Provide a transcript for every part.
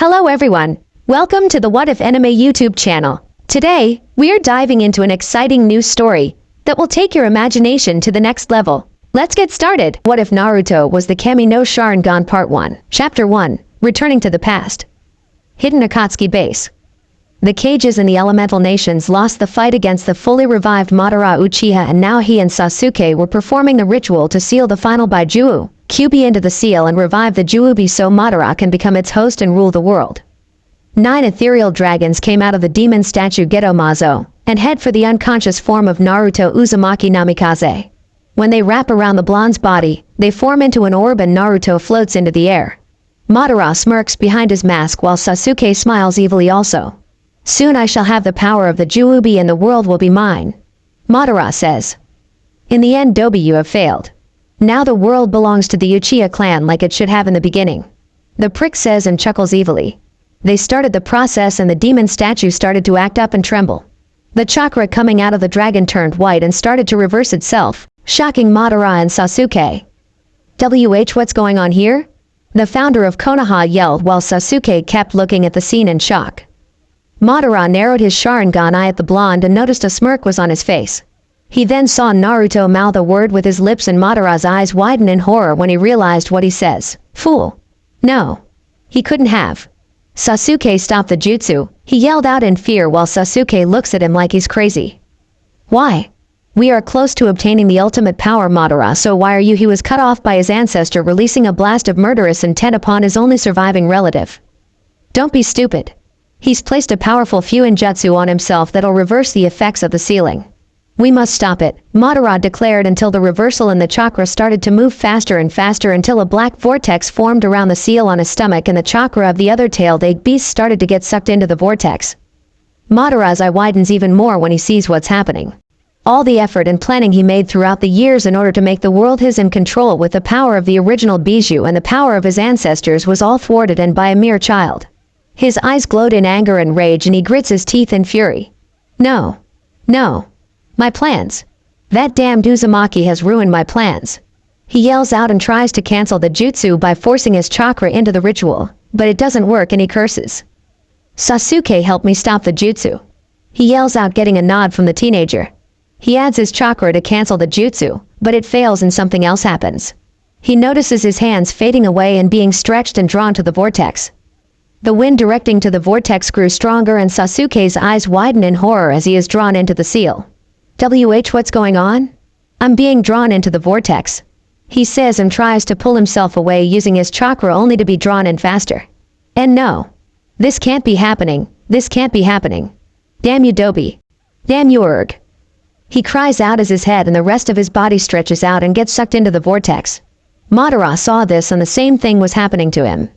Hello everyone, welcome to the What If Anime YouTube channel. Today, we are diving into an exciting new story that will take your imagination to the next level. Let's get started. What if Naruto was the Kami no Sharingan Part 1? Chapter 1, Returning to the Past. Hidden Akatsuki Base. The Cages and the Elemental Nations lost the fight against the fully revived Madara Uchiha, and now he and Sasuke were performing the ritual to seal the final Baijuo Kyuubi into the seal and revive the Juubi so Madara can become its host and rule the world. 9 ethereal dragons came out of the demon statue Geto Mazo and head for the unconscious form of Naruto Uzumaki Namikaze. When they wrap around the blonde's body, they form into an orb and Naruto floats into the air. Madara smirks behind his mask while Sasuke smiles evilly also. Soon I shall have the power of the Juubi and the world will be mine, Madara says. In the end, Dobi, you have failed. Now the world belongs to the Uchiha clan like it should have in the beginning. The prick says and chuckles evilly. They started the process and the demon statue started to act up and tremble. The chakra coming out of the dragon turned white and started to reverse itself, shocking Madara and Sasuke. What's going on here? The founder of Konoha yelled while Sasuke kept looking at the scene in shock. Madara narrowed his Sharingan eye at the blonde and noticed a smirk was on his face. He then saw Naruto mouth a word with his lips and Madara's eyes widen in horror when he realized what he says. Fool. No. He couldn't have. Sasuke stopped the jutsu, he yelled out in fear while Sasuke looks at him like he's crazy. Why? We are close to obtaining the ultimate power, Madara, so why are you? He was cut off by his ancestor releasing a blast of murderous intent upon his only surviving relative. Don't be stupid. He's placed a powerful Fuinjutsu on himself that'll reverse the effects of the sealing. We must stop it, Madara declared until the reversal in the chakra started to move faster and faster until a black vortex formed around the seal on his stomach and the chakra of the other tailed egg beast started to get sucked into the vortex. Madara's eye widens even more when he sees what's happening. All the effort and planning he made throughout the years in order to make the world his in control with the power of the original Bijou and the power of his ancestors was all thwarted and by a mere child. His eyes glowed in anger and rage and he grits his teeth in fury. No. No. My plans. That damned Uzumaki has ruined my plans. He yells out and tries to cancel the jutsu by forcing his chakra into the ritual, but it doesn't work and he curses. Sasuke, help me stop the jutsu. He yells out, getting a nod from the teenager. He adds his chakra to cancel the jutsu, but it fails and something else happens. He notices his hands fading away and being stretched and drawn to the vortex. The wind directing to the vortex grew stronger and Sasuke's eyes widen in horror as he is drawn into the seal. What's going on? I'm being drawn into the vortex, he says and tries to pull himself away using his chakra only to be drawn in faster. And no. This can't be happening, this can't be happening. Damn you, Dobi. Damn you, Urg. He cries out as his head and the rest of his body stretches out and gets sucked into the vortex. Madara saw this and the same thing was happening to him.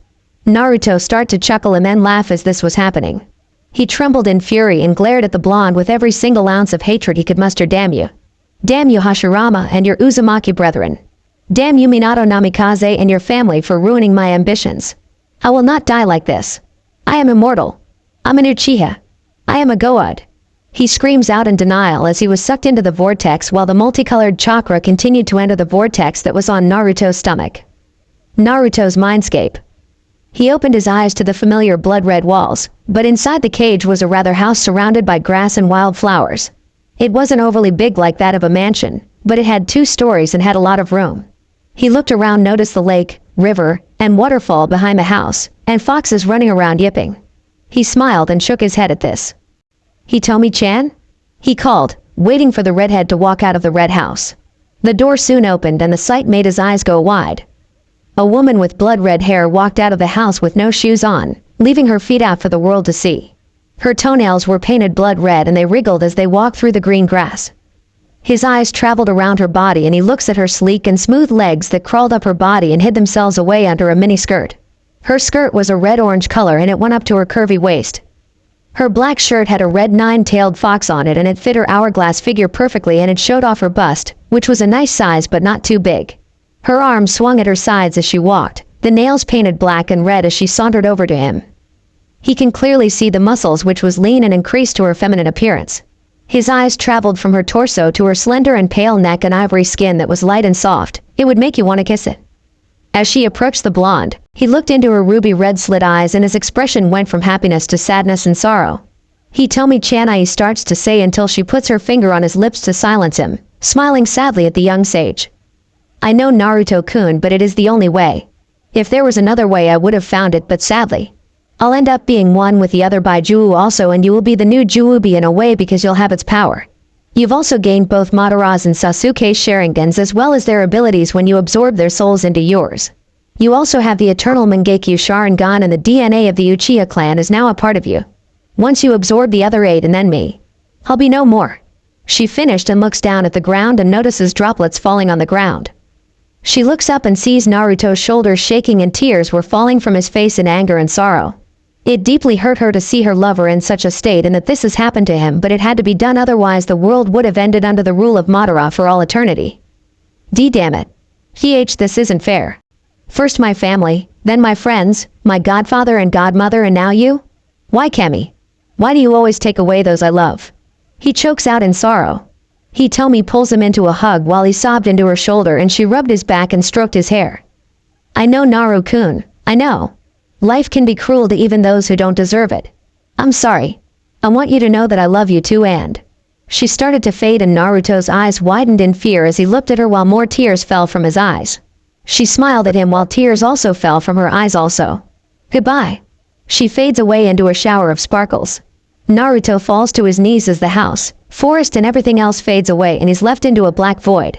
Naruto started to chuckle and then laugh as this was happening. He trembled in fury and glared at the blonde with every single ounce of hatred he could muster. Damn you. Damn you, Hashirama and your Uzumaki brethren. Damn you, Minato Namikaze and your family for ruining my ambitions. I will not die like this. I am immortal. I'm an Uchiha. I am a god. He screams out in denial as he was sucked into the vortex while the multicolored chakra continued to enter the vortex that was on Naruto's stomach. Naruto's mindscape. He opened his eyes to the familiar blood-red walls, but inside the cage was a rather house surrounded by grass and wild flowers. It wasn't overly big like that of a mansion, but it had 2 stories and had a lot of room. He looked around, noticed the lake, river, and waterfall behind the house, and foxes running around yipping. He smiled and shook his head at this. Hitomi-chan? He called, waiting for the redhead to walk out of the red house. The door soon opened and the sight made his eyes go wide. A woman with blood-red hair walked out of the house with no shoes on, leaving her feet out for the world to see. Her toenails were painted blood red and they wriggled as they walked through the green grass. His eyes traveled around her body and he looks at her sleek and smooth legs that crawled up her body and hid themselves away under a mini skirt. Her skirt was a red-orange color and it went up to her curvy waist. Her black shirt had a red 9-tailed fox on it and it fit her hourglass figure perfectly and it showed off her bust, which was a nice size but not too big. Her arms swung at her sides as she walked, the nails painted black and red as she sauntered over to him. He can clearly see the muscles which was lean and increased to her feminine appearance. His eyes traveled from her torso to her slender and pale neck and ivory skin that was light and soft. It would make you want to kiss it. As she approached the blonde, he looked into her ruby-red slit eyes and his expression went from happiness to sadness and sorrow. "He tell me Chanai," starts to say until she puts her finger on his lips to silence him, smiling sadly at the young sage. "I know Naruto-kun, but it is the only way. If there was another way I would have found it, but sadly. I'll end up being one with the other by Juu also, and you will be the new Juubi in a way because you'll have its power. You've also gained both Madara's and Sasuke's Sharingans as well as their abilities when you absorb their souls into yours. You also have the eternal Mangekyo Sharingan, and the DNA of the Uchiha clan is now a part of you. Once you absorb the other 8 and then me, I'll be no more." She finished and looks down at the ground and notices droplets falling on the ground. She looks up and sees Naruto's shoulders shaking and tears were falling from his face in anger and sorrow. It deeply hurt her to see her lover in such a state and that this has happened to him, but it had to be done, otherwise the world would have ended under the rule of Madara for all eternity. Damn it. This isn't fair. First my family, then my friends, my godfather and godmother, and now you? Why, Kemi? Why do you always take away those I love? He chokes out in sorrow. He pulls him into a hug while he sobbed into her shoulder and she rubbed his back and stroked his hair. "I know, Naru-kun, I know. Life can be cruel to even those who don't deserve it. I'm sorry. I want you to know that I love you too." And she started to fade and Naruto's eyes widened in fear as he looked at her while more tears fell from his eyes. She smiled at him while tears also fell from her eyes also. "Goodbye." She fades away into a shower of sparkles. Naruto falls to his knees as the house, forest and everything else fades away and he's left into a black void.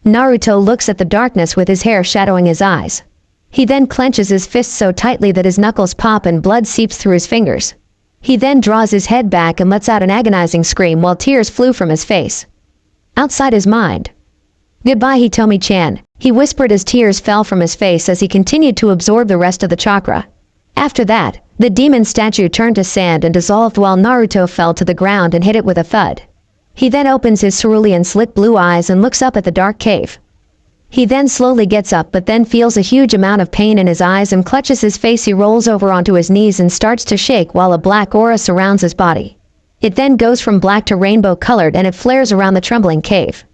Naruto looks at the darkness with his hair shadowing his eyes. He then clenches his fists so tightly that his knuckles pop and blood seeps through his fingers. He then draws his head back and lets out an agonizing scream while tears flew from his face. Outside his mind. "Goodbye, Hitomi-chan," he whispered as tears fell from his face as he continued to absorb the rest of the chakra. After that, the demon statue turned to sand and dissolved while Naruto fell to the ground and hit it with a thud. He then opens his cerulean slit blue eyes and looks up at the dark cave. He then slowly gets up but then feels a huge amount of pain in his eyes and clutches his face. He rolls over onto his knees and starts to shake while a black aura surrounds his body. It then goes from black to rainbow colored and it flares around the trembling cave.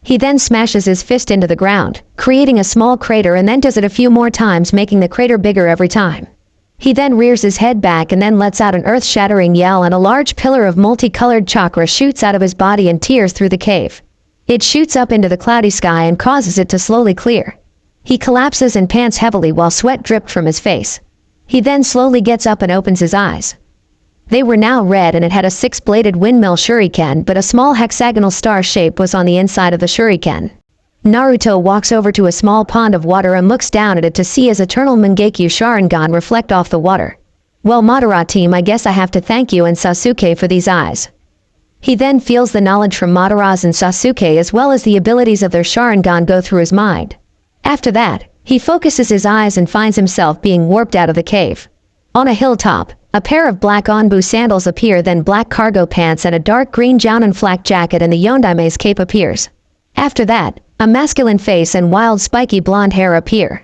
He then smashes his fist into the ground, creating a small crater, and then does it a few more times, making the crater bigger every time. He then rears his head back and then lets out an earth-shattering yell, and a large pillar of multicolored chakra shoots out of his body and tears through the cave. It shoots up into the cloudy sky and causes it to slowly clear. He collapses and pants heavily while sweat dripped from his face. He then slowly gets up and opens his eyes. They were now red and it had a 6-bladed windmill shuriken, but a small hexagonal star shape was on the inside of the shuriken. Naruto walks over to a small pond of water and looks down at it to see his eternal Mangekyo Sharingan reflect off the water. "Well, Madara team, I guess I have to thank you and Sasuke for these eyes." He then feels the knowledge from Madara's and Sasuke as well as the abilities of their Sharingan go through his mind. After that, he focuses his eyes and finds himself being warped out of the cave. On a hilltop, a pair of black Onbu sandals appear, then black cargo pants and a dark green Jounin flak jacket and the Yondaime's cape appears. After that, a masculine face and wild spiky blonde hair appear.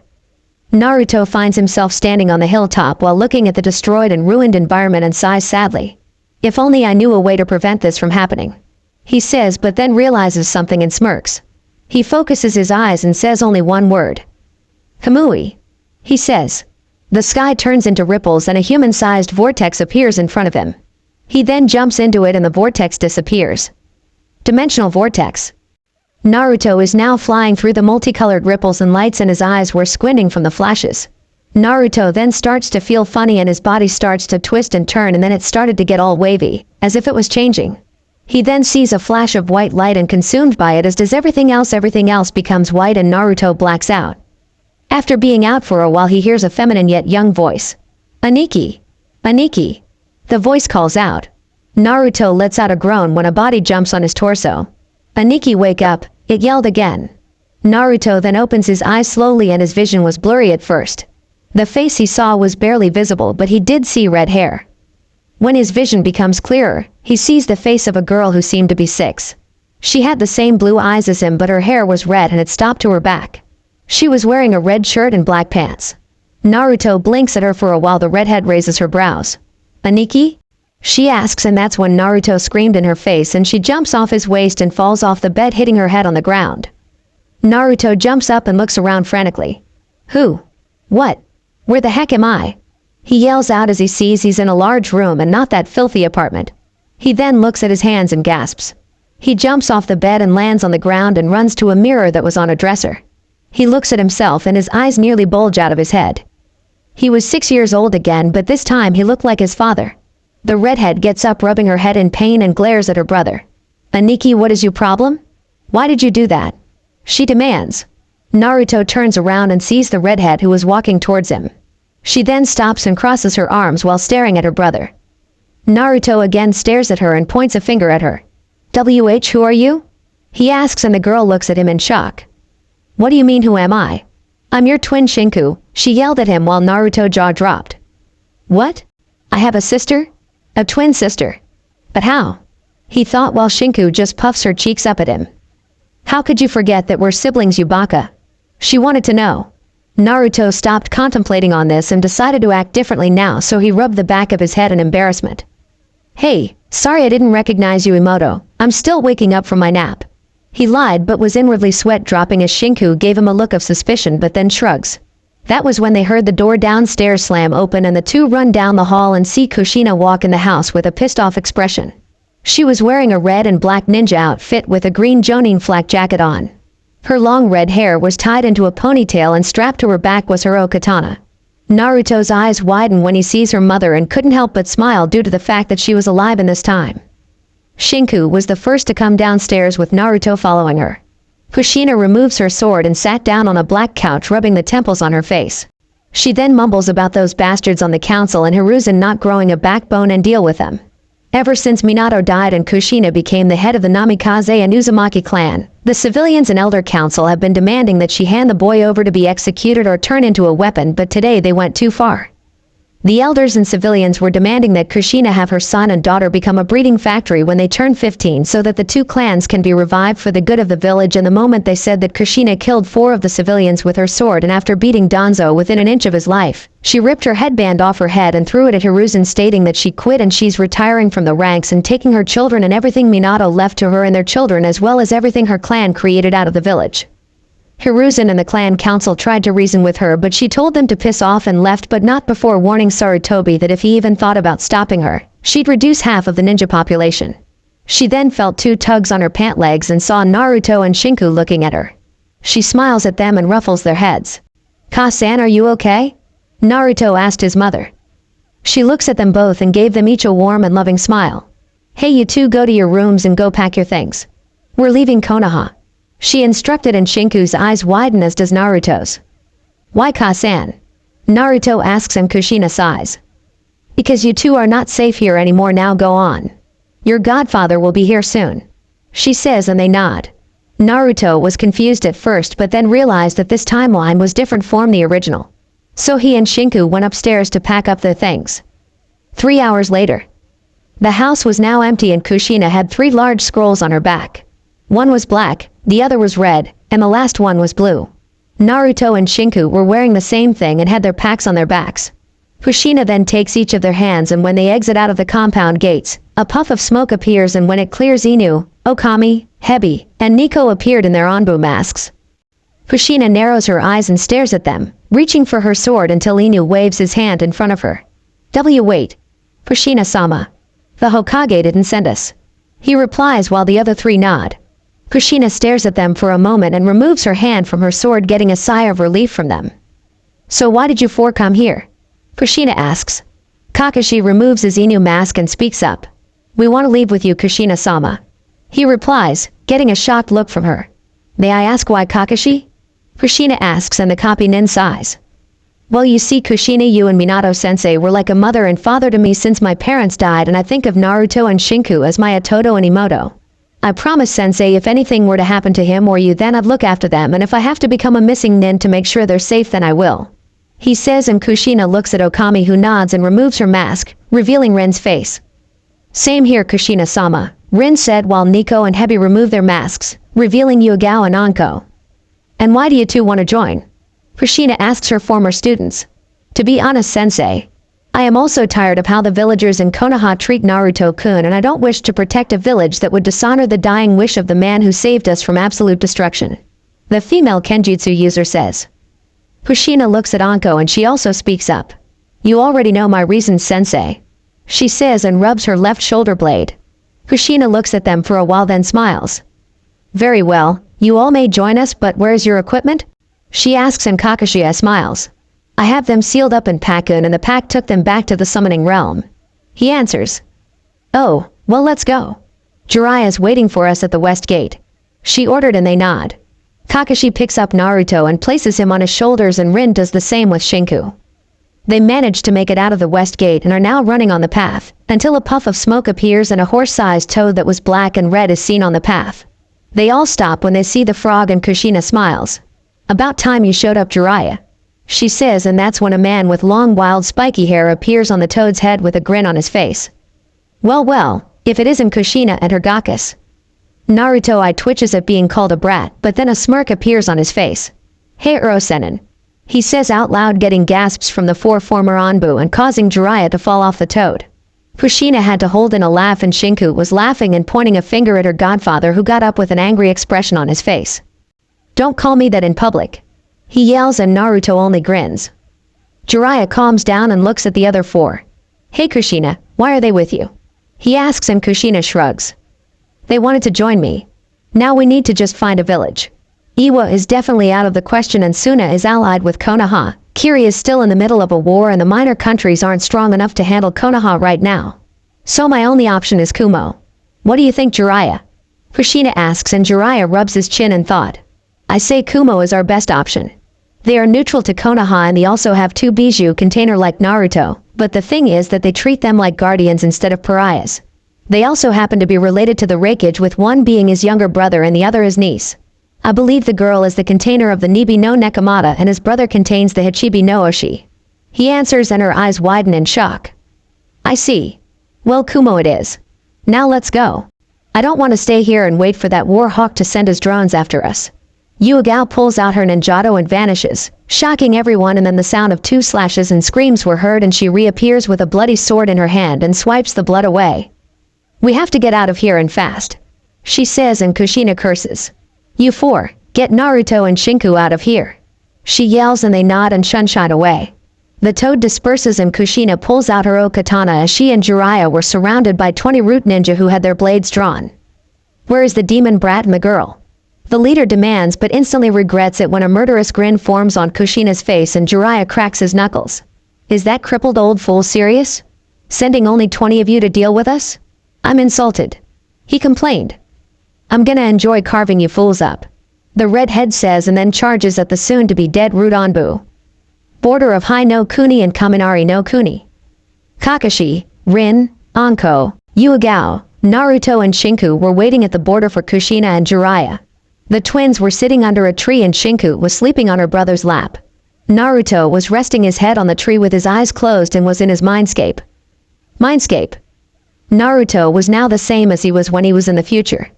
Naruto finds himself standing on the hilltop while looking at the destroyed and ruined environment and sighs sadly. "If only I knew a way to prevent this from happening," he says, but then realizes something and smirks. He focuses his eyes and says only one word. "Kamui," he says. The sky turns into ripples and a human-sized vortex appears in front of him. He then jumps into it and the vortex disappears. Dimensional vortex. Naruto is now flying through the multicolored ripples and lights and his eyes were squinting from the flashes. Naruto then starts to feel funny and his body starts to twist and turn, and then it started to get all wavy, as if it was changing. He then sees a flash of white light and consumed by it, as does everything else becomes white and Naruto blacks out. After being out for a while he hears a feminine yet young voice. "Aniki! Aniki!" The voice calls out. Naruto lets out a groan when a body jumps on his torso. "Aniki, wake up!" it yelled again. Naruto then opens his eyes slowly and his vision was blurry at first. The face he saw was barely visible, but he did see red hair. When his vision becomes clearer, he sees the face of a girl who seemed to be 6. She had the same blue eyes as him, but her hair was red and it stopped to her back. She was wearing a red shirt and black pants. Naruto blinks at her for a while. The redhead raises her brows. "Aniki?" she asks, and that's when Naruto screamed in her face and she jumps off his waist and falls off the bed, hitting her head on the ground. Naruto jumps up and looks around frantically. Who? What? Where the heck am I? He yells out as he sees he's in a large room and not that filthy apartment. He then looks at his hands and gasps. He jumps off the bed and lands on the ground and runs to a mirror that was on a dresser. He looks at himself and his eyes nearly bulge out of his head. He was 6 years old again, but this time he looked like his father. The redhead gets up, rubbing her head in pain, and glares at her brother. "Aniki, what is your problem? Why did you do that?" she demands. Naruto turns around and sees the redhead who was walking towards him. She then stops and crosses her arms while staring at her brother. Naruto again stares at her and points a finger at her. "Who are you?" he asks, and the girl looks at him in shock. "What do you mean, who am I?" "I'm your twin Shinku," she yelled at him while Naruto jaw dropped. "What? I have a sister? A twin sister? But how?" he thought while Shinku just puffs her cheeks up at him. "How could you forget that we're siblings, you baka?" she wanted to know. Naruto stopped contemplating on this and decided to act differently now, so he rubbed the back of his head in embarrassment. "Hey, sorry I didn't recognize you, Imoto. I'm still waking up from my nap." He lied but was inwardly sweat dropping as Shinku gave him a look of suspicion but then shrugs. That was when they heard the door downstairs slam open and the two run down the hall and see Kushina walk in the house with a pissed-off expression. She was wearing a red and black ninja outfit with a green Jonin flak jacket on. Her long red hair was tied into a ponytail and strapped to her back was her katana. Naruto's eyes widen when he sees her mother and couldn't help but smile due to the fact that she was alive in this time. Shinku was the first to come downstairs with Naruto following her. Kushina removes her sword and sat down on a black couch, rubbing the temples on her face. She then mumbles about those bastards on the council and Hiruzen not growing a backbone and deal with them. Ever since Minato died and Kushina became the head of the Namikaze and Uzumaki clan, the civilians and Elder Council have been demanding that she hand the boy over to be executed or turn into a weapon, but today they went too far. The elders and civilians were demanding that Kushina have her son and daughter become a breeding factory when they turn 15 so that the two clans can be revived for the good of the village, and the moment they said that Kushina killed 4 of the civilians with her sword and after beating Danzo within an inch of his life, she ripped her headband off her head and threw it at Hiruzen, stating that she quit and she's retiring from the ranks and taking her children and everything Minato left to her and their children as well as everything her clan created out of the village. Hiruzen and the clan council tried to reason with her, but she told them to piss off and left, but not before warning Sarutobi that if he even thought about stopping her, she'd reduce half of the ninja population. She then felt 2 tugs on her pant legs and saw Naruto and Shinku looking at her. She smiles at them and ruffles their heads. "Ka-san, are you okay?" Naruto asked his mother. She looks at them both and gave them each a warm and loving smile. "Hey, you two, go to your rooms and go pack your things. We're leaving Konoha," she instructed, and Shinku's eyes widen as does Naruto's. "Why, Ka-san?" Naruto asks, and Kushina sighs. "Because you two are not safe here anymore, now go on. Your godfather will be here soon," she says, and they nod. Naruto was confused at first but then realized that this timeline was different from the original. So he and Shinku went upstairs to pack up their things. 3 hours later. The house was now empty and Kushina had 3 large scrolls on her back. One was black, the other was red, and the last one was blue. Naruto and Shinku were wearing the same thing and had their packs on their backs. Kushina then takes each of their hands, and when they exit out of the compound gates, a puff of smoke appears, and when it clears, Inu, Okami, Hebi, and Nico appeared in their Anbu masks. Kushina narrows her eyes and stares at them, reaching for her sword until Inu waves his hand in front of her. Wait. Kushina-sama. The Hokage didn't send us," he replies while the other 3 nod. Kushina stares at them for a moment and removes her hand from her sword, getting a sigh of relief from them. "So why did you 4 come here?" Kushina asks. Kakashi removes his Inu mask and speaks up. "We want to leave with you, Kushina-sama," he replies, getting a shocked look from her. "May I ask why, Kakashi?" Kushina asks, and the copy nin sighs. "Well, you see, Kushina, you and Minato-sensei were like a mother and father to me since my parents died, and I think of Naruto and Shinku as my Atoto and Imoto. I promise, Sensei, if anything were to happen to him or you, then I'd look after them, and if I have to become a missing nin to make sure they're safe, then I will," he says, and Kushina looks at Okami, who nods and removes her mask, revealing Rin's face. "Same here, Kushina-sama," Rin said while Nico and Hebi removed their masks, revealing Yugao and Anko. "And why do you two want to join?" Kushina asks her former students. "To be honest, Sensei, I am also tired of how the villagers in Konoha treat Naruto-kun, and I don't wish to protect a village that would dishonor the dying wish of the man who saved us from absolute destruction," the female Kenjutsu user says. Kushina looks at Anko and she also speaks up. You already know my reasons, sensei. She says and rubs her left shoulder blade. Kushina looks at them for a while then smiles. Very well, you all may join us, but where's your equipment? She asks and Kakashi smiles. I have them sealed up in Pakun and the pack took them back to the summoning realm. He answers. Oh, well let's go. Jiraiya's waiting for us at the west gate. She ordered and they nod. Kakashi picks up Naruto and places him on his shoulders and Rin does the same with Shinku. They manage to make it out of the west gate and are now running on the path, until a puff of smoke appears and a horse-sized toad that was black and red is seen on the path. They all stop when they see the frog and Kushina smiles. About time you showed up, Jiraiya. She says, and that's when a man with long wild spiky hair appears on the toad's head with a grin on his face. Well, if it isn't Kushina and her Gakkus. Naruto eye twitches at being called a brat, but then a smirk appears on his face. Hey Urosenin. He says out loud, getting gasps from the four former Anbu and causing Jiraiya to fall off the toad. Kushina had to hold in a laugh and Shinku was laughing and pointing a finger at her godfather, who got up with an angry expression on his face. Don't call me that in public. He yells and Naruto only grins. Jiraiya calms down and looks at the other four. Hey Kushina, why are they with you? He asks and Kushina shrugs. They wanted to join me. Now we need to just find a village. Iwa is definitely out of the question and Suna is allied with Konoha. Kiri is still in the middle of a war and the minor countries aren't strong enough to handle Konoha right now. So my only option is Kumo. What do you think, Jiraiya? Kushina asks and Jiraiya rubs his chin in thought. I say Kumo is our best option. They are neutral to Konoha and they also have two Bijou container like Naruto, but the thing is that they treat them like guardians instead of pariahs. They also happen to be related to the Raikage, with one being his younger brother and the other his niece. I believe the girl is the container of the Nibi no Nekomata and his brother contains the Hachibi no Oshi. He answers and her eyes widen in shock. I see. Well, Kumo it is. Now let's go. I don't want to stay here and wait for that war hawk to send his drones after us. Yuagao pulls out her ninjato and vanishes, shocking everyone, and then the sound of two slashes and screams were heard and she reappears with a bloody sword in her hand and swipes the blood away. We have to get out of here and fast. She says and Kushina curses. You four, get Naruto and Shinku out of here. She yells and they nod and shunshot away. The toad disperses and Kushina pulls out her katana as she and Jiraiya were surrounded by 20 root ninja who had their blades drawn. Where is the demon brat and the girl? The leader demands but instantly regrets it when a murderous grin forms on Kushina's face and Jiraiya cracks his knuckles. Is that crippled old fool serious? Sending only 20 of you to deal with us? I'm insulted. He complained. I'm gonna enjoy carving you fools up. The redhead says and then charges at the soon-to-be dead Root Anbu. Border of Hai no Kuni and Kaminari no Kuni. Kakashi, Rin, Anko, Yuagao, Naruto and Shinku were waiting at the border for Kushina and Jiraiya. The twins were sitting under a tree and Shinku was sleeping on her brother's lap. Naruto was resting his head on the tree with his eyes closed and was in his mindscape. Naruto was now the same as he was when he was in the future.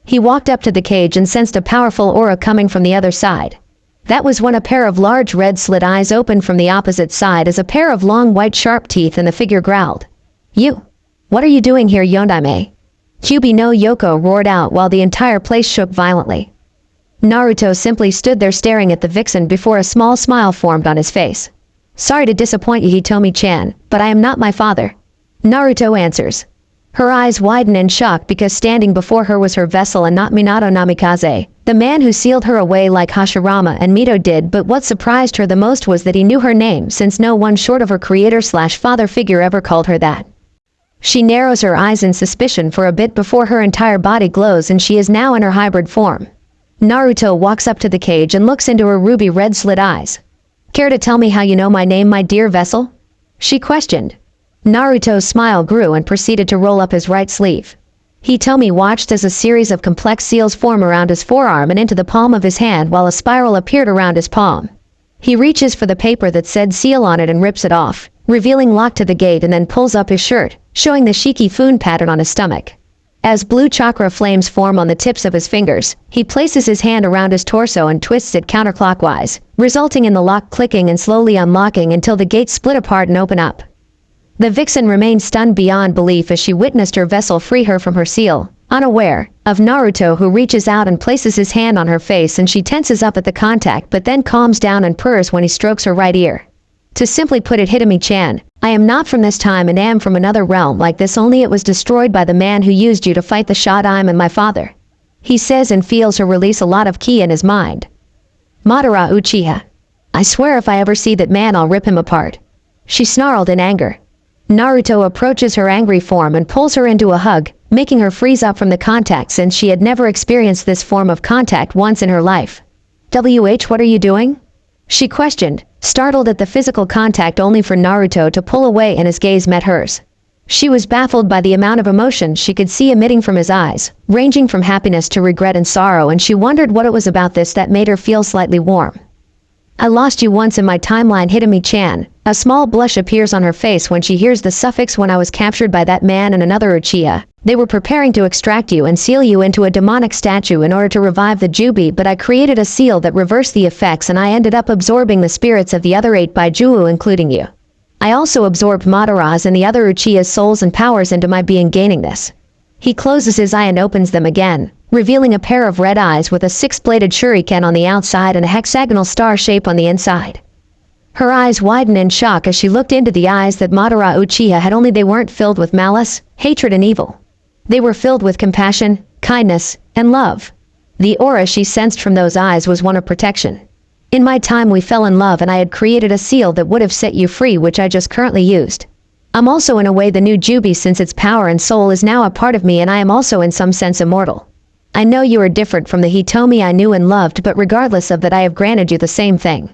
He walked up to the cage and sensed a powerful aura coming from the other side. That was when a pair of large red slit eyes opened from the opposite side as a pair of long white sharp teeth and the figure growled. You! What are you doing here, Yondaime? Kyubi no Yoko roared out while the entire place shook violently. Naruto simply stood there staring at the vixen before a small smile formed on his face. Sorry to disappoint you, Hitomi-chan, but I am not my father. Naruto answers. Her eyes widen in shock because standing before her was her vessel and not Minato Namikaze, the man who sealed her away like Hashirama and Mito did, but what surprised her the most was that he knew her name, since no one short of her creator/father figure ever called her that. She narrows her eyes in suspicion for a bit before her entire body glows and she is now in her hybrid form. Naruto walks up to the cage and looks into her ruby red slit eyes. Care to tell me how you know my name, my dear vessel? She questioned. Naruto's smile grew and proceeded to roll up his right sleeve. Hitomi watched as a series of complex seals form around his forearm and into the palm of his hand while a spiral appeared around his palm. He reaches for the paper that said seal on it and rips it off, revealing lock to the gate, and then pulls up his shirt, showing the Shiki-Fun pattern on his stomach. As blue chakra flames form on the tips of his fingers, he places his hand around his torso and twists it counterclockwise, resulting in the lock clicking and slowly unlocking until the gate split apart and open up. The vixen remained stunned beyond belief as she witnessed her vessel free her from her seal, unaware of Naruto, who reaches out and places his hand on her face, and she tenses up at the contact but then calms down and purrs when he strokes her right ear. To simply put it, Hitami-chan, I am not from this time and am from another realm like this, only it was destroyed by the man who used you to fight the Shodaime and my father. He says and feels her release a lot of ki in his mind. Madara Uchiha. I swear if I ever see that man I'll rip him apart. She snarled in anger. Naruto approaches her angry form and pulls her into a hug, making her freeze up from the contact since she had never experienced this form of contact once in her life. What are you doing? She questioned, startled at the physical contact only for Naruto to pull away and his gaze met hers. She was baffled by the amount of emotion she could see emitting from his eyes, ranging from happiness to regret and sorrow, and she wondered what it was about this that made her feel slightly warm. I lost you once in my timeline, Hitami-chan. A small blush appears on her face when she hears the suffix when I was captured by that man and another Uchiha. They were preparing to extract you and seal you into a demonic statue in order to revive the Jubi, but I created a seal that reversed the effects and I ended up absorbing the spirits of the other 8 Baijuwu, including you. I also absorbed Madara's and the other Uchiha's souls and powers into my being, gaining this. He closes his eye and opens them again, revealing a pair of red eyes with a 6-bladed shuriken on the outside and a hexagonal star shape on the inside. Her eyes widened in shock as she looked into the eyes that Madara Uchiha had, only they weren't filled with malice, hatred and evil. They were filled with compassion, kindness, and love. The aura she sensed from those eyes was one of protection. In my time we fell in love and I had created a seal that would have set you free, which I just currently used. I'm also in a way the new Jubi, since its power and soul is now a part of me, and I am also in some sense immortal. I know you are different from the Hitomi I knew and loved, but regardless of that I have granted you the same thing.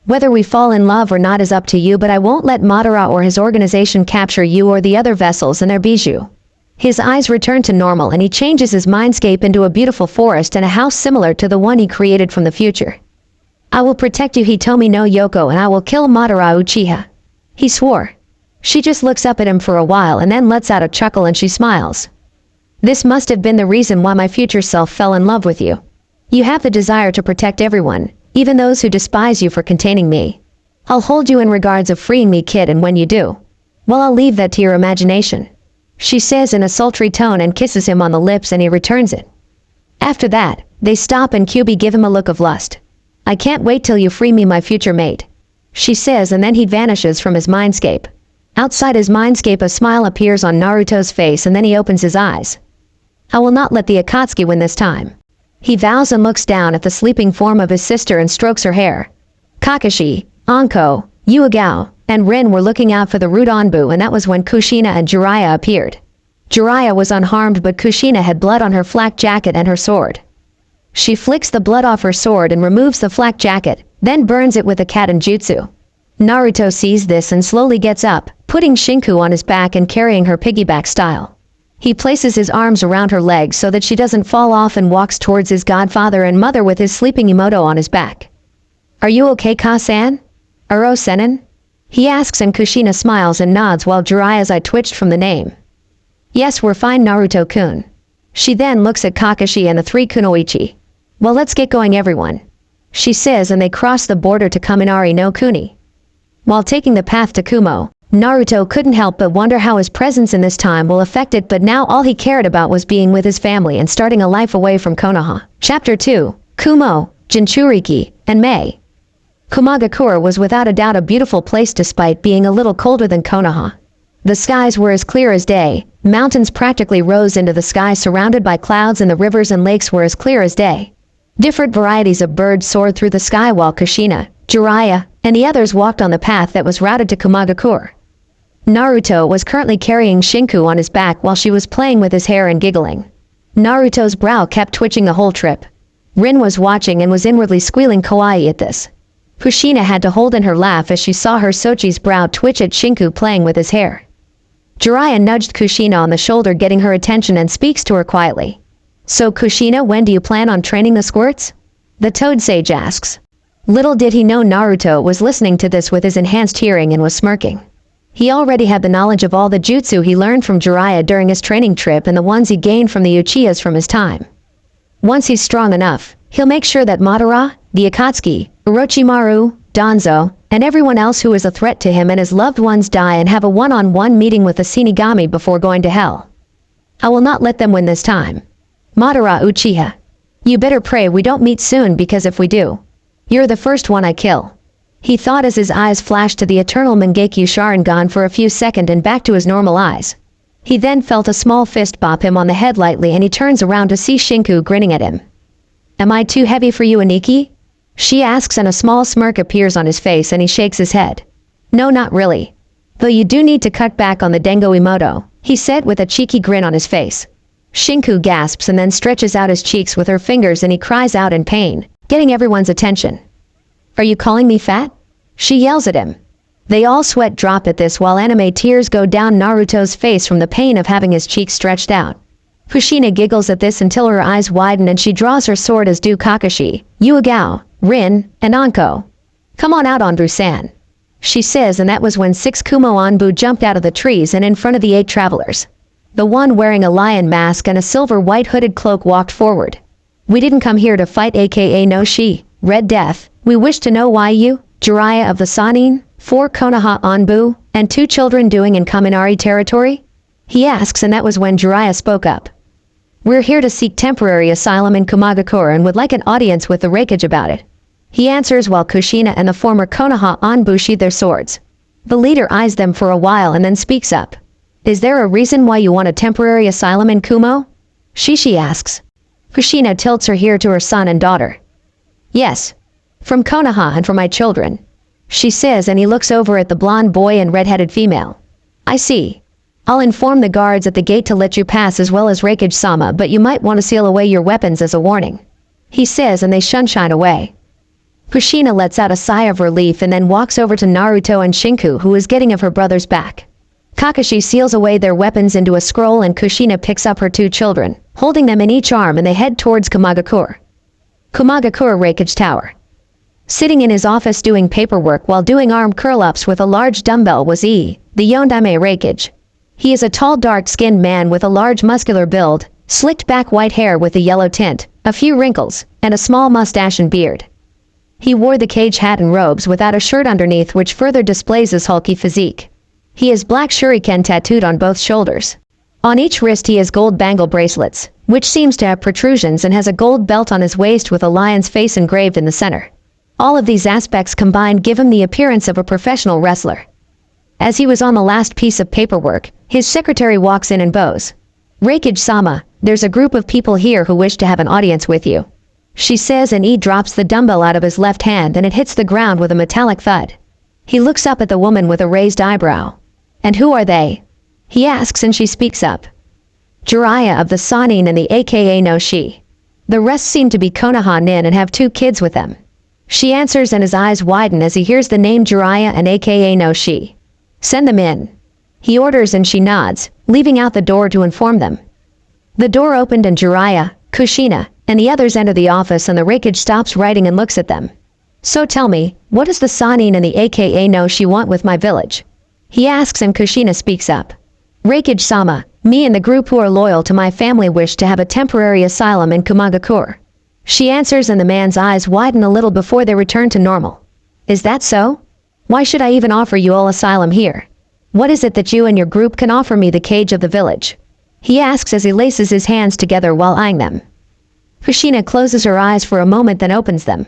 Whether we fall in love or not is up to you, but I won't let Madara or his organization capture you or the other vessels and their bijou. His eyes return to normal and he changes his mindscape into a beautiful forest and a house similar to the one he created from the future. I will protect you, Hitomi no Yoko, and I will kill Madara Uchiha. He swore. She just looks up at him for a while and then lets out a chuckle and she smiles. This must have been the reason why my future self fell in love with you. You have the desire to protect everyone, even those who despise you for containing me. I'll hold you in regards of freeing me, kid, and when you do, well, I'll leave that to your imagination. She says in a sultry tone and kisses him on the lips and he returns it. After that, they stop and Kyuubi give him a look of lust. I can't wait till you free me, my future mate. She says, and then he vanishes from his mindscape. Outside his mindscape a smile appears on Naruto's face and then he opens his eyes. I will not let the Akatsuki win this time. He vows and looks down at the sleeping form of his sister and strokes her hair. Kakashi, Anko, Yuagao, and Rin were looking out for the root Anbu, and that was when Kushina and Jiraiya appeared. Jiraiya was unharmed, but Kushina had blood on her flak jacket and her sword. She flicks the blood off her sword and removes the flak jacket, then burns it with a Katen jutsu. Naruto sees this and slowly gets up, putting Shinku on his back and carrying her piggyback style. He places his arms around her legs so that she doesn't fall off and walks towards his godfather and mother with his sleeping Imoto on his back. Are you okay, Ka-san? Uro Senin? He asks and Kushina smiles and nods while Jiraiya's eye twitched from the name. Yes, we're fine, Naruto-kun. She then looks at Kakashi and the 3 kunoichi. Well, let's get going, everyone. She says, and they cross the border to Kaminari no Kuni. While taking the path to Kumo, Naruto couldn't help but wonder how his presence in this time will affect it, but now all he cared about was being with his family and starting a life away from Konoha. Chapter 2, Kumo, Jinchuriki, and Mei. Kumagakure was without a doubt a beautiful place despite being a little colder than Konoha. The skies were as clear as day, mountains practically rose into the sky surrounded by clouds, and the rivers and lakes were as clear as day. Different varieties of birds soared through the sky while Kushina, Jiraiya, and the others walked on the path that was routed to Kumagakure. Naruto was currently carrying Shinku on his back while she was playing with his hair and giggling. Naruto's brow kept twitching the whole trip. Rin was watching and was inwardly squealing kawaii at this. Kushina had to hold in her laugh as she saw her Sochi's brow twitch at Shinku playing with his hair. Jiraiya nudged Kushina on the shoulder, getting her attention, and speaks to her quietly. So Kushina, when do you plan on training the squirts? The Toad Sage asks. Little did he know Naruto was listening to this with his enhanced hearing and was smirking. He already had the knowledge of all the jutsu he learned from Jiraiya during his training trip and the ones he gained from the Uchihas from his time. Once he's strong enough, he'll make sure that Madara, the Akatsuki, Orochimaru, Danzo, and everyone else who is a threat to him and his loved ones die and have a one-on-one meeting with the Shinigami before going to hell. I will not let them win this time. Madara Uchiha. You better pray we don't meet soon because if we do, you're the first one I kill. He thought as his eyes flashed to the eternal Mangekyo Sharingan for a few seconds and back to his normal eyes. He then felt a small fist bop him on the head lightly and he turns around to see Shinku grinning at him. Am I too heavy for you, Aniki? She asks and a small smirk appears on his face and he shakes his head. No, not really. Though you do need to cut back on the Dengo Imoto, he said with a cheeky grin on his face. Shinku gasps and then stretches out his cheeks with her fingers and he cries out in pain, getting everyone's attention. Are you calling me fat? She yells at him. They all sweat drop at this while anime tears go down Naruto's face from the pain of having his cheeks stretched out. Kushina giggles at this until her eyes widen and she draws her sword as do Kakashi, Yuagao, Rin, and Anko. Come on out, Anbu-san. She says, and that was when 6 Kumo Anbu jumped out of the trees and in front of the 8 travelers. The one wearing a lion mask and a silver white hooded cloak walked forward. We didn't come here to fight, aka no she, Red Death. We wish to know why you, Jiraiya of the Sannin, 4 Konoha Anbu, and 2 children doing in Kaminari territory? He asks, and that was when Jiraiya spoke up. We're here to seek temporary asylum in Kumagakure and would like an audience with the Raikage about it. He answers while Kushina and the former Konoha Anbu sheathe their swords. The leader eyes them for a while and then speaks up. Is there a reason why you want a temporary asylum in Kumo? Shishi asks. Kushina tilts her ear to her son and daughter. Yes. From Konoha and for my children. She says, and he looks over at the blonde boy and red-headed female. I see. I'll inform the guards at the gate to let you pass as well as Raikage-sama, but you might want to seal away your weapons as a warning. He says, and they shine away. Kushina lets out a sigh of relief and then walks over to Naruto and Shinku, who is getting of her brother's back. Kakashi seals away their weapons into a scroll and Kushina picks up her 2 children, holding them in each arm, and they head towards Kumagakure. Kumagakure Raikage Tower. Sitting in his office doing paperwork while doing arm curl-ups with a large dumbbell was the Yondaime Raikage. He is a tall dark-skinned man with a large muscular build, slicked back white hair with a yellow tint, a few wrinkles, and a small mustache and beard. He wore the cage hat and robes without a shirt underneath, which further displays his hulky physique. He has black shuriken tattooed on both shoulders. On each wrist he has gold bangle bracelets, which seems to have protrusions, and has a gold belt on his waist with a lion's face engraved in the center. All of these aspects combined give him the appearance of a professional wrestler. As he was on the last piece of paperwork, his secretary walks in and bows. Raikage-sama, there's a group of people here who wish to have an audience with you. She says, and he drops the dumbbell out of his left hand and it hits the ground with a metallic thud. He looks up at the woman with a raised eyebrow. And who are they? He asks and she speaks up. Jiraiya of the Sannin and the aka no she. The rest seem to be Konoha nin and have 2 kids with them. She answers and his eyes widen as he hears the name Jiraiya and aka no she. Send them in. He orders and she nods, leaving out the door to inform them. The door opened and Jiraiya, Kushina, and the others enter the office and the Raikage stops writing and looks at them. So tell me, what does the Sannin and the aka no she want with my village? He asks and Kushina speaks up. Raikage-sama, me and the group who are loyal to my family wish to have a temporary asylum in Kumagakure. She answers and the man's eyes widen a little before they return to normal. Is that so? Why should I even offer you all asylum here? What is it that you and your group can offer me, the cage of the village? He asks as he laces his hands together while eyeing them. Kushina closes her eyes for a moment then opens them.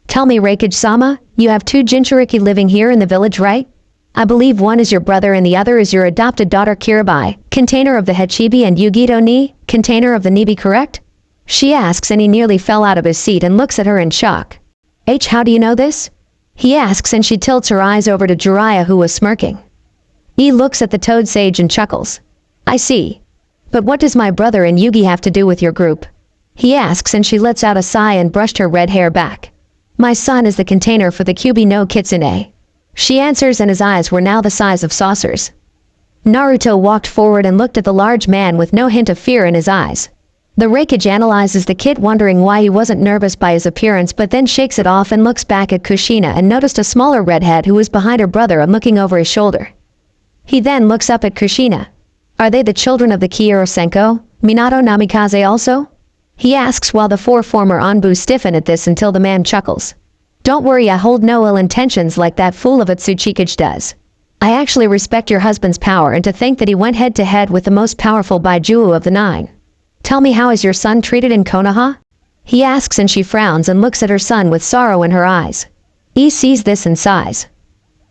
Tell me, Raikage-sama, you have 2 Jinchuriki living here in the village, right? I believe one is your brother and the other is your adopted daughter Kirabai, container of the Hachibi, and Yugito ni, container of the Nibi, correct? She asks and he nearly fell out of his seat and looks at her in shock. How do you know this? He asks and she tilts her eyes over to Jiraiya, who was smirking. He looks at the Toad Sage and chuckles. I see. But what does my brother and Yugi have to do with your group? He asks and she lets out a sigh and brushed her red hair back. My son is the container for the Kyubi no Kitsune. She answers and his eyes were now the size of saucers. Naruto walked forward and looked at the large man with no hint of fear in his eyes. The Raikage analyzes the kid, wondering why he wasn't nervous by his appearance, but then shakes it off and looks back at Kushina and noticed a smaller redhead who was behind her brother and looking over his shoulder. He then looks up at Kushina. Are they the children of the Kiiro Senko, Minato Namikaze also? He asks while the 4 former Anbu stiffen at this until the man chuckles. Don't worry, I hold no ill intentions like that fool of a Tsuchikage does. I actually respect your husband's power and to think that he went head to head with the most powerful Baijuu of the 9. Tell me, how is your son treated in Konoha? He asks, and she frowns and looks at her son with sorrow in her eyes. He sees this and sighs.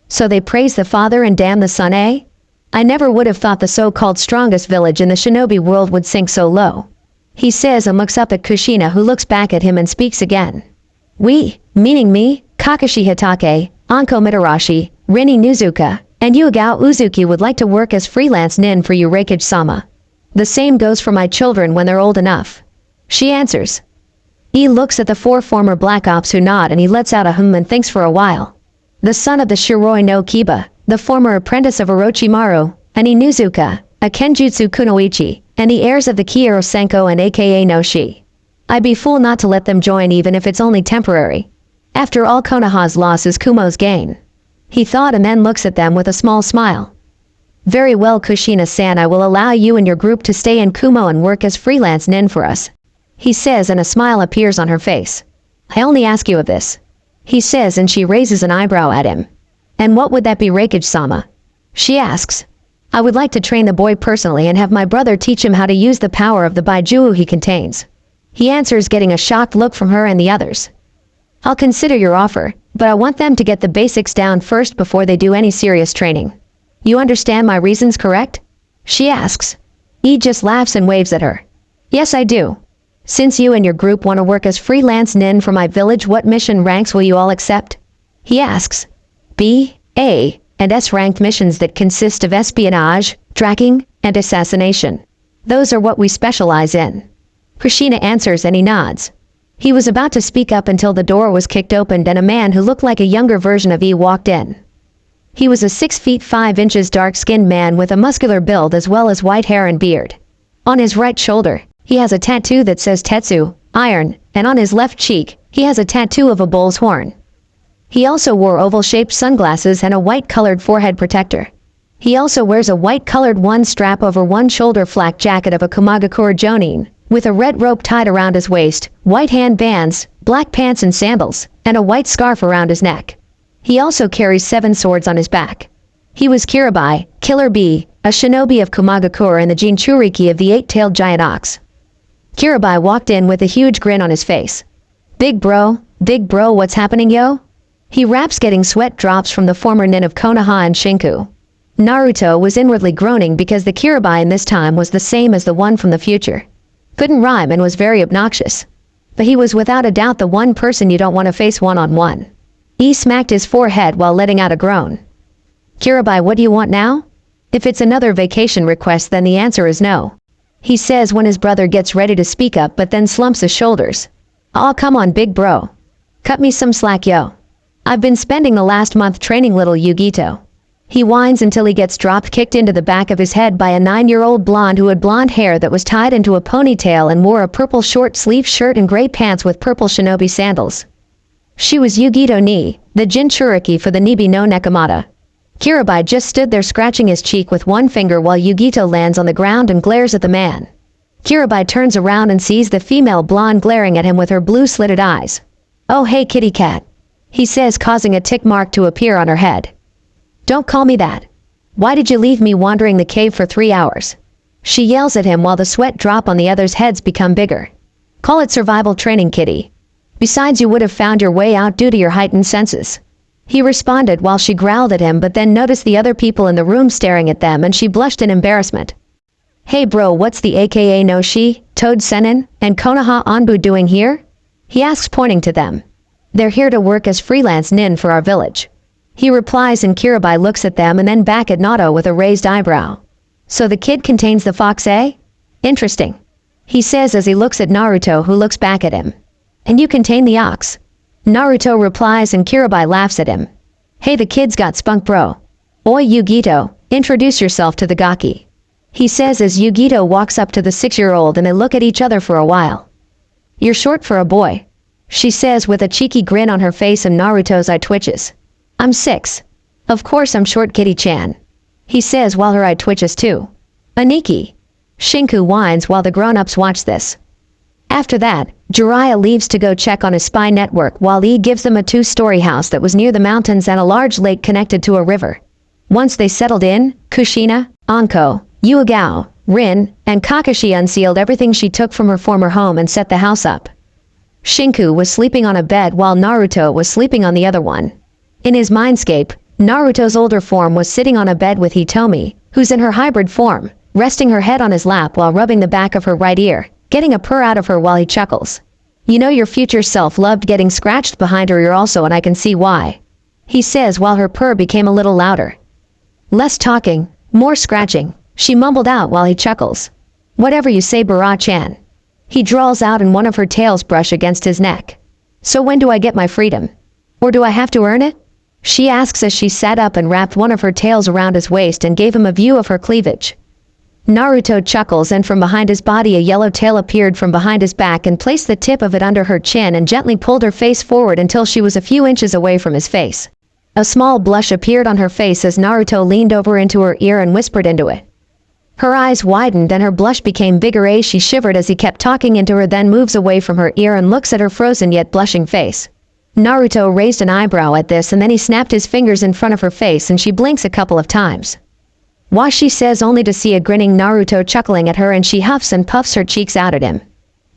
So they praise the father and damn the son, eh? I never would have thought the so-called strongest village in the shinobi world would sink so low. He says and looks up at Kushina, who looks back at him and speaks again. We, meaning me, Kakashi Hitake, Anko Mitarashi, Rini Nuzuka, and Yuagao Uzuki would like to work as freelance nin for you, Reikage-sama. The same goes for my children when they're old enough. She answers. He looks at the 4 former Black Ops who nod, and he lets out a hum and thinks for a while. The son of the Shiroi no Kiba, the former apprentice of Orochimaru, and Inuzuka, a Kenjutsu Kunoichi, and the heirs of the Kyoto Senko and aka no Shi. I'd be fool not to let them join, even if it's only temporary. After all, Konoha's loss is Kumo's gain. He thought, and then looks at them with a small smile. Very well, Kushina-san, I will allow you and your group to stay in Kumo and work as freelance nin for us. He says, and a smile appears on her face. I only ask you of this. He says, and she raises an eyebrow at him. And what would that be, Reikage-sama? She asks. I would like to train the boy personally and have my brother teach him how to use the power of the Baijuu he contains. He answers, getting a shocked look from her and the others. I'll consider your offer, but I want them to get the basics down first before they do any serious training. You understand my reasons, correct? She asks. He just laughs and waves at her. Yes, I do. Since you and your group want to work as freelance nin for my village, what mission ranks will you all accept? He asks. B, A, and S ranked missions that consist of espionage, tracking, and assassination. Those are what we specialize in. Kushina answers, and he nods. He was about to speak up until the door was kicked open and a man who looked like a younger version of E walked in. He was a 6 feet 5 inches dark-skinned man with a muscular build as well as white hair and beard. On his right shoulder, he has a tattoo that says Tetsu, iron, and on his left cheek, he has a tattoo of a bull's horn. He also wore oval-shaped sunglasses and a white-colored forehead protector. He also wears a white-colored one-strap over one shoulder flak jacket of a Kumagakure Jonin, with a red rope tied around his waist, white hand bands, black pants and sandals, and a white scarf around his neck. He also carries 7 swords on his back. He was Kirabai, Killer Bee, a shinobi of Kumagakure and the Jinchuriki of the 8-tailed giant ox. Kirabai walked in with a huge grin on his face. Big bro, what's happening, yo? He raps, getting sweat drops from the former nin of Konoha and Shinku. Naruto was inwardly groaning because the Kirabai in this time was the same as the one from the future. Couldn't rhyme and was very obnoxious. But he was without a doubt the one person you don't want to face one-on-one. He smacked his forehead while letting out a groan. Kirabai, what do you want now? If it's another vacation request, then the answer is no. He says when his brother gets ready to speak up, but then slumps his shoulders. Aw, come on, big bro. Cut me some slack, yo. I've been spending the last month training little Yugito. He whines until he gets drop-kicked into the back of his head by a 9-year-old blonde who had blonde hair that was tied into a ponytail and wore a purple short-sleeve shirt and gray pants with purple shinobi sandals. She was Yugito Ni, the Jinchuriki for the Nibi no Nekomata. Kirabai just stood there scratching his cheek with one finger while Yugito lands on the ground and glares at the man. Kirabai turns around and sees the female blonde glaring at him with her blue-slitted eyes. Oh hey kitty cat. He says, causing a tick mark to appear on her head. Don't call me that. Why did you leave me wandering the cave for 3 hours? She yells at him while the sweat drop on the others' heads become bigger. Call it survival training, kitty. Besides, you would have found your way out due to your heightened senses. He responded while she growled at him, but then noticed the other people in the room staring at them and she blushed in embarrassment. Hey bro, what's the aka no Shi, Toad Senin, and Konoha Anbu doing here? He asks, pointing to them. They're here to work as freelance nin for our village. He replies, and Kirabai looks at them and then back at Naruto with a raised eyebrow. So the kid contains the fox, eh? Interesting. He says as he looks at Naruto, who looks back at him. And you contain the ox. Naruto replies, and Kirabai laughs at him. Hey, the kid's got spunk, bro. Oi Yugito, introduce yourself to the Gaki. He says as Yugito walks up to the 6-year-old and they look at each other for a while. You're short for a boy. She says with a cheeky grin on her face, and Naruto's eye twitches. I'm 6. Of course I'm short, kitty-chan. He says while her eye twitches too. Aniki. Shinku whines while the grown-ups watch this. After that, Jiraiya leaves to go check on his spy network while Lee gives them a 2-story house that was near the mountains and a large lake connected to a river. Once they settled in, Kushina, Anko, Yuagao, Rin, and Kakashi unsealed everything she took from her former home and set the house up. Shinku was sleeping on a bed while Naruto was sleeping on the other one. In his mindscape, Naruto's older form was sitting on a bed with Hitomi, who's in her hybrid form, resting her head on his lap while rubbing the back of her right ear, getting a purr out of her while he chuckles. You know your future self loved getting scratched behind her ear also, and I can see why, he says while her purr became a little louder. Less talking, more scratching, she mumbled out while he chuckles. Whatever you say, Bara-chan. He drawls out and one of her tails brush against his neck. So when do I get my freedom? Or do I have to earn it? She asks as she sat up and wrapped one of her tails around his waist and gave him a view of her cleavage. Naruto chuckles, and from behind his body a yellow tail appeared from behind his back and placed the tip of it under her chin and gently pulled her face forward until she was a few inches away from his face. A small blush appeared on her face as Naruto leaned over into her ear and whispered into it. Her eyes widened and her blush became bigger as she shivered as he kept talking into her, then moves away from her ear and looks at her frozen yet blushing face. Naruto raised an eyebrow at this and then he snapped his fingers in front of her face and she blinks a couple of times. Wash, she says, only to see a grinning Naruto chuckling at her, and she huffs and puffs her cheeks out at him.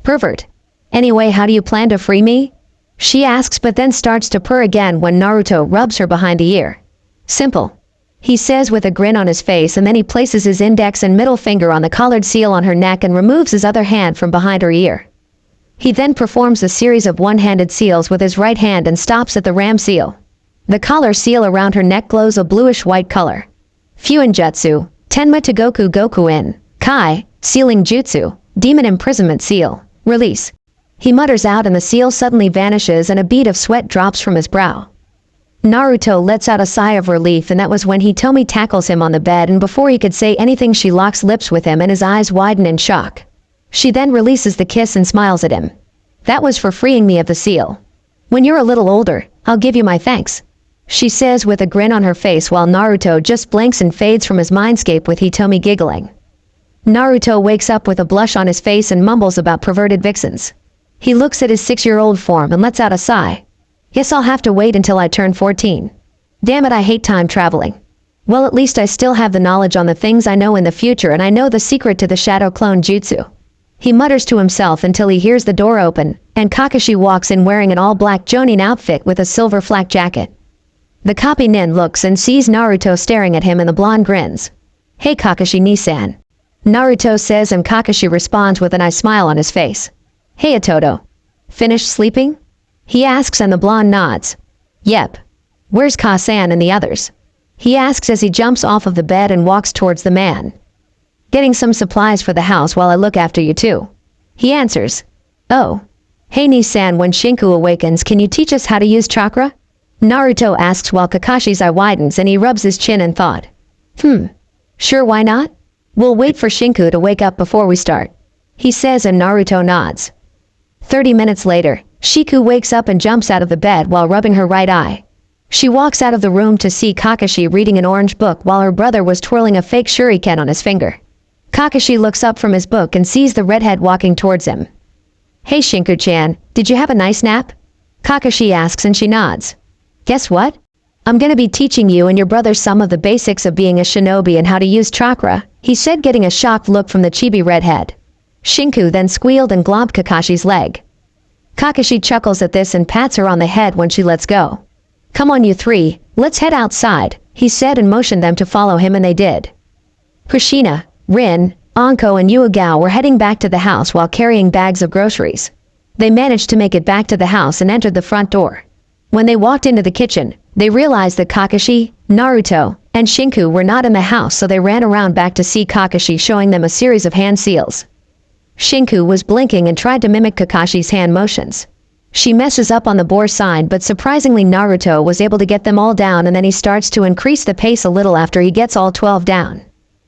Pervert. Anyway, how do you plan to free me? She asks, but then starts to purr again when Naruto rubs her behind the ear. Simple, he says with a grin on his face, and then he places his index and middle finger on the collared seal on her neck and removes his other hand from behind her ear. He then performs a series of one-handed seals with his right hand and stops at the ram seal. The collar seal around her neck glows a bluish-white color. Fuinjutsu, Tenma Togoku Goku-in, Kai, Sealing Jutsu, Demon Imprisonment Seal, Release. He mutters out and the seal suddenly vanishes and a bead of sweat drops from his brow. Naruto lets out a sigh of relief, and that was when Hitomi tackles him on the bed, and before he could say anything she locks lips with him and his eyes widen in shock. She then releases the kiss and smiles at him. That was for freeing me of the seal. When you're a little older, I'll give you my thanks, she says with a grin on her face while Naruto just blinks and fades from his mindscape with Hitomi giggling. Naruto wakes up with a blush on his face and mumbles about perverted vixens. He looks at his 6-year-old form and lets out a sigh. Guess I'll have to wait until I turn 14. Damn it, I hate time traveling. Well, at least I still have the knowledge on the things I know in the future, and I know the secret to the shadow clone jutsu. He mutters to himself until he hears the door open, and Kakashi walks in wearing an all-black Jonin outfit with a silver flak jacket. The copy nin looks and sees Naruto staring at him, and the blonde grins. Hey Kakashi Nisan, Naruto says, and Kakashi responds with a nice smile on his face. Hey Atoto. Finished sleeping? He asks, and the blonde nods. Yep. Where's Ka-san and the others? He asks as he jumps off of the bed and walks towards the man. Getting some supplies for the house while I look after you too, he answers. Oh. Hey Nisan, when Shinku awakens, can you teach us how to use chakra? Naruto asks while Kakashi's eye widens and he rubs his chin in thought. Sure, why not? We'll wait for Shinku to wake up before we start, he says, and Naruto nods. 30 minutes later, Shinku wakes up and jumps out of the bed while rubbing her right eye. She walks out of the room to see Kakashi reading an orange book while her brother was twirling a fake shuriken on his finger. Kakashi looks up from his book and sees the redhead walking towards him. Hey Shinku-chan, did you have a nice nap? Kakashi asks, and she nods. Guess what? I'm gonna be teaching you and your brother some of the basics of being a shinobi and how to use chakra, he said, getting a shocked look from the chibi redhead. Shinku then squealed and glomped Kakashi's leg. Kakashi chuckles at this and pats her on the head when she lets go. Come on you three, let's head outside, he said, and motioned them to follow him, and they did. Kushina, Rin, Anko and Yuagao were heading back to the house while carrying bags of groceries. They managed to make it back to the house and entered the front door. When they walked into the kitchen, they realized that Kakashi, Naruto, and Shinku were not in the house, so they ran around back to see Kakashi showing them a series of hand seals. Shinku was blinking and tried to mimic Kakashi's hand motions. She messes up on the boar sign, but surprisingly Naruto was able to get them all down, and then he starts to increase the pace a little after he gets all 12 down.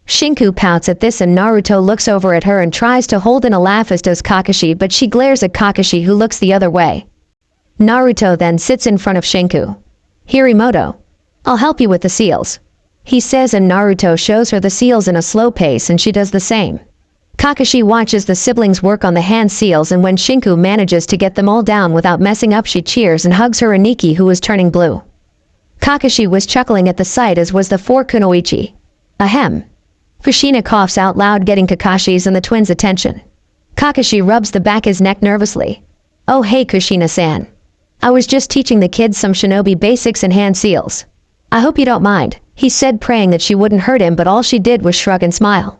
Shinku pouts at this and Naruto looks over at her and tries to hold in a laugh, as does Kakashi, but she glares at Kakashi, who looks the other way. Naruto then sits in front of Shinku. Hirimoto, I'll help you with the seals, he says, and Naruto shows her the seals in a slow pace and she does the same. Kakashi watches the siblings work on the hand seals, and when Shinku manages to get them all down without messing up, she cheers and hugs her Aniki, who is turning blue. Kakashi was chuckling at the sight, as was the 4 kunoichi. Ahem. Kushina coughs out loud, getting Kakashi's and the twins' attention. Kakashi rubs the back of his neck nervously. "Oh hey Kushina-san. I was just teaching the kids some shinobi basics and hand seals. I hope you don't mind," he said, praying that she wouldn't hurt him, but all she did was shrug and smile.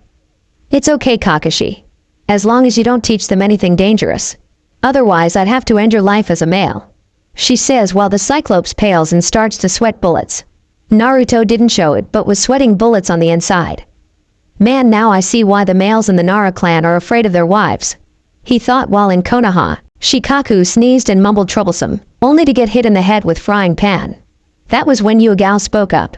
"It's okay Kakashi. As long as you don't teach them anything dangerous. Otherwise I'd have to end your life as a male," she says while the Cyclops pales and starts to sweat bullets. Naruto didn't show it but was sweating bullets on the inside. "Man, now I see why the males in the Nara clan are afraid of their wives," he thought while in Konoha. Shikaku sneezed and mumbled troublesome, only to get hit in the head with frying pan. That was when Yuagao spoke up.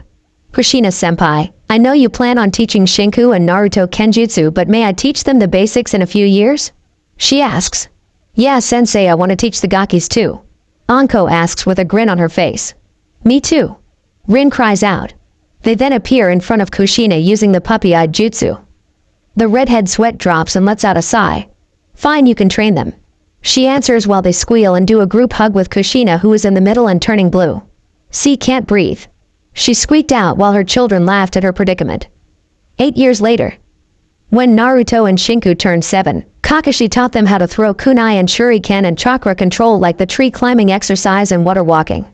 "Kushina-senpai, I know you plan on teaching Shinku and Naruto Kenjutsu, but may I teach them the basics in a few years?" she asks. "Yeah sensei, I want to teach the Gakis too," Anko asks with a grin on her face. "Me too," Rin cries out. They then appear in front of Kushina using the puppy-eyed jutsu. The redhead sweat drops and lets out a sigh. "Fine, you can train them," she answers while they squeal and do a group hug with Kushina, who is in the middle and turning blue. "See, can't breathe," she squeaked out while her children laughed at her predicament. 8 years later. When Naruto and Shinku turned 7, Kakashi taught them how to throw kunai and shuriken and chakra control like the tree climbing exercise and water walking.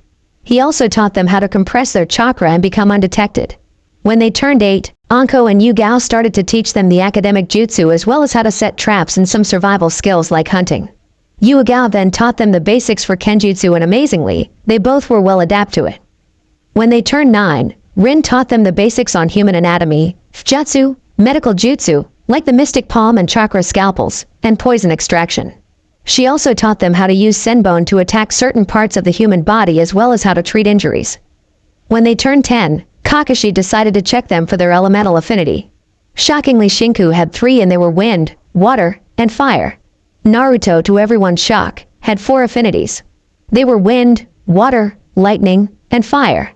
He also taught them how to compress their chakra and become undetected. When they turned 8, Anko and Yuagao started to teach them the academic jutsu as well as how to set traps and some survival skills like hunting. Yuagao then taught them the basics for Kenjutsu, and amazingly, they both were well adapted to it. When they turned 9, Rin taught them the basics on human anatomy, jutsu, medical jutsu, like the mystic palm and chakra scalpels, and poison extraction. She also taught them how to use senbon to attack certain parts of the human body as well as how to treat injuries. When they turned 10, Kakashi decided to check them for their elemental affinity. Shockingly, Shinku had 3 and they were wind, water, and fire. Naruto, to everyone's shock, had 4 affinities. They were wind, water, lightning, and fire.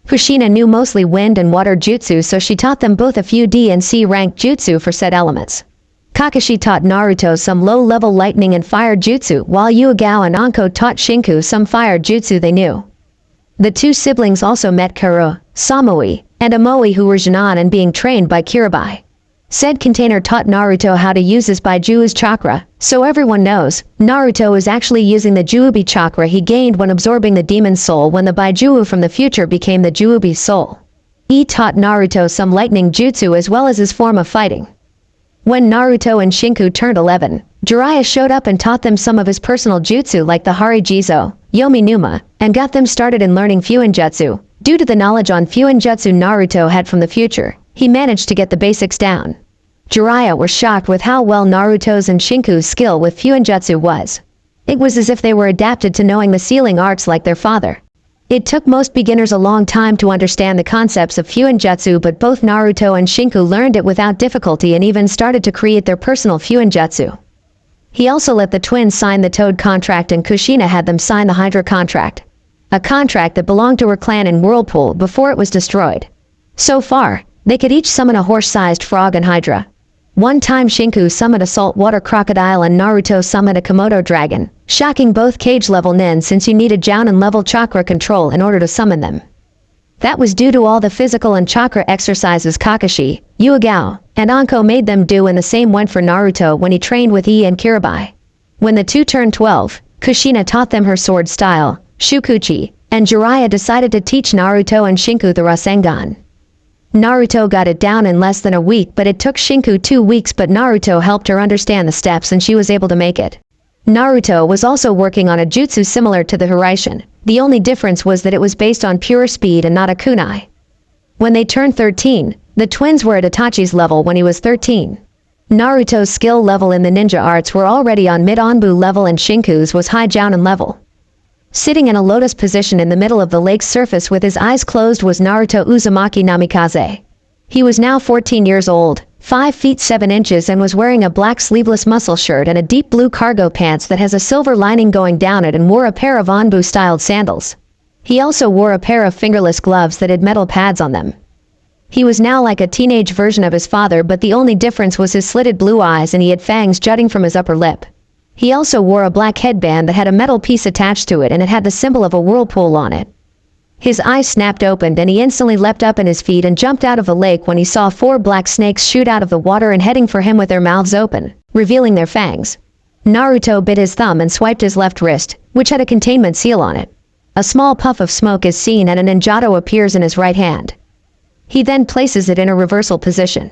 Kushina knew mostly wind and water jutsu, so she taught them both a few D and C rank jutsu for said elements. Kakashi taught Naruto some low-level lightning and fire jutsu, while Yuagao and Anko taught Shinku some fire jutsu they knew. The 2 siblings also met Kuro, Samui, and Amoe, who were Jinan and being trained by Kirabai. Said container taught Naruto how to use his Baijuu's chakra, so everyone knows, Naruto is actually using the Juubi chakra he gained when absorbing the demon's soul when the Baijuu from the future became the Juubi soul. Taught Naruto some lightning jutsu as well as his form of fighting. When Naruto and Shinku turned 11, Jiraiya showed up and taught them some of his personal jutsu like the Harijizo, Yomi Numa, and got them started in learning Fuinjutsu. Due to the knowledge on Fuinjutsu Naruto had from the future, he managed to get the basics down. Jiraiya were shocked with how well Naruto's and Shinku's skill with Fuinjutsu was. It was as if they were adapted to knowing the sealing arts like their father. It took most beginners a long time to understand the concepts of Fuinjutsu, but both Naruto and Shinku learned it without difficulty and even started to create their personal Fuinjutsu. He also let the twins sign the Toad contract, and Kushina had them sign the Hydra contract. A contract that belonged to her clan in Whirlpool before it was destroyed. So far, they could each summon a horse-sized frog and Hydra. One time Shinku summoned a saltwater crocodile and Naruto summoned a Komodo dragon, shocking both cage-level nin since you needed Jounin-level chakra control in order to summon them. That was due to all the physical and chakra exercises Kakashi, Yuagao, and Anko made them do, and the same went for Naruto when he trained with and Kirabai. When the 2 turned 12, Kushina taught them her sword style, Shukuchi, and Jiraiya decided to teach Naruto and Shinku the Rasengan. Naruto got it down in less than a week, but it took Shinku 2 weeks, but Naruto helped her understand the steps and she was able to make it. Naruto was also working on a jutsu similar to the Hiraishin. The only difference was that it was based on pure speed and not a kunai. When they turned 13, the twins were at Itachi's level when he was 13. Naruto's skill level in the ninja arts were already on mid-Anbu level and Shinku's was high Jounin level. Sitting in a lotus position in the middle of the lake's surface with his eyes closed was Naruto Uzumaki Namikaze. He was now 14 years old, 5 feet 7 inches, and was wearing a black sleeveless muscle shirt and a deep blue cargo pants that has a silver lining going down it, and wore a pair of Anbu-styled sandals. He also wore a pair of fingerless gloves that had metal pads on them. He was now like a teenage version of his father, but the only difference was his slitted blue eyes, and he had fangs jutting from his upper lip. He also wore a black headband that had a metal piece attached to it, and it had the symbol of a whirlpool on it. His eyes snapped open and he instantly leapt up in his feet and jumped out of the lake when he saw 4 black snakes shoot out of the water and heading for him with their mouths open, revealing their fangs. Naruto bit his thumb and swiped his left wrist, which had a containment seal on it. A small puff of smoke is seen and a ninjato appears in his right hand. He then places it in a reversal position.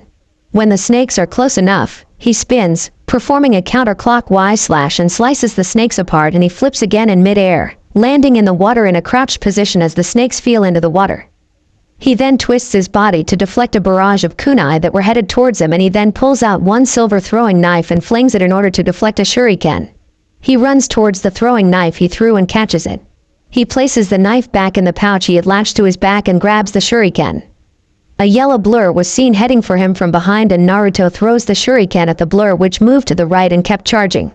When the snakes are close enough, he spins, performing a counterclockwise slash and slices the snakes apart, and he flips again in mid-air, landing in the water in a crouched position as the snakes feel into the water. He then twists his body to deflect a barrage of kunai that were headed towards him, and he then pulls out one silver throwing knife and flings it in order to deflect a shuriken. He runs towards the throwing knife he threw and catches it. He places the knife back in the pouch he had latched to his back and grabs the shuriken. A yellow blur was seen heading for him from behind, and Naruto throws the shuriken at the blur, which moved to the right and kept charging.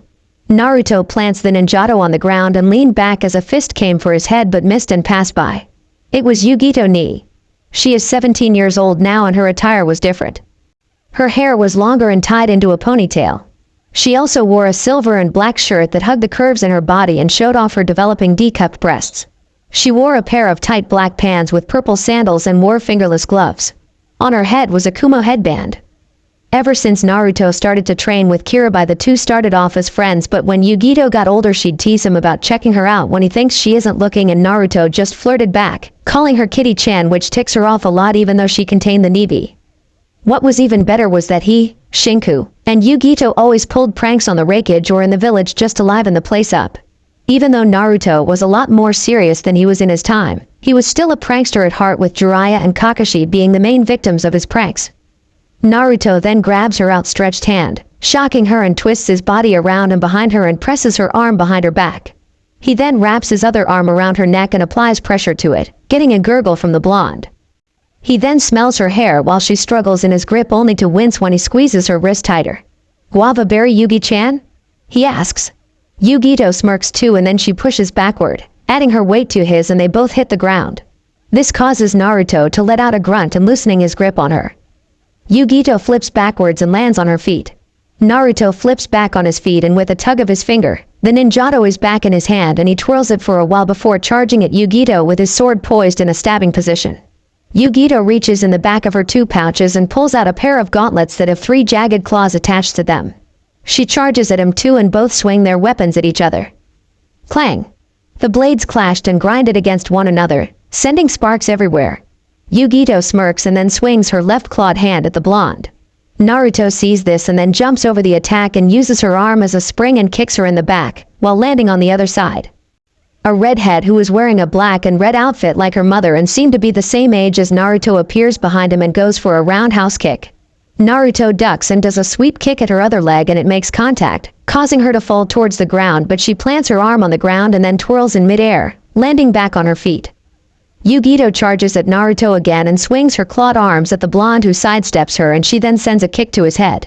Naruto plants the ninjato on the ground and leaned back as a fist came for his head but missed and passed by. It was Yugito Ni. She is 17 years old now and her attire was different. Her hair was longer and tied into a ponytail. She also wore a silver and black shirt that hugged the curves in her body and showed off her developing D-cupped breasts. She wore a pair of tight black pants with purple sandals and wore fingerless gloves. On her head was a Kumo headband. Ever since Naruto started to train with Kirabai, the two started off as friends, but when Yugito got older she'd tease him about checking her out when he thinks she isn't looking, and Naruto just flirted back, calling her Kitty-chan, which ticks her off a lot even though she contained the Nibi. What was even better was that he, Shinku, and Yugito always pulled pranks on the Raikage or in the village just to liven the place up. Even though Naruto was a lot more serious than he was in his time, he was still a prankster at heart, with Jiraiya and Kakashi being the main victims of his pranks. Naruto then grabs her outstretched hand, shocking her, and twists his body around and behind her and presses her arm behind her back. He then wraps his other arm around her neck and applies pressure to it, getting a gurgle from the blonde. He then smells her hair while she struggles in his grip, only to wince when he squeezes her wrist tighter. "Guava berry, Yugi-chan?" he asks. Yugito smirks too, and then she pushes backward, adding her weight to his, and they both hit the ground. This causes Naruto to let out a grunt and loosening his grip on her. Yugito flips backwards and lands on her feet. Naruto flips back on his feet, and with a tug of his finger, the ninjato is back in his hand and he twirls it for a while before charging at Yugito with his sword poised in a stabbing position. Yugito reaches in the back of her 2 pouches and pulls out a pair of gauntlets that have 3 jagged claws attached to them. She charges at him too, and both swing their weapons at each other. Clang! The blades clashed and grinded against one another, sending sparks everywhere. Yugito smirks and then swings her left clawed hand at the blonde. Naruto sees this and then jumps over the attack and uses her arm as a spring and kicks her in the back, while landing on the other side. A redhead who is wearing a black and red outfit like her mother and seemed to be the same age as Naruto appears behind him and goes for a roundhouse kick. Naruto ducks and does a sweep kick at her other leg, and it makes contact, causing her to fall towards the ground, but she plants her arm on the ground and then twirls in midair, landing back on her feet. Yugito charges at Naruto again and swings her clawed arms at the blonde, who sidesteps her, and she then sends a kick to his head.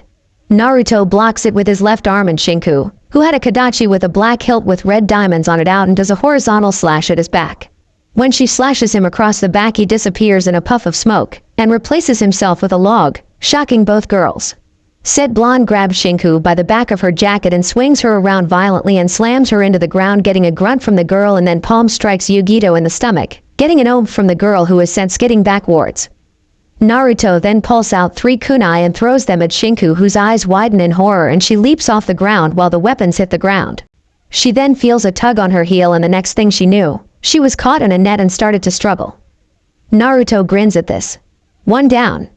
Naruto blocks it with his left arm, and Shinku, who had a kadachi with a black hilt with red diamonds on it, out and does a horizontal slash at his back. When she slashes him across the back, he disappears in a puff of smoke and replaces himself with a log, shocking both girls. Said blonde grabs Shinku by the back of her jacket and swings her around violently and slams her into the ground, getting a grunt from the girl, and then palm strikes Yugito in the stomach, getting an ohm from the girl, who is sent skidding backwards. Naruto then pulls out 3 kunai and throws them at Shinku, whose eyes widen in horror, and she leaps off the ground while the weapons hit the ground. She then feels a tug on her heel, and the next thing she knew, she was caught in a net and started to struggle. Naruto grins at this. "One down,"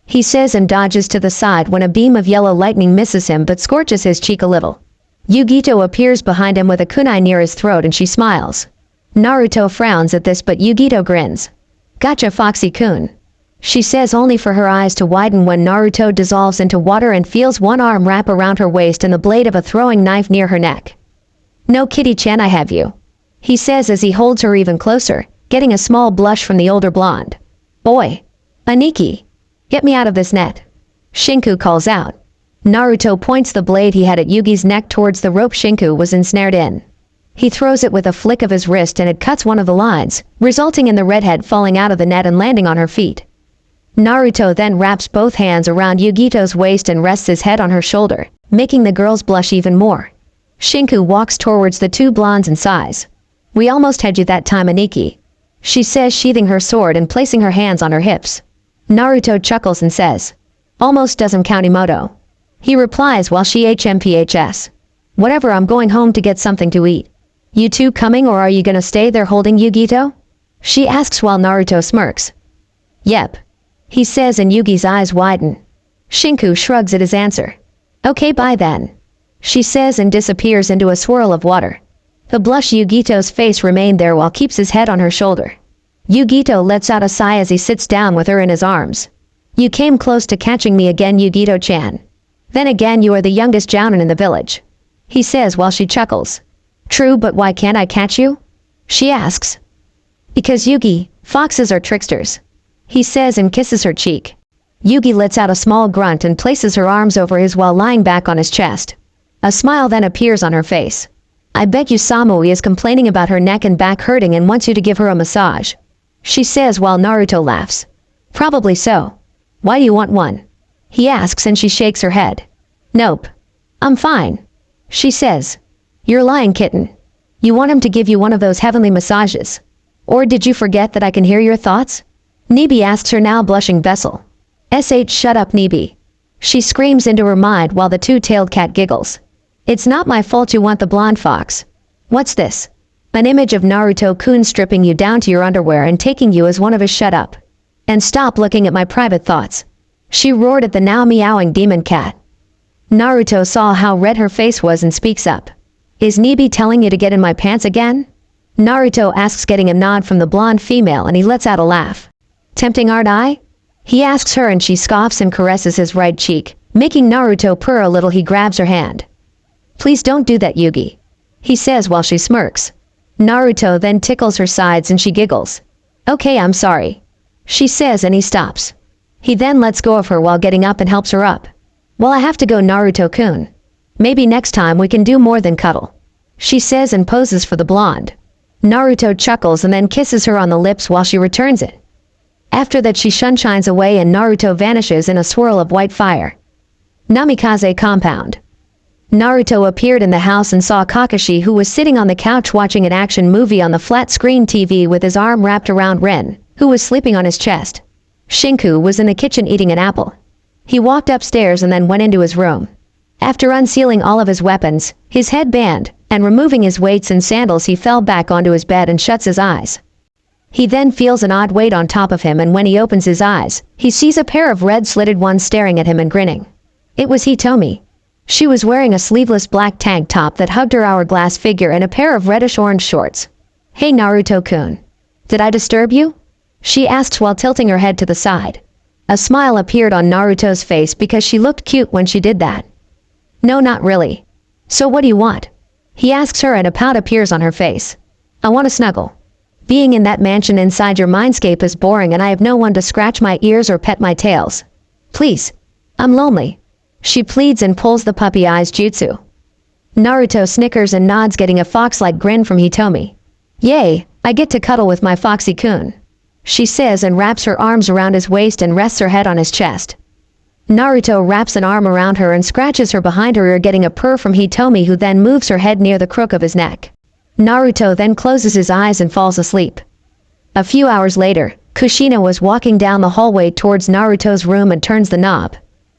he says, and dodges to the side when a beam of yellow lightning misses him but scorches his cheek a little. Yugito appears behind him with a kunai near his throat, and she smiles. Naruto frowns at this, but Yugito grins. "Gotcha, Foxy-kun," she says, only for her eyes to widen when Naruto dissolves into water and feels one arm wrap around her waist and the blade of a throwing knife near her neck. "No, Kitty-chan, I have you," he says as he holds her even closer, getting a small blush from the older blonde. "Boy, Aniki, get me out of this net," Shinku calls out. Naruto points the blade he had at Yugi's neck towards the rope Shinku was ensnared in. He throws it with a flick of his wrist, and it cuts one of the lines, resulting in the redhead falling out of the net and landing on her feet. Naruto then wraps both hands around Yugito's waist and rests his head on her shoulder, making the girls blush even more. Shinku walks towards the 2 blondes and sighs. "We almost had you that time, Aniki," she says, sheathing her sword and placing her hands on her hips. Naruto chuckles and says, almost doesn't count Emoto. He replies while she HMPHS. Whatever, I'm going home to get something to eat. You two coming, or are you gonna stay there holding Yugito? She asks while Naruto smirks. Yep. He says, and Yugi's eyes widen. Shinku shrugs at his answer. Okay, bye then. She says and disappears into a swirl of water. The blush Yugito's face remained there while keeps his head on her shoulder. Yugito lets out a sigh as he sits down with her in his arms. You came close to catching me again, Yugito-chan. Then again, you are the youngest jounin in the village. He says while she chuckles. True, but why can't I catch you? She asks. Because Yugi, foxes are tricksters. He says and kisses her cheek. Yugi lets out a small grunt and places her arms over his while lying back on his chest. A smile then appears on her face. I bet you Samui is complaining about her neck and back hurting and wants you to give her a massage. She says while Naruto laughs. Probably so. Why do you want one? He asks and she shakes her head. Nope. I'm fine. She says. You're lying, kitten. You want him to give you one of those heavenly massages. Or did you forget that I can hear your thoughts? Nibi asks her, now blushing vessel. Shut up, Nibi. She screams into her mind while the two-tailed cat giggles. It's not my fault you want the blonde fox. What's this? An image of Naruto-kun stripping you down to your underwear and taking you as one of his. Shut up. And stop looking at my private thoughts. She roared at the now meowing demon cat. Naruto saw how red her face was and speaks up. Is Nibi telling you to get in my pants again? Naruto asks, getting a nod from the blonde female, and he lets out a laugh. Tempting, aren't I? He asks her and she scoffs and caresses his right cheek, making Naruto purr a little. He grabs her hand. Please don't do that, Yugi. He says while she smirks. Naruto then tickles her sides and she giggles. Okay, I'm sorry. She says and he stops. He then lets go of her while getting up and helps her up. Well, I have to go, Naruto-kun. Maybe next time we can do more than cuddle. She says and poses for the blonde. Naruto chuckles and then kisses her on the lips while she returns it. After that she shines away and Naruto vanishes in a swirl of white fire. Namikaze compound. Naruto appeared in the house and saw Kakashi, who was sitting on the couch watching an action movie on the flat screen TV with his arm wrapped around Rin, who was sleeping on his chest. Shinku was in the kitchen eating an apple. He walked upstairs and then went into his room. After unsealing all of his weapons, his headband, and removing his weights and sandals, he fell back onto his bed and shuts his eyes. He then feels an odd weight on top of him, and when he opens his eyes, he sees a pair of red slitted ones staring at him and grinning. It was Hitomi. She was wearing a sleeveless black tank top that hugged her hourglass figure and a pair of reddish-orange shorts. Hey, Naruto-kun. Did I disturb you? She asks while tilting her head to the side. A smile appeared on Naruto's face because she looked cute when she did that. No, not really. So what do you want? He asks her and a pout appears on her face. I want to snuggle. Being in that mansion inside your mindscape is boring and I have no one to scratch my ears or pet my tails. Please. I'm lonely. She pleads and pulls the puppy eyes jutsu. Naruto snickers and nods, getting a fox-like grin from Hitomi. Yay, I get to cuddle with my Foxy-kun. She says and wraps her arms around his waist and rests her head on his chest. Naruto wraps an arm around her and scratches her behind her ear, getting a purr from Hitomi, who then moves her head near the crook of his neck. Naruto then closes his eyes and falls asleep. A few hours later, Kushina was walking down the hallway towards Naruto's room and turns the knob.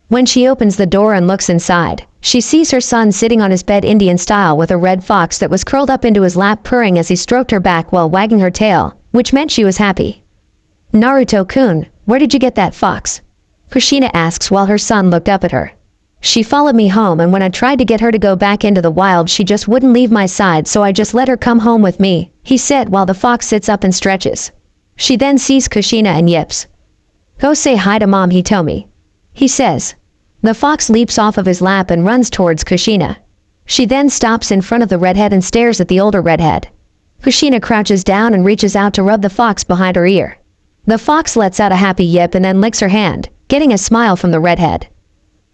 When she opens the door and looks inside, she sees her son sitting on his bed Indian style with a red fox that was curled up into his lap, purring as he stroked her back while wagging her tail, which meant she was happy. Naruto-kun, where did you get that fox? Kushina asks while her son looked up at her. She followed me home, and when I tried to get her to go back into the wild, she just wouldn't leave my side, so I just let her come home with me, he said while the fox sits up and stretches. She then sees Kushina and yips. Go say hi to Mom, Hitomi. He says. The fox leaps off of his lap and runs towards Kushina. She then stops in front of the redhead and stares at the older redhead. Kushina crouches down and reaches out to rub the fox behind her ear. The fox lets out a happy yip and then licks her hand, getting a smile from the redhead.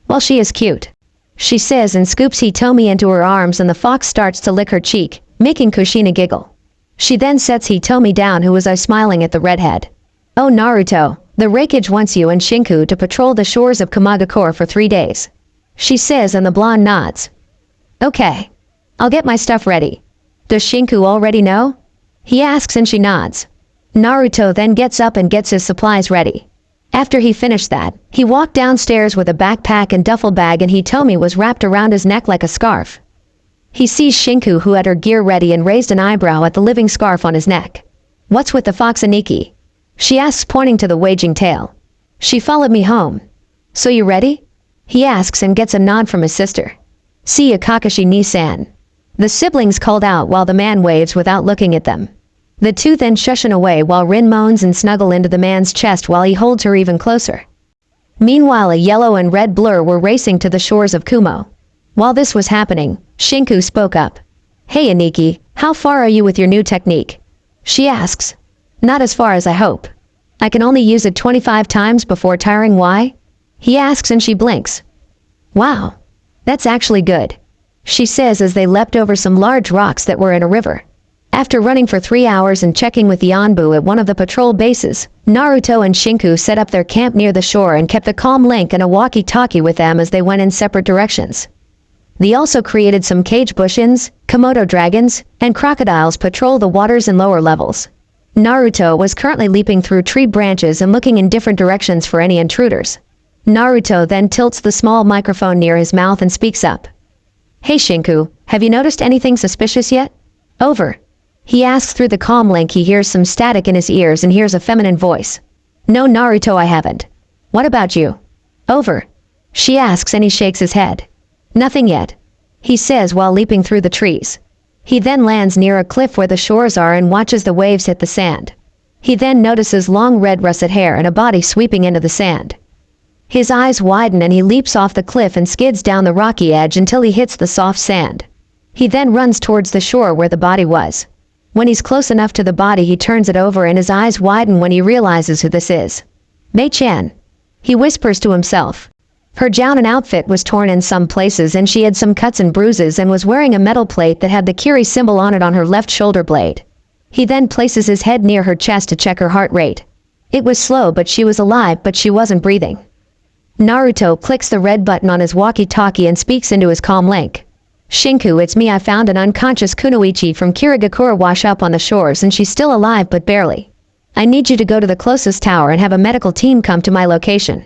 Well, she is cute. She says and scoops Hitomi into her arms, and the fox starts to lick her cheek, making Kushina giggle. She then sets Hitomi down, who was smiling at the redhead. Oh, Naruto, the Raikage wants you and Shinku to patrol the shores of Kamagakure for 3 days. She says, and the blonde nods. Okay. I'll get my stuff ready. Does Shinku already know? He asks and she nods. Naruto then gets up and gets his supplies ready. After he finished that, he walked downstairs with a backpack and duffel bag, and Hitomi was wrapped around his neck like a scarf. He sees Shinku, who had her gear ready, and raised an eyebrow at the living scarf on his neck. "What's with the fox, Aniki?" she asks, pointing to the waging tail. "She followed me home." "So you ready?" he asks, and gets a nod from his sister. "See ya, Kakashi ni-san." The siblings called out while the man waves without looking at them. The two then shushin away while Rin moans and snuggle into the man's chest while he holds her even closer. Meanwhile, a yellow and red blur were racing to the shores of Kumo. While this was happening, Shinku spoke up. "Hey Aniki, how far are you with your new technique?" she asks. "Not as far as I hope. I can only use it 25 times before tiring. Why?" he asks, and she blinks. "Wow, that's actually good," she says as they leapt over some large rocks that were in a river. After running for 3 hours and checking with the Anbu at one of the patrol bases, Naruto and Shinku set up their camp near the shore and kept a calm link and a walkie-talkie with them as they went in separate directions. They also created some cage bush-ins, Komodo dragons, and crocodiles patrol the waters in lower levels. Naruto was currently leaping through tree branches and looking in different directions for any intruders. Naruto then tilts the small microphone near his mouth and speaks up. "Hey Shinku, have you noticed anything suspicious yet?" "Over." He asks. Through the comm link he hears some static in his ears and hears a feminine voice. "No Naruto, I haven't." "What about you?" "Over." She asks, and he shakes his head. "Nothing yet," he says while leaping through the trees. He then lands near a cliff where the shores are and watches the waves hit the sand. He then notices long red russet hair and a body sweeping into the sand. His eyes widen and he leaps off the cliff and skids down the rocky edge until he hits the soft sand. He then runs towards the shore where the body was. When he's close enough to the body, he turns it over and his eyes widen when he realizes who this is. "Mei-chan," he whispers to himself. Her Jounin outfit was torn in some places and she had some cuts and bruises and was wearing a metal plate that had the Kiri symbol on it on her left shoulder blade. He then places his head near her chest to check her heart rate. It was slow, but she was alive, but she wasn't breathing. Naruto clicks the red button on his walkie-talkie and speaks into his comm link. "Shinku, it's me. I found an unconscious Kunoichi from Kirigakura wash up on the shores and she's still alive but barely. I need you to go to the closest tower and have a medical team come to my location,"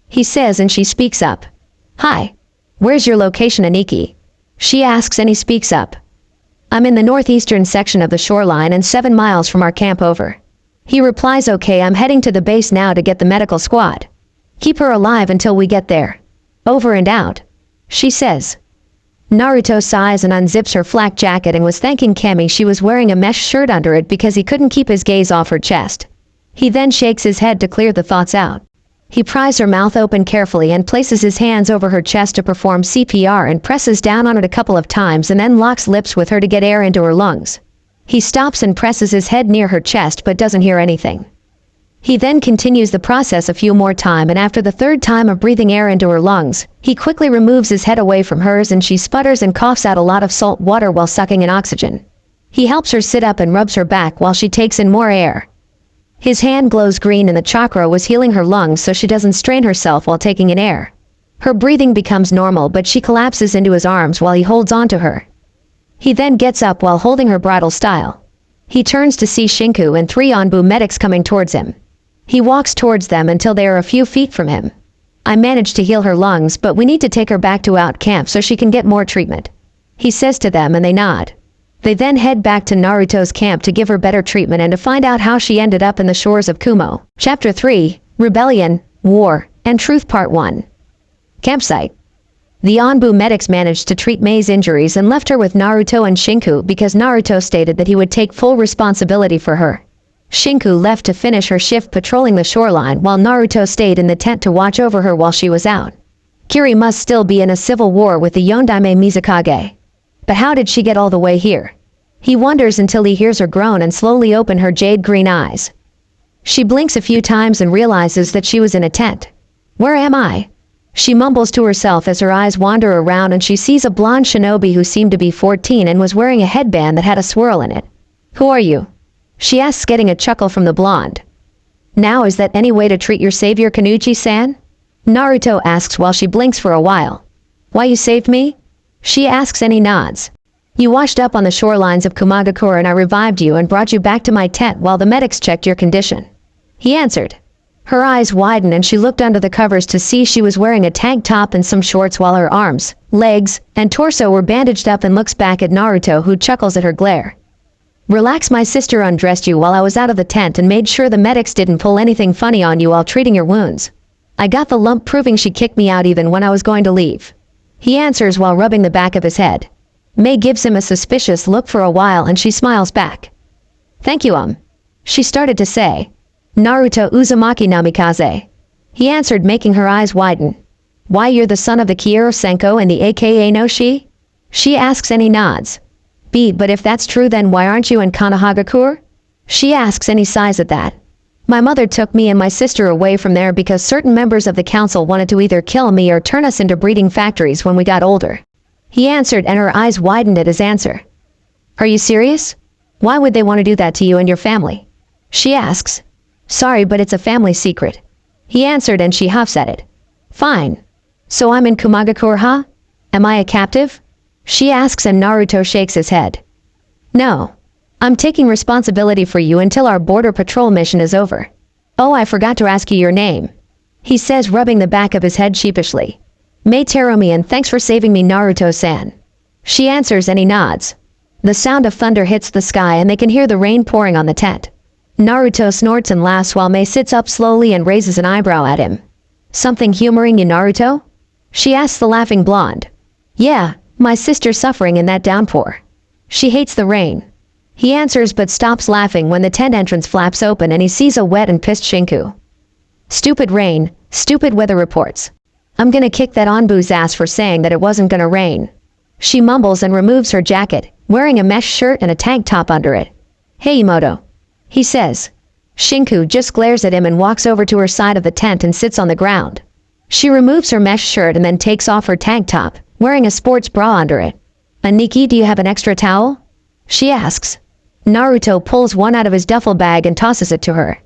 he says, and she speaks up. "Hi. Where's your location, Aniki?" she asks, and he speaks up. "I'm in the northeastern section of the shoreline and 7 miles from our camp. Over." He replies, "Okay, I'm heading to the base now to get the medical squad. Keep her alive until we get there. Over and out," she says. Naruto sighs and unzips her flak jacket and was thanking Kami she was wearing a mesh shirt under it because he couldn't keep his gaze off her chest. He then shakes his head to clear the thoughts out. He pries her mouth open carefully and places his hands over her chest to perform CPR and presses down on it a couple of times and then locks lips with her to get air into her lungs. He stops and presses his head near her chest but doesn't hear anything. He then continues the process a few more times, and after the third time of breathing air into her lungs, he quickly removes his head away from hers and she sputters and coughs out a lot of salt water while sucking in oxygen. He helps her sit up and rubs her back while she takes in more air. His hand glows green and the chakra was healing her lungs so she doesn't strain herself while taking in air. Her breathing becomes normal but she collapses into his arms while he holds on to her. He then gets up while holding her bridal style. He turns to see Shinku and 3 Anbu medics coming towards him. He walks towards them until they are a few feet from him. "I managed to heal her lungs, but we need to take her back to out camp so she can get more treatment," he says to them, and they nod. They then head back to Naruto's camp to give her better treatment and to find out how she ended up in the shores of Kumo. Chapter 3, Rebellion, War, and Truth Part 1. Campsite. The Anbu medics managed to treat Mei's injuries and left her with Naruto and Shinku because Naruto stated that he would take full responsibility for her. Shinku left to finish her shift patrolling the shoreline while Naruto stayed in the tent to watch over her while she was out. Kiri must still be in a civil war with the Yondaime Mizukage. But how did she get all the way here? He wonders until he hears her groan and slowly open her jade green eyes. She blinks a few times and realizes that she was in a tent. "Where am I?" she mumbles to herself as her eyes wander around and she sees a blonde shinobi who seemed to be 14 and was wearing a headband that had a swirl in it. "Who are you?" she asks, getting a chuckle from the blonde. "Now is that any way to treat your savior, Kanuchi-san?" Naruto asks while she blinks for a while. "Why you saved me?" she asks, and he nods. You washed up on the shorelines of Kumagakure and I revived you and brought you back to my tent while the medics checked your condition. He answered. Her eyes widened and she looked under the covers to see she was wearing a tank top and some shorts while her arms, legs, and torso were bandaged up and looks back at Naruto who chuckles at her glare. Relax, my sister undressed you while I was out of the tent and made sure the medics didn't pull anything funny on you while treating your wounds. I got the lump proving she kicked me out even when I was going to leave. He answers while rubbing the back of his head. Mei gives him a suspicious look for a while and she smiles back. Thank you, she started to say. Naruto Uzumaki Namikaze. He answered, making her eyes widen. Why, you're the son of the Kiiro Senko and the aka no Shi? She asks and he nods. But if that's true then why aren't you in Konohagakure? She asks and he sighs at that. My mother took me and my sister away from there because certain members of the council wanted to either kill me or turn us into breeding factories when we got older. He answered and her eyes widened at his answer. Are you serious? Why would they want to do that to you and your family? She asks. Sorry, but it's a family secret. He answered and she huffs at it. Fine. So I'm in Kumagakure, huh? Am I a captive? She asks and Naruto shakes his head. No. I'm taking responsibility for you until our border patrol mission is over. Oh, I forgot to ask you your name. He says, rubbing the back of his head sheepishly. Mei Terumi, and thanks for saving me, Naruto-san. She answers and he nods. The sound of thunder hits the sky and they can hear the rain pouring on the tent. Naruto snorts and laughs while Mei sits up slowly and raises an eyebrow at him. Something humoring you, Naruto? She asks the laughing blonde. Yeah, my sister's suffering in that downpour. She hates the rain. He answers but stops laughing when the tent entrance flaps open and he sees a wet and pissed Shinku. Stupid rain, stupid weather reports. I'm gonna kick that Onbu's ass for saying that it wasn't gonna rain. She mumbles and removes her jacket, wearing a mesh shirt and a tank top under it. Hey Imoto. He says. Shinku just glares at him and walks over to her side of the tent and sits on the ground. She removes her mesh shirt and then takes off her tank top, wearing a sports bra under it. Aniki, do you have an extra towel? She asks. Naruto pulls one out of his duffel bag and tosses it to her.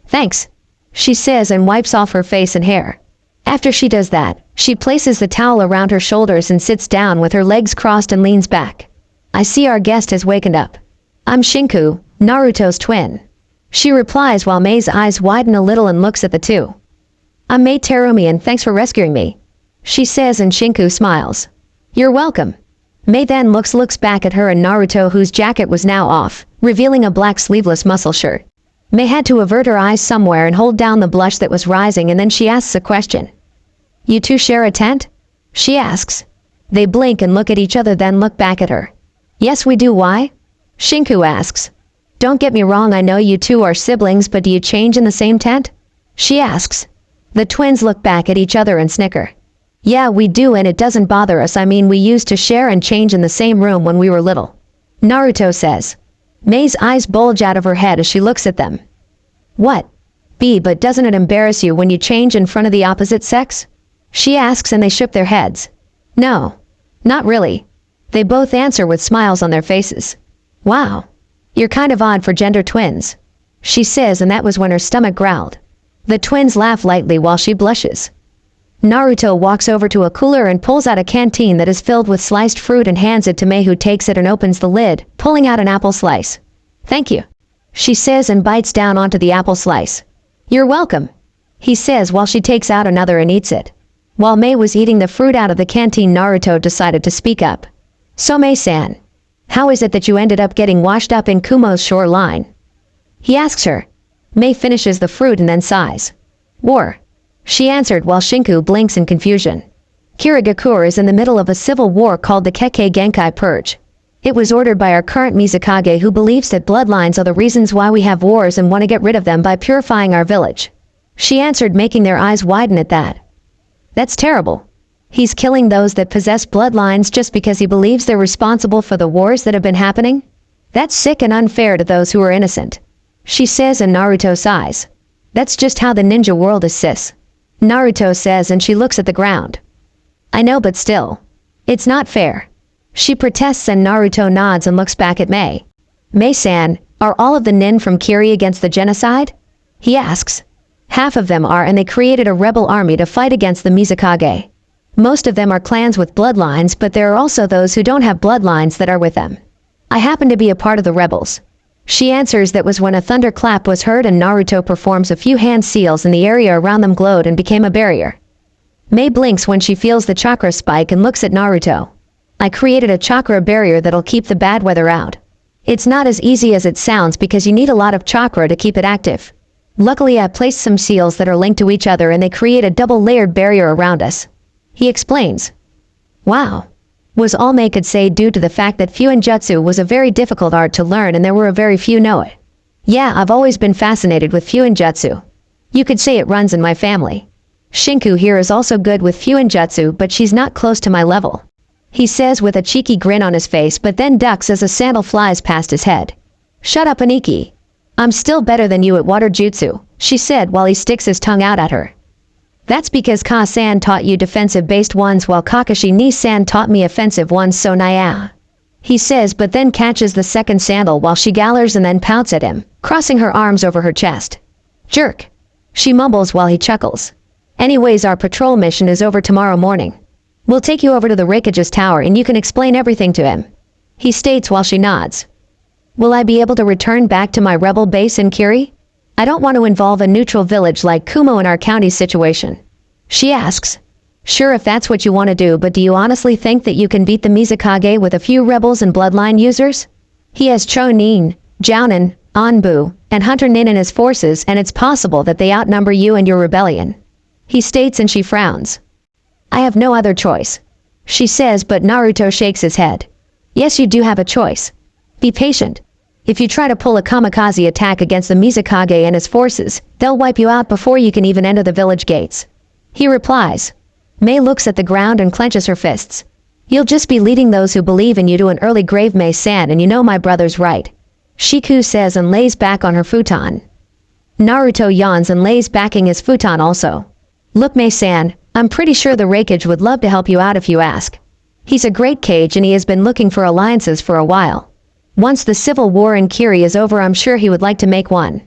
Thanks, she says and wipes off her face and hair. After she does that, she places the towel around her shoulders and sits down with her legs crossed and leans back. I see our guest has wakened up. I'm Shinku, Naruto's twin. She replies while Mei's eyes widen a little and looks at the two. I'm Mei Terumi and thanks for rescuing me. She says and Shinku smiles. You're welcome. Mei then looks back at her and Naruto whose jacket was now off, revealing a black sleeveless muscle shirt. Mei had to avert her eyes somewhere and hold down the blush that was rising and then she asks a question. You two share a tent? She asks. They blink and look at each other then look back at her. Yes we do, why? Shinku asks. Don't get me wrong, I know you two are siblings, but do you change in the same tent? She asks. The twins look back at each other and snicker. Yeah, we do and it doesn't bother us, I mean we used to share and change in the same room when we were little. Naruto says. Mei's eyes bulge out of her head as she looks at them. What? But doesn't it embarrass you when you change in front of the opposite sex? She asks and they shook their heads. No. Not really. They both answer with smiles on their faces. Wow. You're kind of odd for gender twins. She says and that was when her stomach growled. The twins laugh lightly while she blushes. Naruto walks over to a cooler and pulls out a canteen that is filled with sliced fruit and hands it to Mei who takes it and opens the lid, pulling out an apple slice. Thank you. She says and bites down onto the apple slice. You're welcome. He says while she takes out another and eats it. While Mei was eating the fruit out of the canteen, Naruto decided to speak up. So Mei-san, how is it that you ended up getting washed up in Kumo's shoreline? He asks her. Mei finishes the fruit and then sighs. War. She answered while Shinku blinks in confusion. Kirigakure is in the middle of a civil war called the Kekkei Genkai Purge. It was ordered by our current Mizukage who believes that bloodlines are the reasons why we have wars and want to get rid of them by purifying our village. She answered, making their eyes widen at that. That's terrible. He's killing those that possess bloodlines just because he believes they're responsible for the wars that have been happening? That's sick and unfair to those who are innocent. She says and Naruto sighs. That's just how the ninja world is, sis. Naruto says and she looks at the ground. I know, but still. It's not fair. She protests and Naruto nods and looks back at Mei. Mei-san, are all of the nin from Kiri against the genocide? He asks. Half of them are and they created a rebel army to fight against the Mizukage. Most of them are clans with bloodlines, but there are also those who don't have bloodlines that are with them. I happen to be a part of the rebels. She answers that was when a thunderclap was heard and Naruto performs a few hand seals and the area around them glowed and became a barrier. Mei blinks when she feels the chakra spike and looks at Naruto. I created a chakra barrier that'll keep the bad weather out. It's not as easy as it sounds because you need a lot of chakra to keep it active. Luckily I placed some seals that are linked to each other and they create a double-layered barrier around us. He explains. Wow. Was all Mei could say due to the fact that Fuinjutsu was a very difficult art to learn and there were a very few know it. Yeah, I've always been fascinated with Fuinjutsu. You could say it runs in my family. Shinku here is also good with Fuinjutsu, but she's not close to my level. He says with a cheeky grin on his face, but then ducks as a sandal flies past his head. Shut up, Aniki. I'm still better than you at water jutsu, she said while he sticks his tongue out at her. That's because Ka-san taught you defensive-based ones while Kakashi-ni-san taught me offensive ones, so naya. He says, but then catches the second sandal while she gathers and then pouts at him, crossing her arms over her chest. Jerk. She mumbles while he chuckles. Anyways, our patrol mission is over tomorrow morning. We'll take you over to the Raikage's tower and you can explain everything to him. He states while she nods. Will I be able to return back to my rebel base in Kiri? I don't want to involve a neutral village like Kumo in our county's situation. She asks. Sure, if that's what you want to do, but do you honestly think that you can beat the Mizukage with a few rebels and bloodline users? He has Chonin, Jounin, Anbu, and Hunter Nin in his forces, and it's possible that they outnumber you and your rebellion. He states and she frowns. I have no other choice. She says, but Naruto shakes his head. Yes, you do have a choice. Be patient. If you try to pull a kamikaze attack against the Mizukage and his forces, they'll wipe you out before you can even enter the village gates. He replies. Mei looks at the ground and clenches her fists. You'll just be leading those who believe in you to an early grave, Mei-san, and you know my brother's right. Shiku says and lays back on her futon. Naruto yawns and lays backing his futon also. Look, Mei-san, I'm pretty sure the Raikage would love to help you out if you ask. He's a great Kage and he has been looking for alliances for a while. Once the civil war in Kiri is over, I'm sure he would like to make one.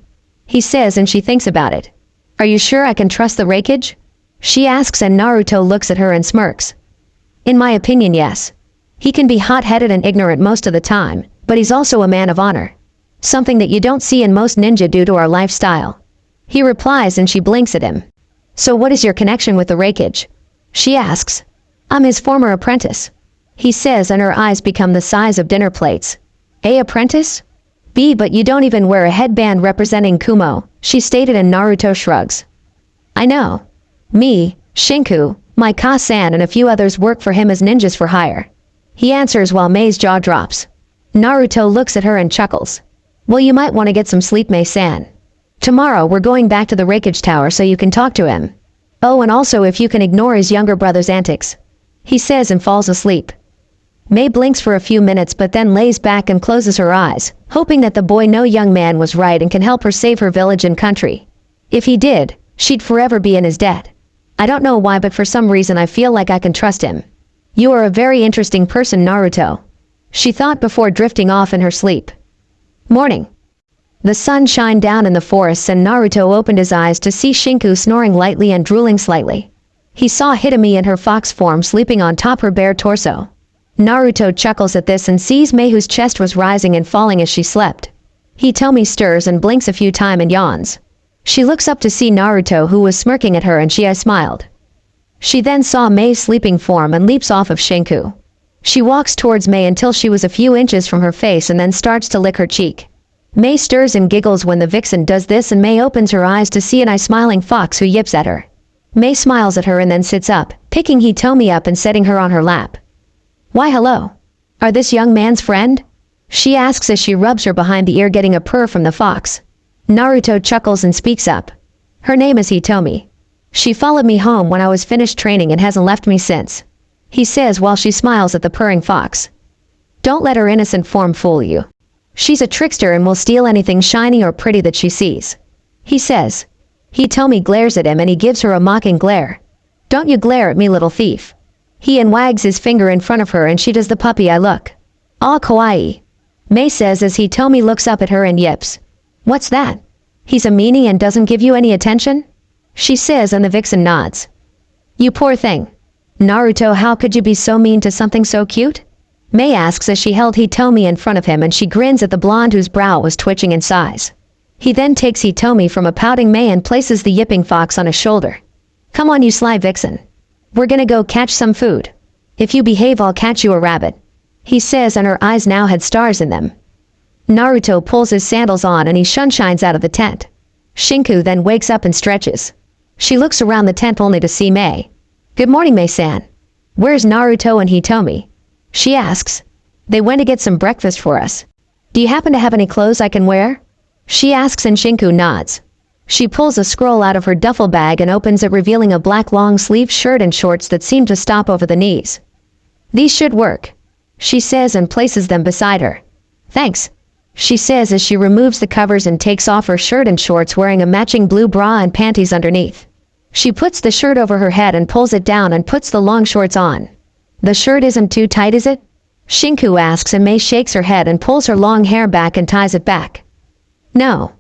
He says and she thinks about it. Are you sure I can trust the Raikage? She asks and Naruto looks at her and smirks. In my opinion, yes. He can be hot-headed and ignorant most of the time, but he's also a man of honor. Something that you don't see in most ninja due to our lifestyle. He replies and she blinks at him. So what is your connection with the Raikage? She asks. I'm his former apprentice. He says and her eyes become the size of dinner plates. A apprentice? B, but you don't even wear a headband representing Kumo, she stated and Naruto shrugs. I know. Me, Shinku, my Ka-san and a few others work for him as ninjas for hire. He answers while Mei's jaw drops. Naruto looks at her and chuckles. Well, you might want to get some sleep, Mei-san. Tomorrow we're going back to the Raikage Tower so you can talk to him. Oh, and also if you can ignore his younger brother's antics. He says and falls asleep. Mei blinks for a few minutes but then lays back and closes her eyes, hoping that the boy no young man was right and can help her save her village and country. If he did, she'd forever be in his debt. I don't know why, but for some reason I feel like I can trust him. You are a very interesting person, Naruto. She thought before drifting off in her sleep. Morning. The sun shined down in the forests and Naruto opened his eyes to see Shinku snoring lightly and drooling slightly. He saw Hitomi in her fox form sleeping on top her bare torso. Naruto chuckles at this and sees Mei whose chest was rising and falling as she slept. Hitomi stirs and blinks a few times and yawns. She looks up to see Naruto who was smirking at her and she smiled. She then saw Mei's sleeping form and leaps off of Shinku. She walks towards Mei until she was a few inches from her face and then starts to lick her cheek. Mei stirs and giggles when the vixen does this and Mei opens her eyes to see an smiling fox who yips at her. Mei smiles at her and then sits up, picking Hitomi up and setting her on her lap. Why hello. Are this young man's friend? She asks as she rubs her behind the ear getting a purr from the fox. Naruto chuckles and speaks up. Her name is Hitomi. She followed me home when I was finished training and hasn't left me since. He says while she smiles at the purring fox. Don't let her innocent form fool you. She's a trickster and will steal anything shiny or pretty that she sees. He says. Hitomi glares at him and he gives her a mocking glare. Don't you glare at me, little thief. He wags his finger in front of her and she does the puppy eye look. Aw, kawaii. Mei says as Hitomi looks up at her and yips. What's that? He's a meanie and doesn't give you any attention? She says and the vixen nods. You poor thing. Naruto, how could you be so mean to something so cute? Mei asks as she held Hitomi in front of him, and she grins at the blonde whose brow was twitching in size. He then takes Hitomi from a pouting Mei and places the yipping fox on his shoulder. Come on, you sly vixen. We're gonna go catch some food. If you behave, I'll catch you a rabbit, he says, and her eyes now had stars in them. Naruto pulls his sandals on and he shines out of the tent. Shinku then wakes up and stretches. She looks around the tent only to see Mei. Good morning, Mei-san. Where's Naruto and Hitomi? She asks. They went to get some breakfast for us. Do you happen to have any clothes I can wear? She asks and Shinku nods. She pulls a scroll out of her duffel bag and opens it, revealing a black long-sleeved shirt and shorts that seem to stop over the knees. These should work, she says and places them beside her. Thanks, she says as she removes the covers and takes off her shirt and shorts, wearing a matching blue bra and panties underneath. She puts the shirt over her head and pulls it down and puts the long shorts on. The shirt isn't too tight, is it? Shinku asks, and Mei shakes her head and pulls her long hair back and ties it back. No.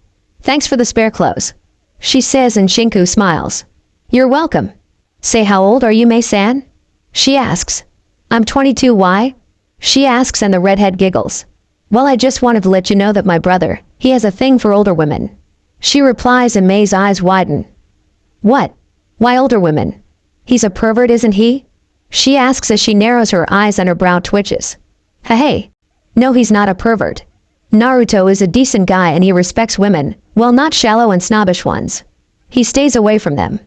Thanks for the spare clothes, she says, and Shinku smiles. You're welcome. Say, how old are you, Mei-san? She asks. I'm 22. Why? She asks, and the redhead giggles. Well, I just wanted to let you know that my brother, he has a thing for older women. She replies, and Mei's eyes widen. What? Why older women? He's a pervert, isn't he? She asks as she narrows her eyes and her brow twitches. Hey. No, he's not a pervert. Naruto is a decent guy and he respects women, well, not shallow and snobbish ones. He stays away from them.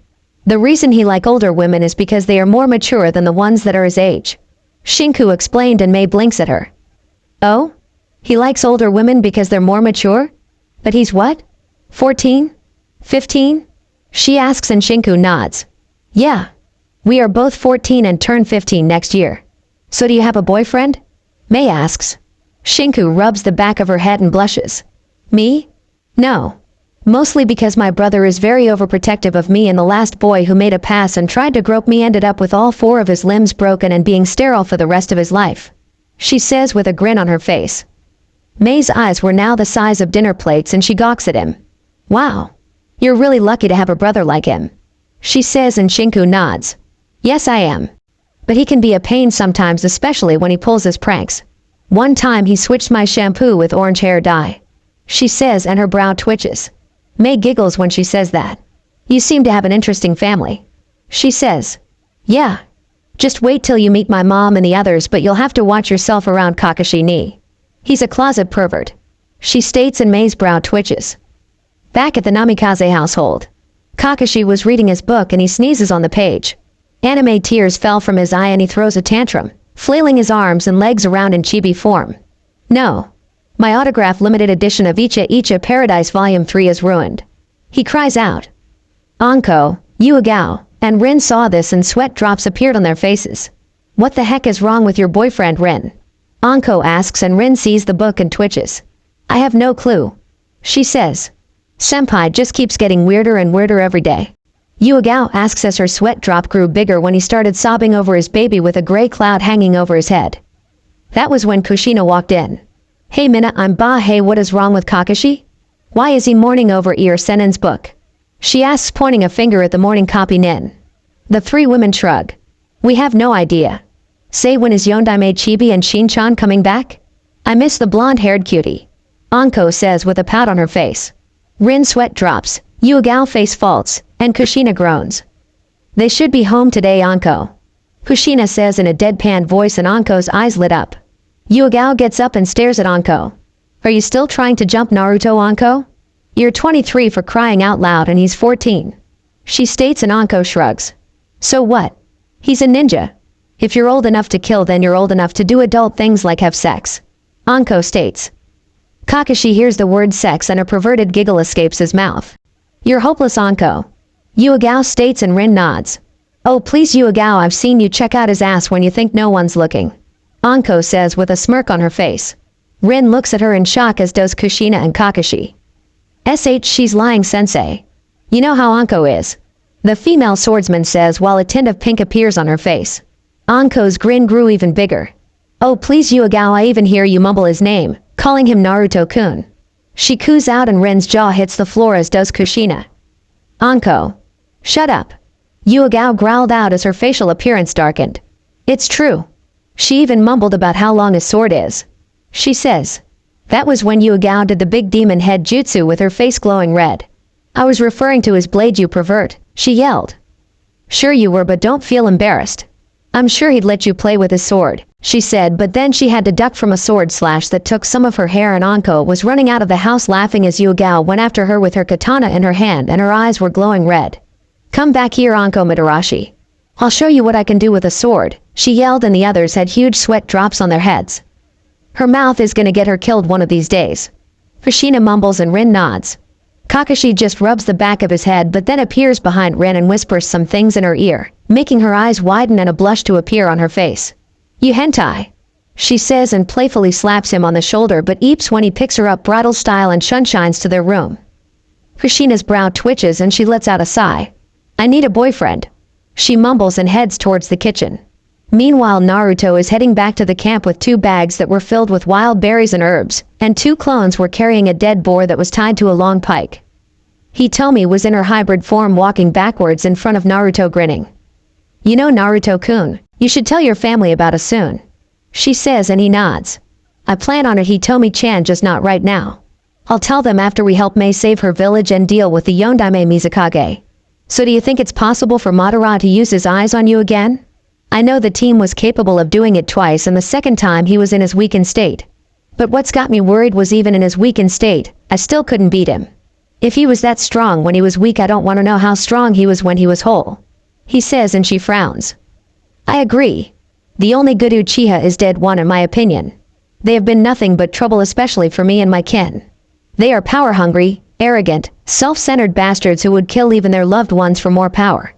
The reason he likes older women is because they are more mature than the ones that are his age. Shinku explained, and Mei blinks at her. Oh? He likes older women because they're more mature? But he's what? 14? 15? She asks, and Shinku nods. Yeah. We are both 14 and turn 15 next year. So do you have a boyfriend? Mei asks. Shinku rubs the back of her head and blushes. Me? No. Mostly because my brother is very overprotective of me, and the last boy who made a pass and tried to grope me ended up with all 4 of his limbs broken and being sterile for the rest of his life, she says with a grin on her face. Mei's eyes were now the size of dinner plates and she gawks at him. Wow. You're really lucky to have a brother like him, she says, and Shinku nods. Yes, I am. But he can be a pain sometimes, especially when he pulls his pranks. One time he switched my shampoo with orange hair dye, she says, and her brow twitches. Mei giggles when she says that. You seem to have an interesting family, she says. Yeah. Just wait till you meet my mom and the others, but you'll have to watch yourself around Kakashi ni. He's a closet pervert, she states, and Mei's brow twitches. Back at the Namikaze household, Kakashi was reading his book and he sneezes on the page. Anime tears fell from his eye and he throws a tantrum, flailing his arms and legs around in chibi form. No. My autograph limited edition of Icha Icha Paradise Volume 3 is ruined. He cries out. Anko, Yuagao, and Rin saw this and sweat drops appeared on their faces. What the heck is wrong with your boyfriend, Rin? Anko asks, and Rin sees the book and twitches. I have no clue, she says. Senpai just keeps getting weirder and weirder every day. Yuagao asks as her sweat drop grew bigger when he started sobbing over his baby with a gray cloud hanging over his head. That was when Kushina walked in. Hey Mina, I'm Ba. Hey, what is wrong with Kakashi? Why is he mourning over Ir Senen's book? She asks, pointing a finger at the morning copy Nin. The 3 women shrug. We have no idea. Say, when is Yondaime Chibi and Shin-chan coming back? I miss the blonde-haired cutie, Anko says with a pout on her face. Rin sweat drops, Yuagao face faults, and Kushina groans. They should be home today, Anko, Kushina says in a deadpan voice, and Anko's eyes lit up. Yuagao gets up and stares at Anko. Are you still trying to jump Naruto, Anko? You're 23 for crying out loud and he's 14, she states, and Anko shrugs. So what? He's a ninja. If you're old enough to kill, then you're old enough to do adult things like have sex, Anko states. Kakashi hears the word sex and a perverted giggle escapes his mouth. You're hopeless, Anko, Yuagao states, and Rin nods. Oh please, Yuagao, I've seen you check out his ass when you think no one's looking, Anko says with a smirk on her face. Rin looks at her in shock, as does Kushina and Kakashi. She's lying, sensei. You know how Anko is, the female swordsman says while a tint of pink appears on her face. Anko's grin grew even bigger. Oh please, Yuagao, I even hear you mumble his name, calling him Naruto-kun. She coos out and Rin's jaw hits the floor, as does Kushina. Anko. Shut up. Yuagao growled out as her facial appearance darkened. It's true. She even mumbled about how long his sword is. She says. That was when Yuagao did the big demon head jutsu with her face glowing red. I was referring to his blade, you pervert, she yelled. Sure you were, but don't feel embarrassed. I'm sure he'd let you play with his sword, she said, but then she had to duck from a sword slash that took some of her hair, and Anko was running out of the house laughing as Yuagao went after her with her katana in her hand and her eyes were glowing red. Come back here, Anko Midarashi. I'll show you what I can do with a sword, she yelled, and the others had huge sweat drops on their heads. Her mouth is gonna get her killed one of these days. Kushina mumbles and Rin nods. Kakashi just rubs the back of his head but then appears behind Rin and whispers some things in her ear, making her eyes widen and a blush to appear on her face. You hentai, she says and playfully slaps him on the shoulder but eeps when he picks her up bridal style and shunshines to their room. Kushina's brow twitches and she lets out a sigh. I need a boyfriend. She mumbles and heads towards the kitchen. Meanwhile, Naruto is heading back to the camp with 2 bags that were filled with wild berries and herbs, and 2 clones were carrying a dead boar that was tied to a long pike. Hitomi was in her hybrid form walking backwards in front of Naruto grinning. You know, Naruto-kun, you should tell your family about us soon. She says and he nods. I plan on it, Hitomi-chan, just not right now. I'll tell them after we help Mei save her village and deal with the Yondaime Mizukage. So do you think it's possible for Madara to use his eyes on you again? I know the team was capable of doing it twice and the second time he was in his weakened state. But what's got me worried was even in his weakened state, I still couldn't beat him. If he was that strong when he was weak, I don't want to know how strong he was when he was whole. He says and she frowns. I agree. The only good Uchiha is dead one in my opinion. They have been nothing but trouble, especially for me and my kin. They are power-hungry, arrogant, self-centered bastards who would kill even their loved ones for more power.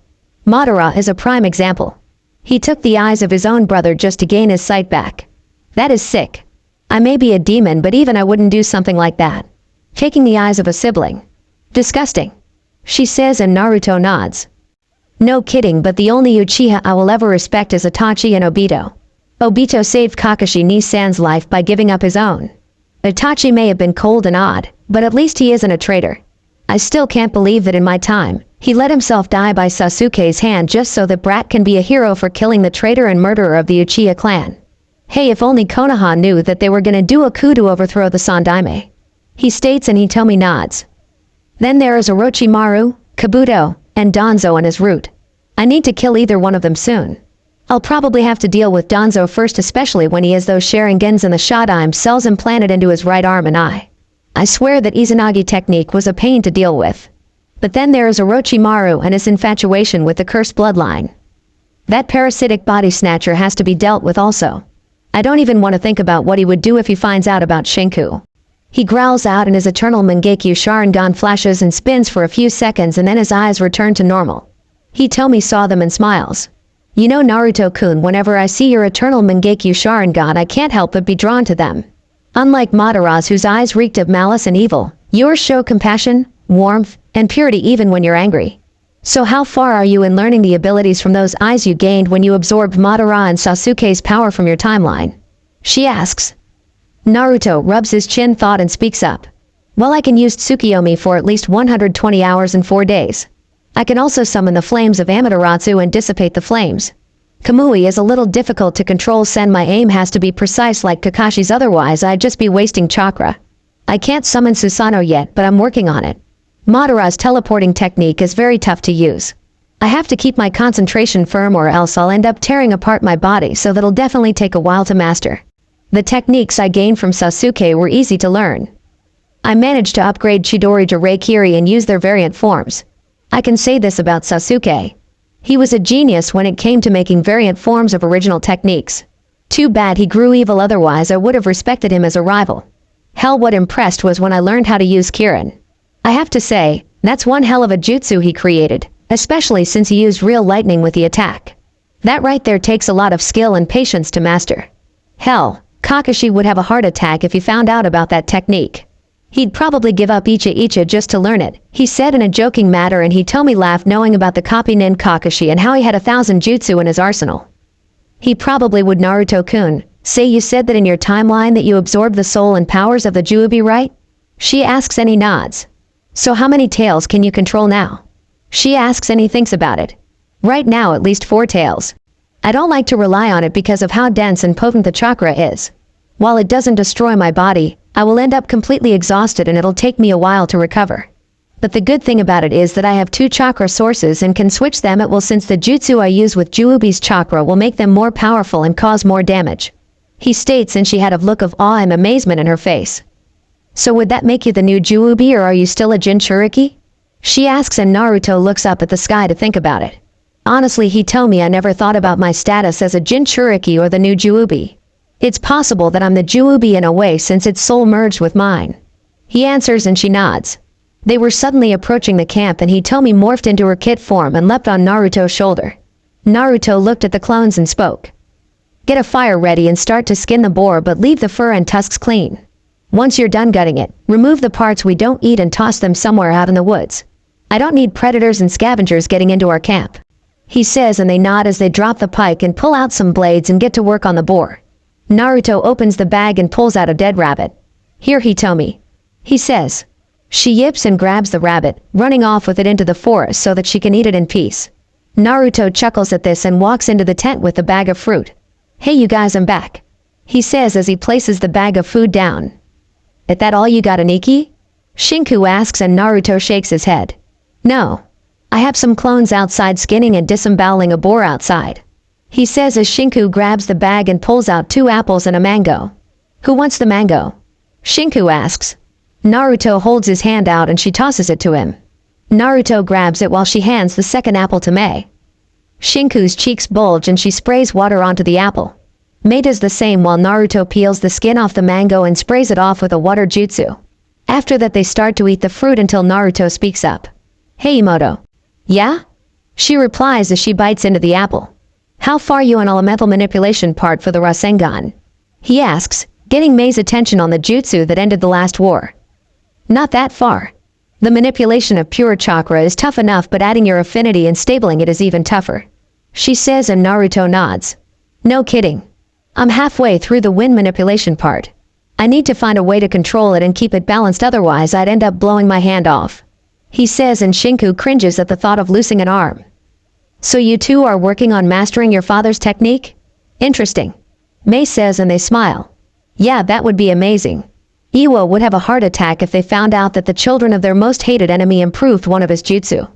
Madara is a prime example. He took the eyes of his own brother just to gain his sight back. That is sick. I may be a demon, but even I wouldn't do something like that. Taking the eyes of a sibling. Disgusting. She says and Naruto nods. No kidding, but the only Uchiha I will ever respect is Itachi and Obito. Obito saved Kakashi Nisan's life by giving up his own. Itachi may have been cold and odd, but at least he isn't a traitor. I still can't believe that in my time, he let himself die by Sasuke's hand just so that Brat can be a hero for killing the traitor and murderer of the Uchiha clan. Hey, if only Konoha knew that they were gonna do a coup to overthrow the Sandaime. He states and Hitomi nods. Then there is Orochimaru, Kabuto, and Danzo and his route. I need to kill either one of them soon. I'll probably have to deal with Danzo first, especially when he has those Sharingans and the Shadaime cells implanted into his right arm and eye. I swear that Izanagi technique was a pain to deal with. But then there is Orochimaru and his infatuation with the cursed bloodline. That parasitic body snatcher has to be dealt with also. I don't even want to think about what he would do if he finds out about Shinku. He growls out and his eternal Mangekyo Sharingan flashes and spins for a few seconds and then his eyes return to normal. Hitomi saw them and smiles. You know, Naruto-kun, whenever I see your eternal Mangekyo Sharingan, I can't help but be drawn to them. Unlike Madara's, whose eyes reeked of malice and evil, yours show compassion, warmth, and purity even when you're angry. So how far are you in learning the abilities from those eyes you gained when you absorbed Madara and Sasuke's power from your timeline? She asks. Naruto rubs his chin thought and speaks up. Well, I can use Tsukiyomi for at least 120 hours and 4 days. I can also summon the flames of Amaterasu and dissipate the flames. Kamui is a little difficult to control, Sen. My aim has to be precise like Kakashi's, otherwise I'd just be wasting chakra. I can't summon Susanoo yet, but I'm working on it. Madara's teleporting technique is very tough to use. I have to keep my concentration firm or else I'll end up tearing apart my body, so that'll definitely take a while to master. The techniques I gained from Sasuke were easy to learn. I managed to upgrade Chidori to Reikiri and use their variant forms. I can say this about Sasuke. He was a genius when it came to making variant forms of original techniques. Too bad he grew evil, otherwise I would have respected him as a rival. Hell, what impressed was when I learned how to use Kirin. I have to say, that's one hell of a jutsu he created, especially since he used real lightning with the attack. That right there takes a lot of skill and patience to master. Hell, Kakashi would have a heart attack if he found out about that technique. He'd probably give up Icha just to learn it, he said in a joking manner, and Hitomi laughed knowing about the copy nin Kakashi and how he had 1,000 jutsu in his arsenal. He probably would. Naruto-kun, say you said that in your timeline that you absorbed the soul and powers of the Juubi, right? She asks and he nods. So how many tails can you control now? She asks and he thinks about it. Right now at least 4 tails. I don't like to rely on it because of how dense and potent the chakra is. While it doesn't destroy my body, I will end up completely exhausted and it'll take me a while to recover. But the good thing about it is that I have 2 chakra sources and can switch them at will since the jutsu I use with Juubi's chakra will make them more powerful and cause more damage. He states, and she had a look of awe and amazement in her face. So would that make you the new Juubi or are you still a Jinchuriki? She asks and Naruto looks up at the sky to think about it. Honestly, he told me I never thought about my status as a Jinchuriki or the new Juubi. It's possible that I'm the Juubi in a way since its soul merged with mine. He answers and she nods. They were suddenly approaching the camp and Hitomi morphed into her kid form and leapt on Naruto's shoulder. Naruto looked at the clones and spoke. Get a fire ready and start to skin the boar but leave the fur and tusks clean. Once you're done gutting it, remove the parts we don't eat and toss them somewhere out in the woods. I don't need predators and scavengers getting into our camp. He says and they nod as they drop the pike and pull out some blades and get to work on the boar. Naruto opens the bag and pulls out a dead rabbit. Here Hitomi. He says. She yips and grabs the rabbit, running off with it into the forest so that she can eat it in peace. Naruto chuckles at this and walks into the tent with the bag of fruit. Hey you guys, I'm back. He says as he places the bag of food down. Is that all you got, Aniki? Shinku asks and Naruto shakes his head. No. I have some clones outside skinning and disemboweling a boar outside. He says as Shinku grabs the bag and pulls out 2 apples and a mango. Who wants the mango? Shinku asks. Naruto holds his hand out and she tosses it to him. Naruto grabs it while she hands the second apple to Mei. Shinku's cheeks bulge and she sprays water onto the apple. Mei does the same while Naruto peels the skin off the mango and sprays it off with a water jutsu. After that they start to eat the fruit until Naruto speaks up. Hey Imoto. Yeah? She replies as she bites into the apple. How far you on elemental manipulation part for the Rasengan? He asks, getting Mei's attention on the jutsu that ended the last war. Not that far. The manipulation of pure chakra is tough enough but adding your affinity and stabling it is even tougher. She says and Naruto nods. No kidding. I'm halfway through the wind manipulation part. I need to find a way to control it and keep it balanced otherwise I'd end up blowing my hand off. He says and Shinku cringes at the thought of losing an arm. So you two are working on mastering your father's technique? Interesting. Mei says and they smile. Yeah, that would be amazing. Iwo would have a heart attack if they found out that the children of their most hated enemy improved one of his jutsu.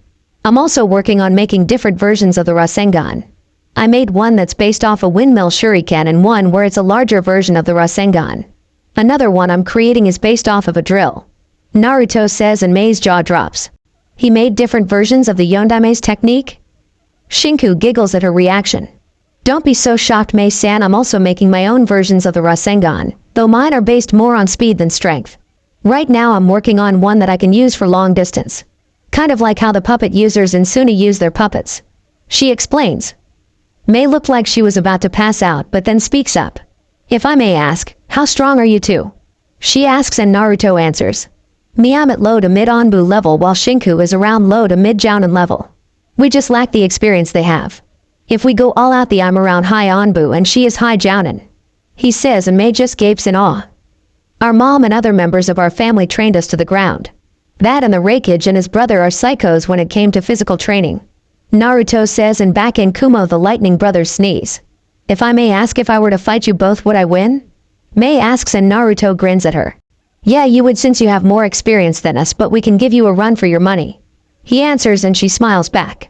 I'm also working on making different versions of the Rasengan. I made one that's based off a windmill shuriken and one where it's a larger version of the Rasengan. Another one I'm creating is based off of a drill. Naruto says and Mei's jaw drops. He made different versions of the Yondame's technique? Shinku giggles at her reaction. Don't be so shocked, Mei-san, I'm also making my own versions of the Rasengan, though mine are based more on speed than strength. Right now I'm working on one that I can use for long distance. Kind of like how the puppet users in Suna use their puppets. She explains. Mei looked like she was about to pass out but then speaks up. If I may ask, how strong are you two? She asks and Naruto answers. Me, I'm at low to mid Anbu level while Shinku is around low to mid Jounin level. We just lack the experience they have. If we go all out I'm around high Anbu and she is high Jounin. He says and Mei just gapes in awe. Our mom and other members of our family trained us to the ground. That and the Reikage and his brother are psychos when it came to physical training. Naruto says and back in Kumo the lightning brothers sneeze. If I may ask, if I were to fight you both would I win? Mei asks and Naruto grins at her. Yeah, you would since you have more experience than us, but we can give you a run for your money. He answers and she smiles back.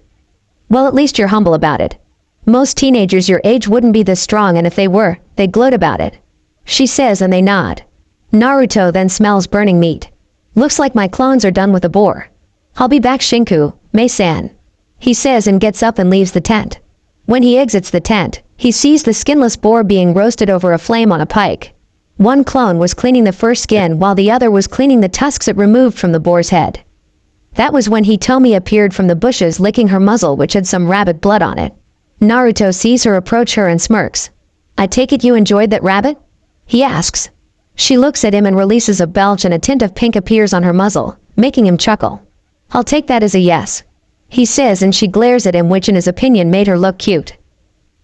Well, at least you're humble about it. Most teenagers your age wouldn't be this strong and if they were, they'd gloat about it. She says and they nod. Naruto then smells burning meat. Looks like my clones are done with the boar. I'll be back, Shinku, Mei-san. He says and gets up and leaves the tent. When he exits the tent, he sees the skinless boar being roasted over a flame on a pike. One clone was cleaning the first skin while the other was cleaning the tusks it removed from the boar's head. That was when Hitomi appeared from the bushes licking her muzzle which had some rabbit blood on it. Naruto sees her approach her and smirks. I take it you enjoyed that rabbit? He asks. She looks at him and releases a belch and a tint of pink appears on her muzzle, making him chuckle. I'll take that as a yes. He says and she glares at him which in his opinion made her look cute.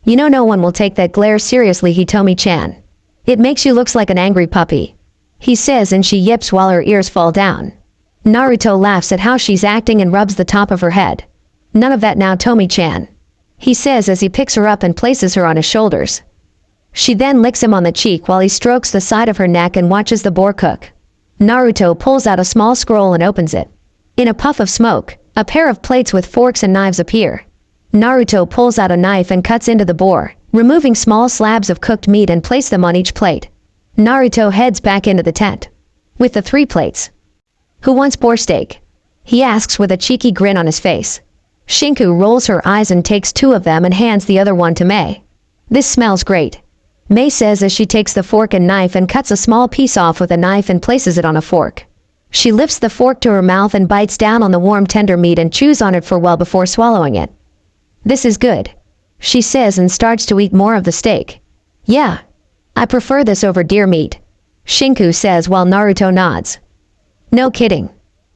You know no one will take that glare seriously, Hitomi-chan. It makes you look like an angry puppy. He says and she yips while her ears fall down. Naruto laughs at how she's acting and rubs the top of her head. None of that now, Tomi-chan. he says as he picks her up and places her on his shoulders. She then licks him on the cheek while he strokes the side of her neck and watches the boar cook. Naruto pulls out a small scroll and opens it. In a puff of smoke, a pair of plates with forks and knives appear. Naruto pulls out a knife and cuts into the boar, removing small slabs of cooked meat and place them on each plate. Naruto heads back into the tent with the 3 plates. Who wants boar steak? He asks with a cheeky grin on his face. Shinku rolls her eyes and takes 2 of them and hands the other one to Mei. This smells great, Mei says as she takes the fork and knife and cuts a small piece off with a knife and places it on a fork. She lifts the fork to her mouth and bites down on the warm tender meat and chews on it for a while before swallowing it. This is good, she says and starts to eat more of the steak. Yeah, I prefer this over deer meat, Shinku says while Naruto nods. No kidding.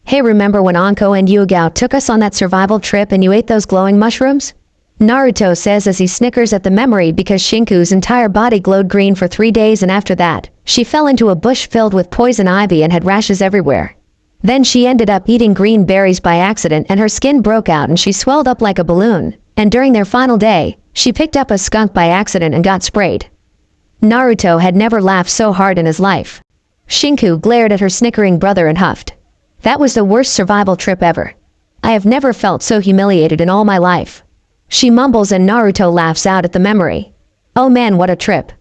Hey, remember when Anko and Yugao took us on that survival trip and you ate those glowing mushrooms? Naruto says as he snickers at the memory because Shinku's entire body glowed green for 3 days and after that, she fell into a bush filled with poison ivy and had rashes everywhere. Then she ended up eating green berries by accident and her skin broke out and she swelled up like a balloon, and during their final day, she picked up a skunk by accident and got sprayed. Naruto had never laughed so hard in his life. Shinku glared at her snickering brother and huffed. That was the worst survival trip ever. I have never felt so humiliated in all my life. She mumbles and Naruto laughs out at the memory. Oh man, what a trip.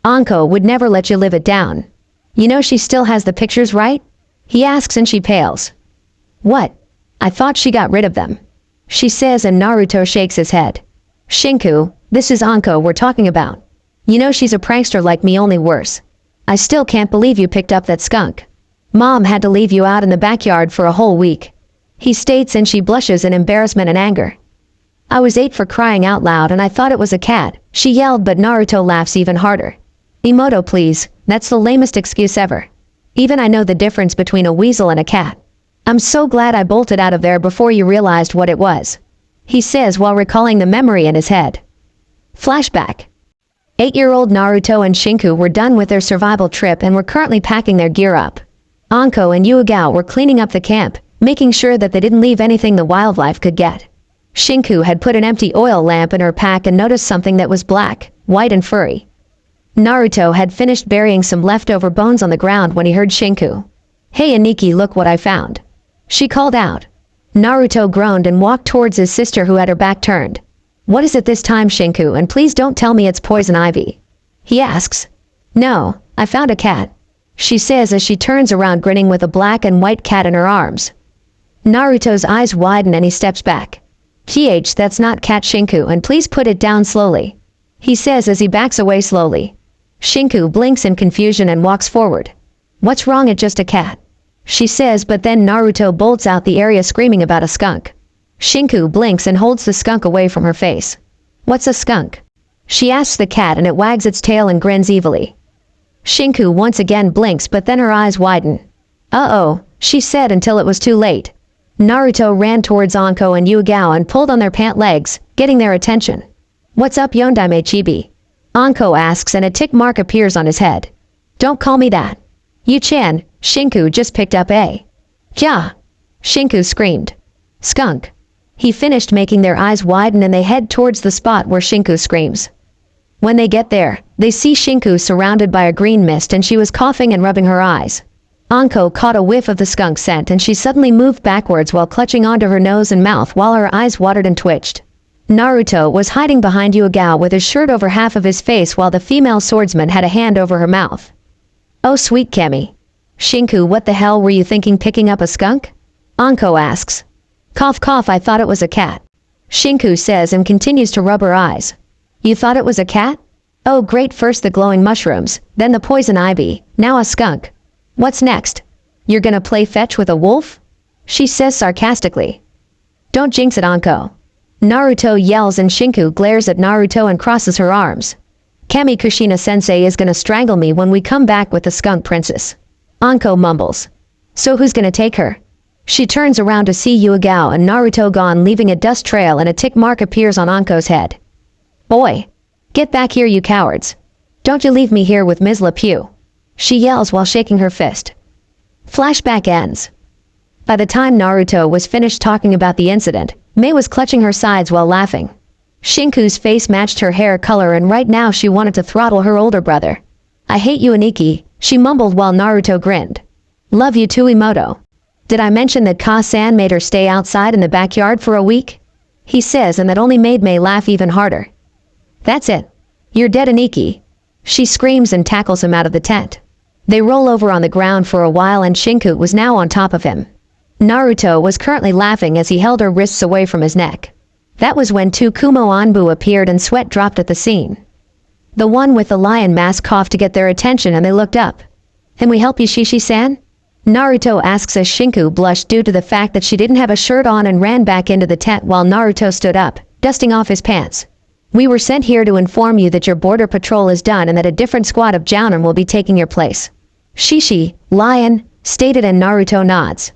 Anko would never let you live it down. You know she still has the pictures, right? He asks and she pales. What? I thought she got rid of them, she says and Naruto shakes his head. Shinku, this is Anko we're talking about. You know she's a prankster like me, only worse. I still can't believe you picked up that skunk. Mom had to leave you out in the backyard for a whole week, he states and she blushes in embarrassment and anger. I was 8 for crying out loud and I thought it was a cat, she yelled, but Naruto laughs even harder. Emoto please, that's the lamest excuse ever. Even I know the difference between a weasel and a cat. I'm so glad I bolted out of there before you realized what it was, he says while recalling the memory in his head. Flashback. 8-year-old Naruto and Shinku were done with their survival trip and were currently packing their gear up. Anko and Yugao were cleaning up the camp, making sure that they didn't leave anything the wildlife could get. Shinku had put an empty oil lamp in her pack and noticed something that was black, white and furry. Naruto had finished burying some leftover bones on the ground when he heard Shinku. Hey Aniki, look what I found, she called out. Naruto groaned and walked towards his sister who had her back turned. What is it this time, Shinku, and please don't tell me it's poison ivy, he asks. No, I found a cat, she says as she turns around grinning with a black and white cat in her arms. Naruto's eyes widen and he steps back. That's not cat, Shinku, and please put it down slowly, he says as he backs away slowly. Shinku blinks in confusion and walks forward. What's wrong, it's just a cat, she says, but then Naruto bolts out the area screaming about a skunk. Shinku blinks and holds the skunk away from her face. What's a skunk? She asks the cat and it wags its tail and grins evilly. Shinku once again blinks but then her eyes widen. Uh-oh, she said until it was too late. Naruto ran towards Anko and Yugao and pulled on their pant legs, getting their attention. What's up, Yondaime Chibi? Anko asks and a tick mark appears on his head. Don't call me that. Yu-chan, Shinku just picked up a... Ja! Shinku screamed. Skunk. He finished, making their eyes widen and they head towards the spot where Shinku screams. When they get there, they see Shinku surrounded by a green mist and she was coughing and rubbing her eyes. Anko caught a whiff of the skunk scent and she suddenly moved backwards while clutching onto her nose and mouth while her eyes watered and twitched. Naruto was hiding behind Yugao with his shirt over half of his face while the female swordsman had a hand over her mouth. Oh sweet Kemi. Shinku, what the hell were you thinking picking up a skunk? Anko asks. Cough cough, I thought it was a cat, Shinku says and continues to rub her eyes. You thought it was a cat? Oh great, first the glowing mushrooms, then the poison ivy, now a skunk. What's next? You're gonna play fetch with a wolf? She says sarcastically. Don't jinx it, Anko. Naruto yells and Shinku glares at Naruto and crosses her arms. Kami Kushina-sensei is gonna strangle me when we come back with the skunk princess. Anko mumbles. So who's gonna take her? She turns around to see Yugao and Naruto gone, leaving a dust trail and a tick mark appears on Anko's head. Boy! Get back here, you cowards! Don't you leave me here with Ms. LePew! She yells while shaking her fist. Flashback ends. By the time Naruto was finished talking about the incident, Mei was clutching her sides while laughing. Shinku's face matched her hair color and right now she wanted to throttle her older brother. I hate you Aniki, she mumbled while Naruto grinned. Love you too Imoto. Did I mention that Ka-san made her stay outside in the backyard for a week? He says, and that only made Mei laugh even harder. That's it. You're dead Aniki. She screams and tackles him out of the tent. They roll over on the ground for a while and Shinku was now on top of him. Naruto was currently laughing as he held her wrists away from his neck. That was when two Kumo Anbu appeared and sweat dropped at the scene. The one with the lion mask coughed to get their attention and they looked up. Can we help you Shishi-san? Naruto asks as Shinku blushed due to the fact that she didn't have a shirt on and ran back into the tent while Naruto stood up, dusting off his pants. We were sent here to inform you that your border patrol is done and that a different squad of Jounin will be taking your place. Shishi, lion, stated and Naruto nods.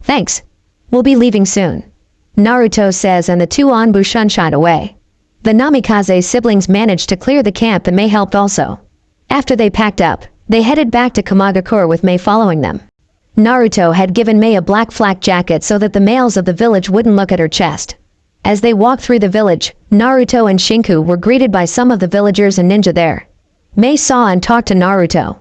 Thanks. We'll be leaving soon. Naruto says and the two Anbu shunshine away. The Namikaze siblings managed to clear the camp and Mei helped also. After they packed up, they headed back to Kamagakure with Mei following them. Naruto had given Mei a black flak jacket so that the males of the village wouldn't look at her chest. As they walked through the village, Naruto and Shinku were greeted by some of the villagers and ninja there. Mei saw and talked to Naruto.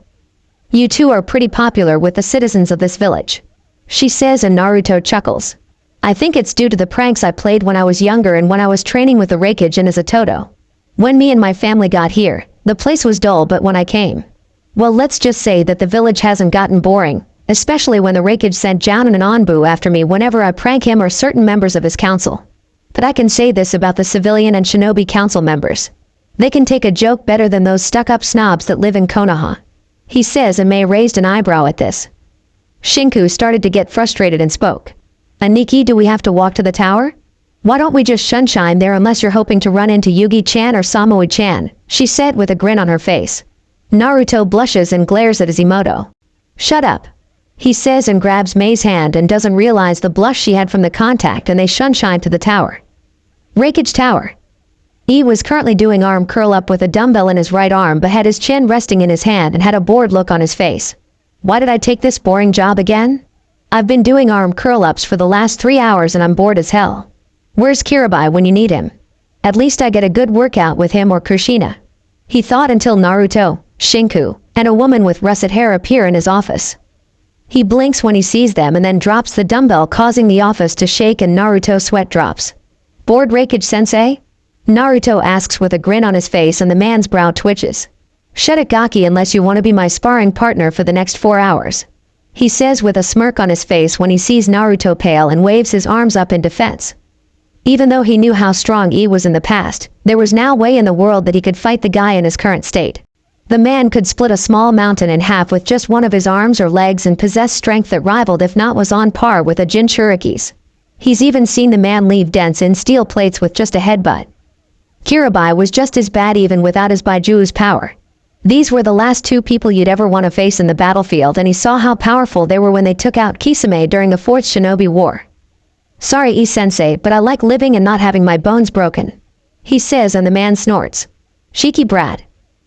You two are pretty popular with the citizens of this village. She says and Naruto chuckles. I think it's due to the pranks I played when I was younger and when I was training with the Reikage and as a Toto. When me and my family got here, the place was dull but when I came. Well let's just say that the village hasn't gotten boring, especially when the Reikage sent Jounin and Anbu after me whenever I prank him or certain members of his council. But I can say this about the civilian and shinobi council members. They can take a joke better than those stuck-up snobs that live in Konoha. He says and Mei raised an eyebrow at this. Shinku started to get frustrated and spoke. Aniki, do we have to walk to the tower? Why don't we just shunshine there unless you're hoping to run into Yugi-chan or Samui-chan, she said with a grin on her face. Naruto blushes and glares at Izimoto. Shut up. He says and grabs Mei's hand and doesn't realize the blush she had from the contact and they shunshine to the tower. Reikage Tower. E was currently doing arm curl-up with a dumbbell in his right arm but had his chin resting in his hand and had a bored look on his face. Why did I take this boring job again? I've been doing arm curl-ups for the last 3 hours and I'm bored as hell. Where's Kirabai when you need him? At least I get a good workout with him or Kushina. He thought until Naruto, Shinku, and a woman with russet hair appear in his office. He blinks when he sees them and then drops the dumbbell causing the office to shake and Naruto sweat drops. Bored Reikage-sensei? Naruto asks with a grin on his face and the man's brow twitches. Shut it Gaki unless you want to be my sparring partner for the next 4 hours. He says with a smirk on his face when he sees Naruto pale and waves his arms up in defense. Even though he knew how strong E was in the past, there was no way in the world that he could fight the guy in his current state. The man could split a small mountain in half with just one of his arms or legs and possessed strength that rivaled if not was on par with a Jinchuriki's. He's even seen the man leave dents in steel plates with just a headbutt. Kirabai was just as bad even without his Baiju's power. These were the last two people you'd ever want to face in the battlefield and he saw how powerful they were when they took out Kisame during the 4th Shinobi War. Sorry E-sensei, but I like living and not having my bones broken. He says and the man snorts. Shiki brat.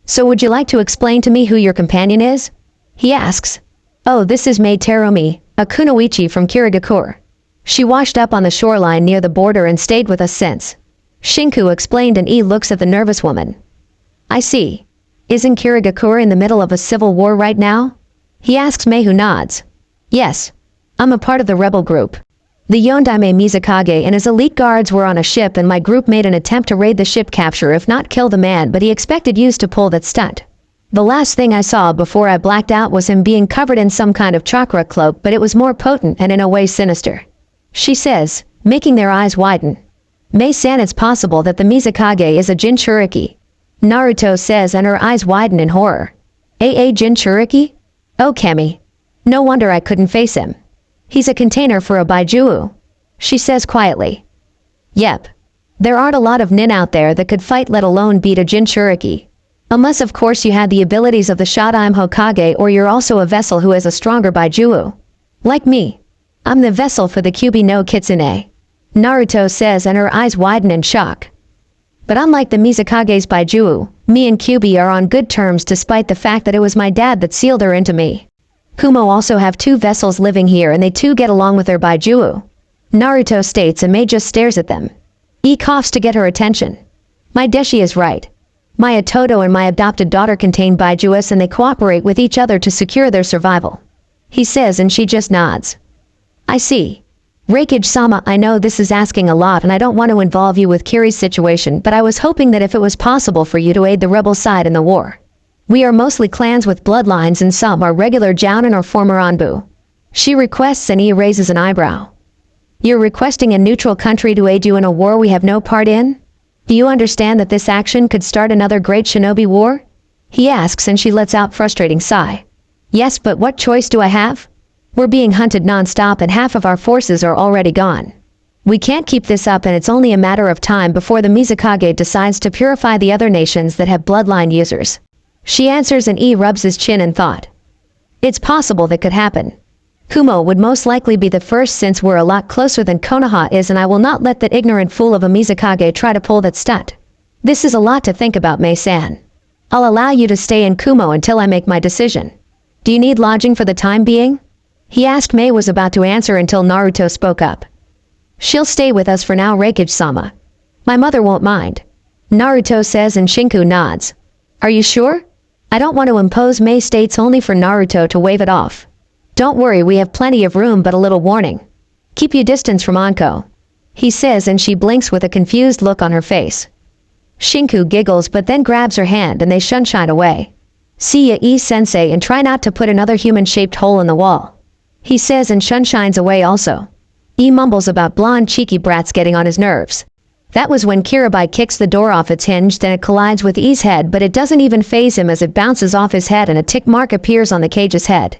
So would you like to explain to me who your companion is? He asks. Oh, this is Mei Terumi, a kunoichi from Kirigakure. She washed up on the shoreline near the border and stayed with us since. Shinku explained and E looks at the nervous woman. I see. Isn't Kirigakure in the middle of a civil war right now? He asks Mei who nods. Yes. I'm a part of the rebel group. The Yondaime Mizukage and his elite guards were on a ship and my group made an attempt to raid the ship capture if not kill the man but he expected yous to pull that stunt. The last thing I saw before I blacked out was him being covered in some kind of chakra cloak but it was more potent and in a way sinister. She says, making their eyes widen. Mei-san, it's possible that the Mizukage is a Jinchuriki. Naruto says and her eyes widen in horror. A Jinchuriki? Oh Kemi. No wonder I couldn't face him. He's a container for a Baijuu. She says quietly. Yep. There aren't a lot of nin out there that could fight let alone beat a Jinchuriki. Unless of course you had the abilities of the Shodaime Hokage or you're also a vessel who has a stronger Baijuu. Like me. I'm the vessel for the Kyuubi no Kitsune. Naruto says and her eyes widen in shock. But unlike the Mizukage's Baijuu, me and Kyuubi are on good terms despite the fact that it was my dad that sealed her into me. Kumo also have 2 vessels living here and they too get along with their Baijuu. Naruto states and Mei just stares at them. E coughs to get her attention. My Deshi is right. My Atoto and my adopted daughter contain Baijuas and they cooperate with each other to secure their survival. He says and she just nods. I see. Reikage-sama, I know this is asking a lot and I don't want to involve you with Kiri's situation, but I was hoping that if it was possible for you to aid the rebel side in the war. We are mostly clans with bloodlines and some are regular Jounin or former Anbu. She requests and he raises an eyebrow. You're requesting a neutral country to aid you in a war we have no part in? Do you understand that this action could start another great shinobi war? He asks and she lets out frustrating sigh. Yes, but what choice do I have? We're being hunted non-stop and half of our forces are already gone. We can't keep this up and it's only a matter of time before the Mizukage decides to purify the other nations that have bloodline users. She answers and E rubs his chin in thought. It's possible that could happen. Kumo would most likely be the first since we're a lot closer than Konoha is and I will not let that ignorant fool of a Mizukage try to pull that stunt. This is a lot to think about, Mei-san. I'll allow you to stay in Kumo until I make my decision. Do you need lodging for the time being? He asked. Mei was about to answer until Naruto spoke up. She'll stay with us for now, Reikage-sama. My mother won't mind. Naruto says and Shinku nods. Are you sure? I don't want to impose. Mei states only for Naruto to wave it off. Don't worry, we have plenty of room but a little warning. Keep your distance from Anko. He says and she blinks with a confused look on her face. Shinku giggles but then grabs her hand and they shunshine away. See ya, E-sensei, and try not to put another human-shaped hole in the wall. He says and shunshines away also. E mumbles about blonde cheeky brats getting on his nerves. That was when Kirabai kicks the door off its hinge, then it collides with E's head but it doesn't even faze him as it bounces off his head and a tick mark appears on the cage's head.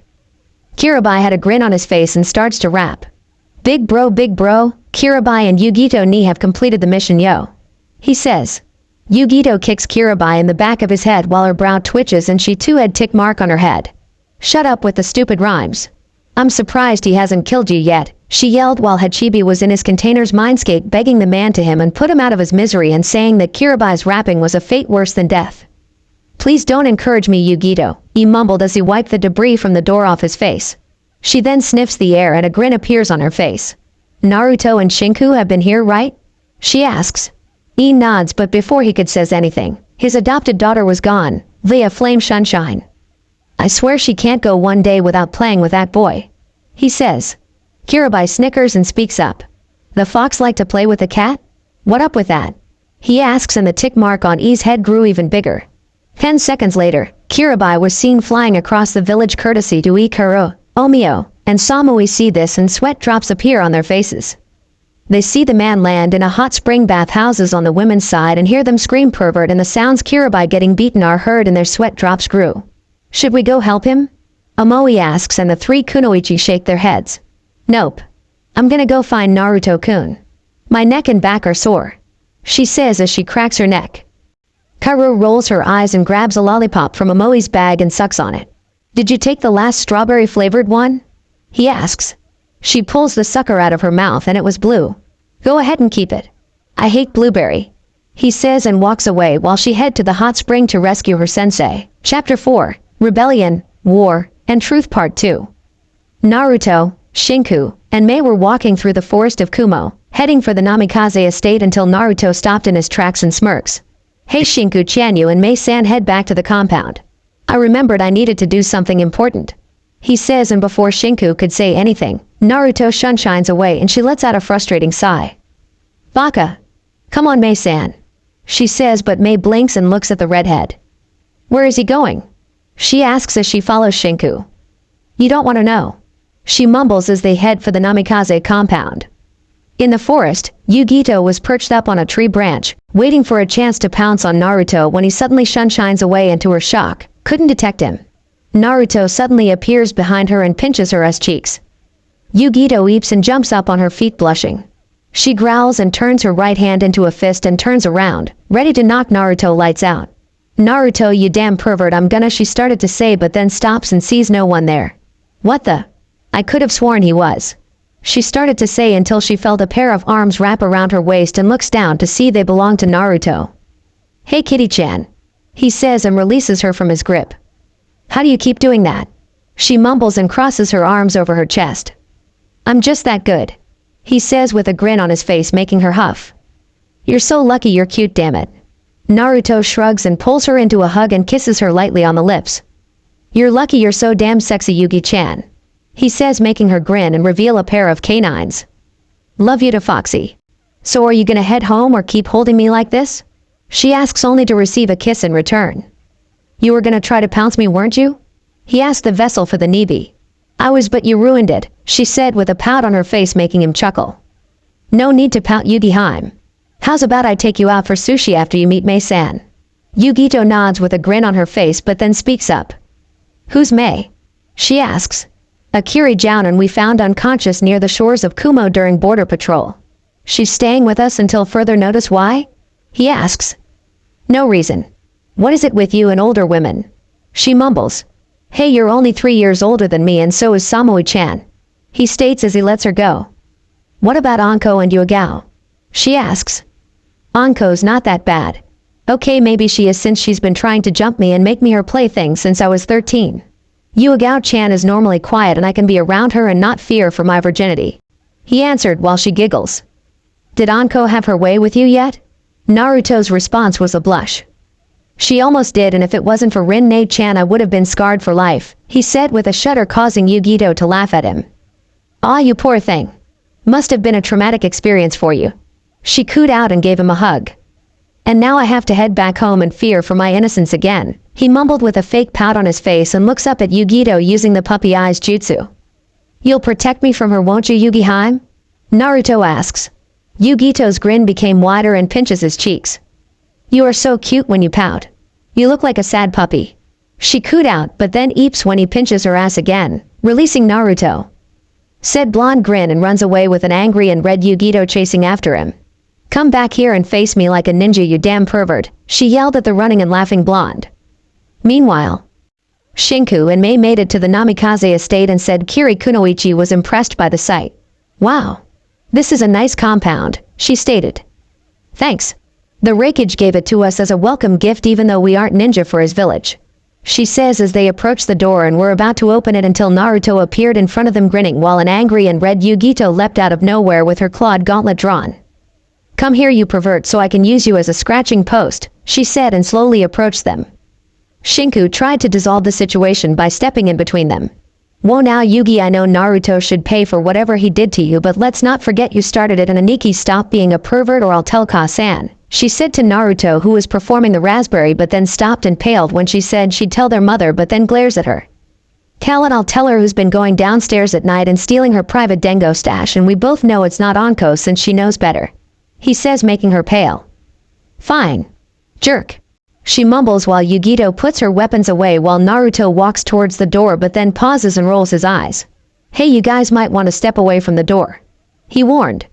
Kirabai had a grin on his face and starts to rap. Big bro, Kirabai and Yugito Ni have completed the mission, yo. He says. Yugito kicks Kirabai in the back of his head while her brow twitches and she too had tick mark on her head. Shut up with the stupid rhymes. I'm surprised he hasn't killed you yet, she yelled while Hachibi was in his container's mindscape begging the man to him and put him out of his misery and saying that Kirabai's rapping was a fate worse than death. Please don't encourage me, Yugito, he mumbled as he wiped the debris from the door off his face. She then sniffs the air and a grin appears on her face. Naruto and Shinku have been here, right? She asks. E nods but before he could says anything, his adopted daughter was gone, via flame sunshine. I swear she can't go one day without playing with that boy. He says. Kirabai snickers and speaks up. The fox like to play with the cat? What up with that? He asks and the tick mark on E's head grew even bigger. 10 seconds later, Kirabai was seen flying across the village courtesy to Ikuro, Omio, and Samui see this and sweat drops appear on their faces. They see the man land in a hot spring bath houses on the women's side and hear them scream pervert and the sounds Kirabai getting beaten are heard and their sweat drops grew. Should we go help him? Omoi asks and the three kunoichi shake their heads. Nope. I'm gonna go find Naruto-kun. My neck and back are sore. She says as she cracks her neck. Karu rolls her eyes and grabs a lollipop from Omoi's bag and sucks on it. Did you take the last strawberry-flavored one? He asks. She pulls the sucker out of her mouth and it was blue. Go ahead and keep it. I hate blueberry. He says and walks away while she head to the hot spring to rescue her sensei. Chapter 4. Rebellion, War, and Truth Part 2. Naruto, Shinku, and Mei were walking through the forest of Kumo, heading for the Namikaze estate until Naruto stopped in his tracks and smirks. Hey Shinku, Chanyu and Mei-san head back to the compound. I remembered I needed to do something important. He says and before Shinku could say anything, Naruto shunshines away and she lets out a frustrating sigh. Baka. Come on Mei-san. She says but Mei blinks and looks at the redhead. Where is he going? She asks as she follows Shinku. You don't want to know. She mumbles as they head for the Namikaze compound. In the forest, Yugito was perched up on a tree branch, waiting for a chance to pounce on Naruto when he suddenly shunshines away and to her shock, couldn't detect him. Naruto suddenly appears behind her and pinches her cheeks. Yugito weeps and jumps up on her feet blushing. She growls and turns her right hand into a fist and turns around, ready to knock Naruto lights out. Naruto, you damn pervert, I'm gonna, she started to say but then stops and sees no one there. What the? I could have sworn he was. She started to say until she felt a pair of arms wrap around her waist and looks down to see they belong to Naruto. Hey Kitty-chan. He says and releases her from his grip. How do you keep doing that? She mumbles and crosses her arms over her chest. I'm just that good. He says with a grin on his face making her huff. You're so lucky you're cute, damn it. Naruto shrugs and pulls her into a hug and kisses her lightly on the lips. You're lucky you're so damn sexy, Yugi-chan. He says, making her grin and reveal a pair of canines. Love you to Foxy. So are you gonna head home or keep holding me like this? She asks, only to receive a kiss in return. You were gonna try to pounce me, weren't you? He asked the vessel for the Nibi. I was, but you ruined it, she said with a pout on her face, making him chuckle. No need to pout, Yugi-hime. How's about I take you out for sushi after you meet Mei-san? Yugito nods with a grin on her face but then speaks up. Who's Mei? She asks. A Kiri-jounin we found unconscious near the shores of Kumo during border patrol. She's staying with us until further notice. Why? He asks. No reason. What is it with you and older women? She mumbles. Hey, you're only 3 years older than me and so is Samui-chan. He states as he lets her go. What about Anko and Yugao? She asks. Anko's not that bad. Okay, maybe she is, since she's been trying to jump me and make me her plaything since I was 13. Yugao-chan is normally quiet and I can be around her and not fear for my virginity. He answered while she giggles. Did Anko have her way with you yet? Naruto's response was a blush. She almost did, and if it wasn't for Rin-ne-chan I would have been scarred for life, he said with a shudder, causing Yugito to laugh at him. Aw, you poor thing. Must have been a traumatic experience for you. She cooed out and gave him a hug. And now I have to head back home and fear for my innocence again, he mumbled with a fake pout on his face and looks up at Yugito using the puppy eyes jutsu. You'll protect me from her, won't you, Yugi-hime? Naruto asks. Yugito's grin became wider and pinches his cheeks. You are so cute when you pout. You look like a sad puppy. She cooed out but then eeps when he pinches her ass again, releasing Naruto. Said blonde grin and runs away with an angry and red Yugito chasing after him. Come back here and face me like a ninja, you damn pervert, she yelled at the running and laughing blonde. Meanwhile, Shinku and Mei made it to the Namikaze estate and said Kiri Kunoichi was impressed by the sight. Wow. This is a nice compound, she stated. Thanks. The Raikage gave it to us as a welcome gift even though we aren't ninja for his village. She says as they approached the door and were about to open it until Naruto appeared in front of them grinning while an angry and red Yugito leapt out of nowhere with her clawed gauntlet drawn. Come here, you pervert, so I can use you as a scratching post, she said and slowly approached them. Shinku tried to dissolve the situation by stepping in between them. Whoa now, Yugi, I know Naruto should pay for whatever he did to you, but let's not forget you started it, and Aniki, stop being a pervert or I'll tell Ka-san, she said to Naruto, who was performing the raspberry but then stopped and paled when she said she'd tell their mother but then glares at her. Cal, and I'll tell her who's been going downstairs at night and stealing her private Dengo stash, and we both know it's not Anko since she knows better. He says, making her pale. Fine. Jerk. She mumbles while Yugito puts her weapons away while Naruto walks towards the door but then pauses and rolls his eyes. Hey, you guys might want to step away from the door, he warned.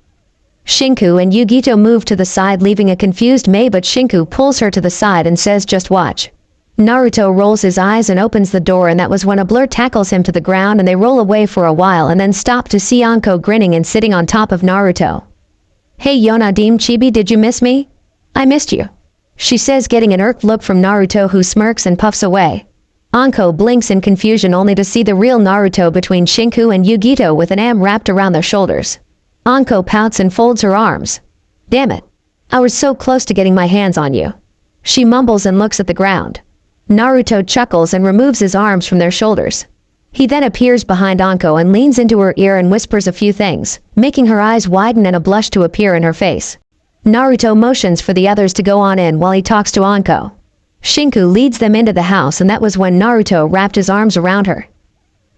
Shinku and Yugito move to the side, leaving a confused Mei, but Shinku pulls her to the side and says, just watch. Naruto rolls his eyes and opens the door, and that was when a blur tackles him to the ground and they roll away for a while and then stop to see Anko grinning and sitting on top of Naruto. Hey Yonadim Chibi, did you miss me? I missed you, she says, getting an irked look from Naruto, who smirks and puffs away. Anko blinks in confusion only to see the real Naruto between Shinku and Yugito with an arm wrapped around their shoulders. Anko pouts and folds her arms. Damn it. I was so close to getting my hands on you. She mumbles and looks at the ground. Naruto chuckles and removes his arms from their shoulders. He then appears behind Anko and leans into her ear and whispers a few things, making her eyes widen and a blush to appear in her face. Naruto motions for the others to go on in while he talks to Anko. Shinku leads them into the house, and that was when Naruto wrapped his arms around her.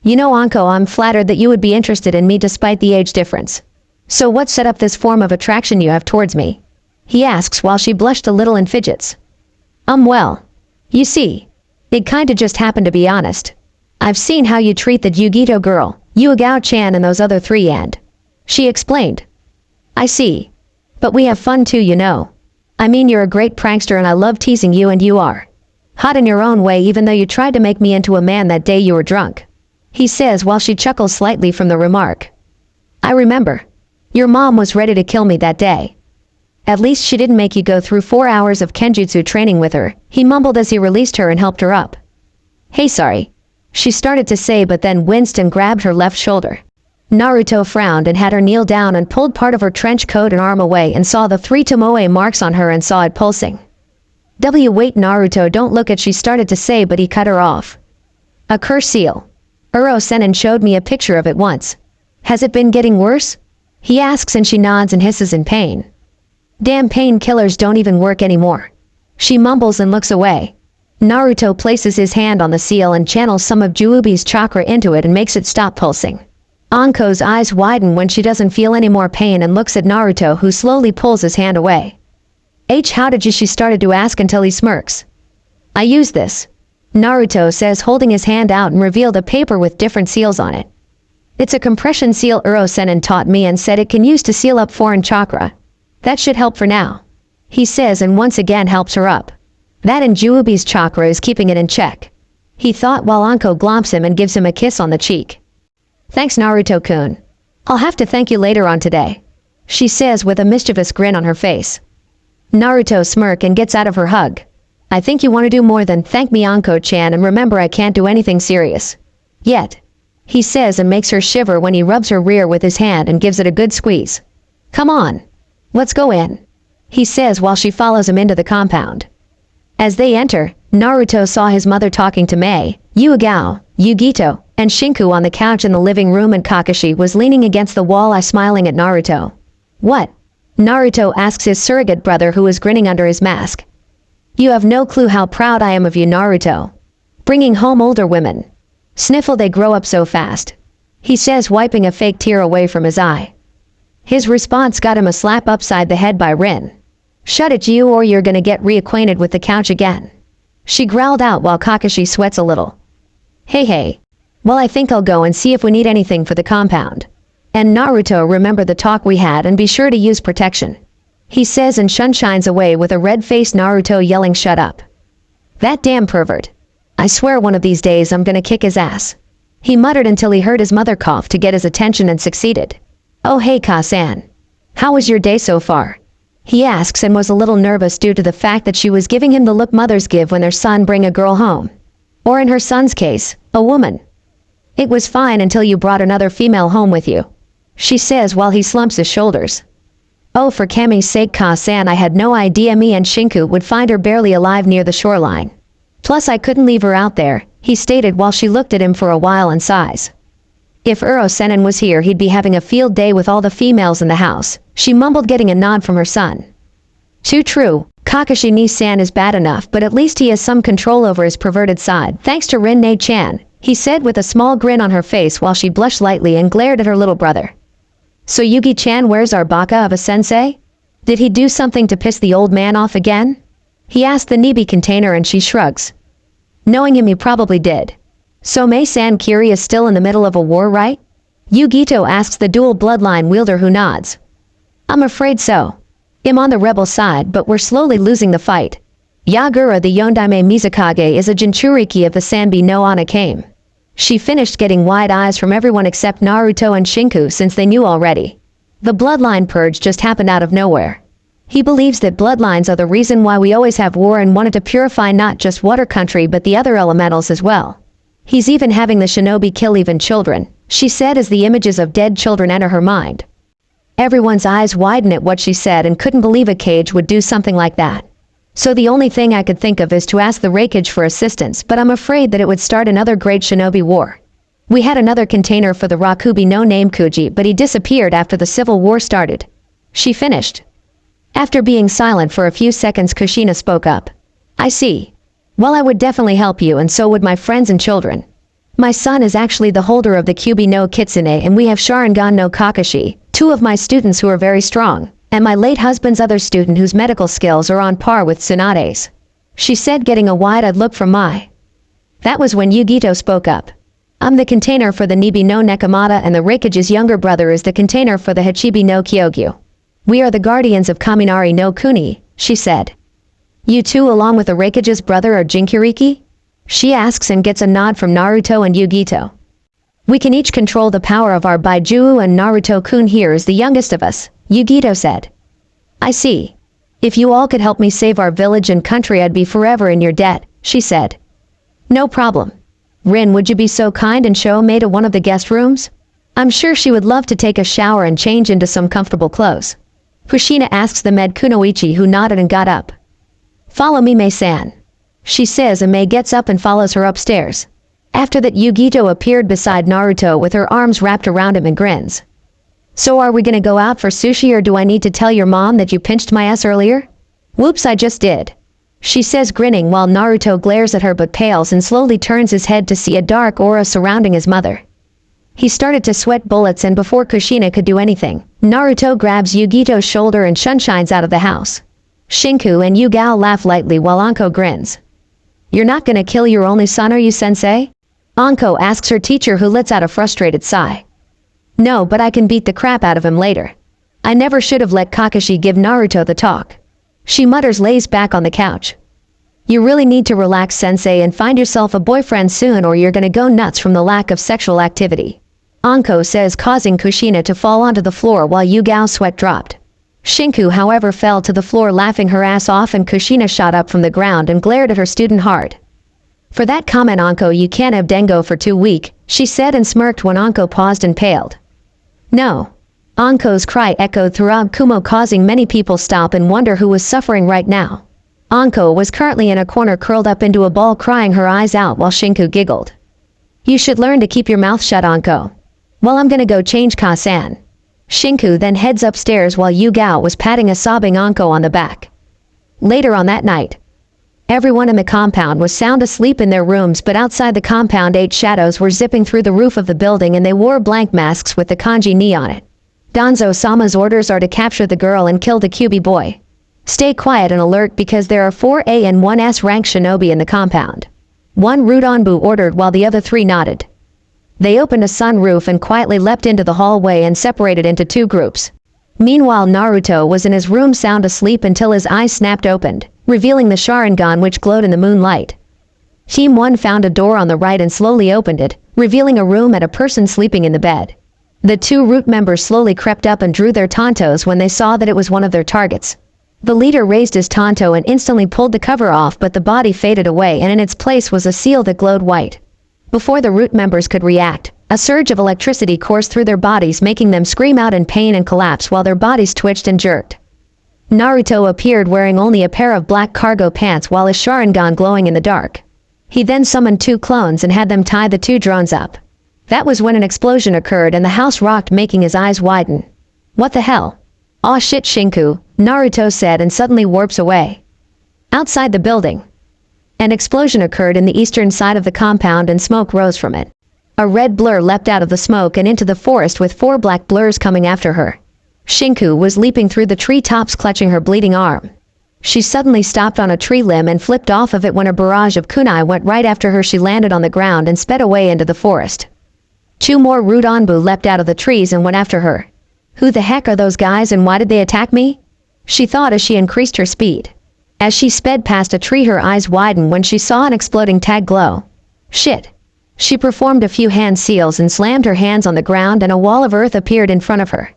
You know, Anko, I'm flattered that you would be interested in me despite the age difference. So what set up this form of attraction you have towards me? He asks while she blushed a little and fidgets. Well, you see, it kinda just happened, to be honest. I've seen how you treat the Yugito girl, Yugao-chan, and those other three, and she explained. I see. But we have fun too, you know. I mean, you're a great prankster and I love teasing you, and you are hot in your own way even though you tried to make me into a man that day you were drunk, he says while she chuckles slightly from the remark. I remember. Your mom was ready to kill me that day. At least she didn't make you go through 4 hours of kenjutsu training with her, he mumbled as he released her and helped her up. Hey, sorry. She started to say but then winced and grabbed her left shoulder. Naruto frowned and had her kneel down and pulled part of her trench coat and arm away and saw the 3 tomoe marks on her and saw it pulsing. Wait, Naruto, don't look at, she started to say, but he cut her off. A curse seal. Uro-sennin showed me a picture of it once. Has it been getting worse? He asks and she nods and hisses in pain. Damn, painkillers don't even work anymore. She mumbles and looks away. Naruto places his hand on the seal and channels some of Juubi's chakra into it and makes it stop pulsing. Anko's eyes widen when she doesn't feel any more pain and looks at Naruto, who slowly pulls his hand away. How did you? She started to ask until he smirks. I use this, Naruto says, holding his hand out and revealed a paper with different seals on it. It's a compression seal Uro-sennin taught me and said it can use to seal up foreign chakra. That should help for now, he says, and once again helps her up. That and Juubi's chakra is keeping it in check, he thought, while Anko glomps him and gives him a kiss on the cheek. Thanks, Naruto-kun. I'll have to thank you later on today, she says with a mischievous grin on her face. Naruto smirks and gets out of her hug. I think you want to do more than thank me, Anko-chan, and remember I can't do anything serious yet, he says, and makes her shiver when he rubs her rear with his hand and gives it a good squeeze. Come on, let's go in, he says while she follows him into the compound. As they enter, Naruto saw his mother talking to Mei, Yuigao, Yugito, and Shinku on the couch in the living room, and Kakashi was leaning against the wall smiling at Naruto. What? Naruto asks his surrogate brother, who is grinning under his mask. You have no clue how proud I am of you, Naruto. Bringing home older women. Sniffle, they grow up so fast, he says, wiping a fake tear away from his eye. His response got him a slap upside the head by Rin. Shut it, you, or you're gonna get reacquainted with the couch again, she growled out while Kakashi sweats a little. Hey. Well, I think I'll go and see if we need anything for the compound. And Naruto, remember the talk we had and be sure to use protection, he says, and shines away with a red-faced Naruto yelling, shut up. That damn pervert. I swear one of these days I'm gonna kick his ass, he muttered until he heard his mother cough to get his attention and succeeded. Oh hey, Ka-san. How was your day so far? He asks, and was a little nervous due to the fact that she was giving him the look mothers give when their son bring a girl home. Or in her son's case, a woman. It was fine until you brought another female home with you, she says while he slumps his shoulders. Oh, for Kami's sake, Ka-san, I had no idea me and Shinku would find her barely alive near the shoreline. Plus I couldn't leave her out there, he stated while she looked at him for a while and sighs. If Uro-sennin was here, he'd be having a field day with all the females in the house, she mumbled, getting a nod from her son. Too true, Kakashi Ni-san is bad enough, but at least he has some control over his perverted side, thanks to Rin-ne-chan, he said with a small grin on her face while she blushed lightly and glared at her little brother. So Yugi-chan, where's our baka of a sensei? Did he do something to piss the old man off again? He asked the Nibi container, and she shrugs. Knowing him, he probably did. So Mei-san Kiri is still in the middle of a war, right? Yugito asks the dual bloodline wielder, who nods. I'm afraid so. I'm on the rebel side, but we're slowly losing the fight. Yagura, the Yondaime Mizukage, is a Jinchuriki of the Sanbi no Anakame. She finished, getting wide eyes from everyone except Naruto and Shinku, since they knew already. The bloodline purge just happened out of nowhere. He believes that bloodlines are the reason why we always have war, and wanted to purify not just water country but the other elementals as well. He's even having the shinobi kill even children, she said as the images of dead children enter her mind. Everyone's eyes widen at what she said and couldn't believe a cage would do something like that. So the only thing I could think of is to ask the Raikage for assistance, but I'm afraid that it would start another great shinobi war. We had another container for the Rakubi no name Kuji, but he disappeared after the civil war started, she finished. After being silent for a few seconds, Kushina spoke up. I see. Well, I would definitely help you, and so would my friends and children. My son is actually the holder of the Kyubi no Kitsune, and we have Sharingan no Kakashi, 2 of my students who are very strong, and my late husband's other student whose medical skills are on par with Tsunade's, she said, getting a wide-eyed look from Mai. That was when Yugito spoke up. I'm the container for the Nibi no Nekomata, and the Raikage's younger brother is the container for the Hachibi no Kyogyu. We are the guardians of Kaminari no Kuni, she said. You two, along with the Raikage's brother, are Jinchuriki? She asks and gets a nod from Naruto and Yugito. We can each control the power of our Baijuu, and Naruto-kun here is the youngest of us, Yugito said. I see. If you all could help me save our village and country, I'd be forever in your debt, she said. No problem. Rin, would you be so kind and show me to one of the guest rooms? I'm sure she would love to take a shower and change into some comfortable clothes. Kushina asks the maid Kunoichi, who nodded and got up. Follow me, Mei-san, she says, and Mei gets up and follows her upstairs. After that, Yugito appeared beside Naruto with her arms wrapped around him and grins. So are we gonna go out for sushi, or do I need to tell your mom that you pinched my ass earlier? Whoops, I just did, she says, grinning, while Naruto glares at her but pales and slowly turns his head to see a dark aura surrounding his mother. He started to sweat bullets, and before Kushina could do anything, Naruto grabs Yugito's shoulder and shunshines out of the house. Shinku and Yugao laugh lightly while Anko grins. You're not gonna kill your only son, are you, sensei? Anko asks her teacher, who lets out a frustrated sigh. No, but I can beat the crap out of him later. I never should have let Kakashi give Naruto the talk, she mutters, lays back on the couch. You really need to relax, sensei, and find yourself a boyfriend soon, or you're gonna go nuts from the lack of sexual activity, Anko says, causing Kushina to fall onto the floor while Yugao's sweat dropped. Shinku, however, fell to the floor laughing her ass off, and Kushina shot up from the ground and glared at her student hard. For that comment, Anko, you can't have dengo for 2 weeks, she said, and smirked when Anko paused and paled. No. Anko's cry echoed throughout Kumo, causing many people stop and wonder who was suffering right now. Anko was currently in a corner curled up into a ball, crying her eyes out, while Shinku giggled. You should learn to keep your mouth shut, Anko. Well, I'm gonna go change, Ka-san. Shinku then heads upstairs while Yugao was patting a sobbing Anko on the back. Later on that night, everyone in the compound was sound asleep in their rooms, but outside the compound 8 shadows were zipping through the roof of the building, and they wore blank masks with the kanji ni on it. Danzo-sama's orders are to capture the girl and kill the Kyuubi boy. Stay quiet and alert, because there are 4 A and 1 S rank shinobi in the compound. One Rudanbu ordered while the other 3 nodded. They opened a sunroof and quietly leapt into the hallway and separated into 2 groups. Meanwhile, Naruto was in his room sound asleep until his eyes snapped opened, revealing the Sharingan, which glowed in the moonlight. Team 1 found a door on the right and slowly opened it, revealing a room and a person sleeping in the bed. The 2 root members slowly crept up and drew their tantos when they saw that it was one of their targets. The leader raised his tanto and instantly pulled the cover off, but the body faded away, and in its place was a seal that glowed white. Before the root members could react, a surge of electricity coursed through their bodies, making them scream out in pain and collapse while their bodies twitched and jerked. Naruto appeared wearing only a pair of black cargo pants while his Sharingan glowing in the dark. He then summoned 2 clones and had them tie the 2 drones up. That was when an explosion occurred and the house rocked, making his eyes widen. What the hell? Aw shit, Shinku, Naruto said, and suddenly warps away. Outside the building, an explosion occurred in the eastern side of the compound and smoke rose from it. A red blur leapt out of the smoke and into the forest, with 4 black blurs coming after her. Shinku was leaping through the treetops, clutching her bleeding arm. She suddenly stopped on a tree limb and flipped off of it when a barrage of kunai went right after her. She landed on the ground and sped away into the forest. 2 more Rudanbu leapt out of the trees and went after her. Who the heck are those guys, and why did they attack me? She thought as she increased her speed. As she sped past a tree, her eyes widened when she saw an exploding tag glow. Shit. She performed a few hand seals and slammed her hands on the ground, and a wall of earth appeared in front of her.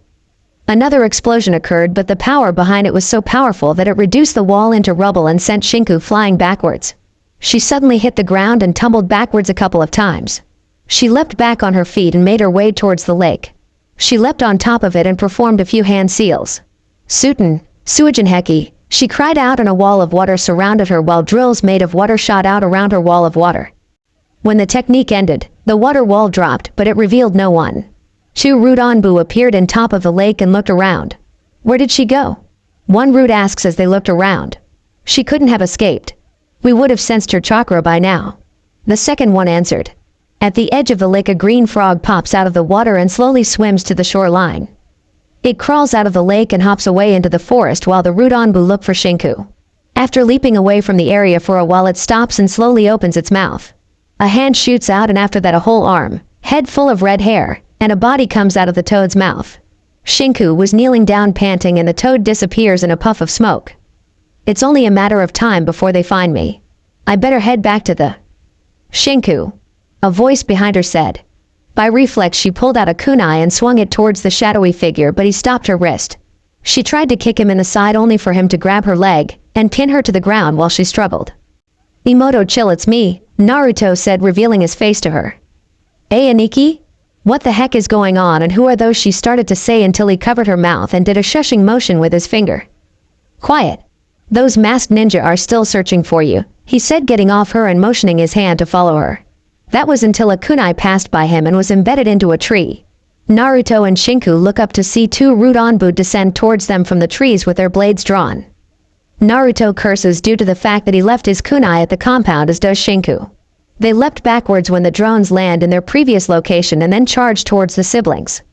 Another explosion occurred, but the power behind it was so powerful that it reduced the wall into rubble and sent Shinku flying backwards. She suddenly hit the ground and tumbled backwards a couple of times. She leapt back on her feet and made her way towards the lake. She leapt on top of it and performed a few hand seals. Suiten, Suijinheki, she cried out, and a wall of water surrounded her while drills made of water shot out around her wall of water. When the technique ended, the water wall dropped, but it revealed no one. 2 Rudanbu appeared in top of the lake and looked around. Where did she go? One root asks as they looked around. She couldn't have escaped. We would have sensed her chakra by now. The second one answered. At the edge of the lake, a green frog pops out of the water and slowly swims to the shoreline. It crawls out of the lake and hops away into the forest while the Rudanbu look for Shinku. After leaping away from the area for a while, it stops and slowly opens its mouth. A hand shoots out, and after that a whole arm, head full of red hair, and a body comes out of the toad's mouth. Shinku was kneeling down panting, and the toad disappears in a puff of smoke. It's only a matter of time before they find me. I better head back to the... Shinku, a voice behind her said. By reflex she pulled out a kunai and swung it towards the shadowy figure, but he stopped her wrist. She tried to kick him in the side, only for him to grab her leg and pin her to the ground while she struggled. Imoto, chill, it's me, Naruto said, revealing his face to her. Hey Aniki? What the heck is going on and who are those, she started to say until he covered her mouth and did a shushing motion with his finger. Quiet. Those masked ninja are still searching for you, he said, getting off her and motioning his hand to follow her. That was until a kunai passed by him and was embedded into a tree. Naruto and Shinku look up to see two Rudanbu descend towards them from the trees with their blades drawn. Naruto curses due to the fact that he left his kunai at the compound, as does Shinku. They leapt backwards when the drones land in their previous location and then charged towards the siblings.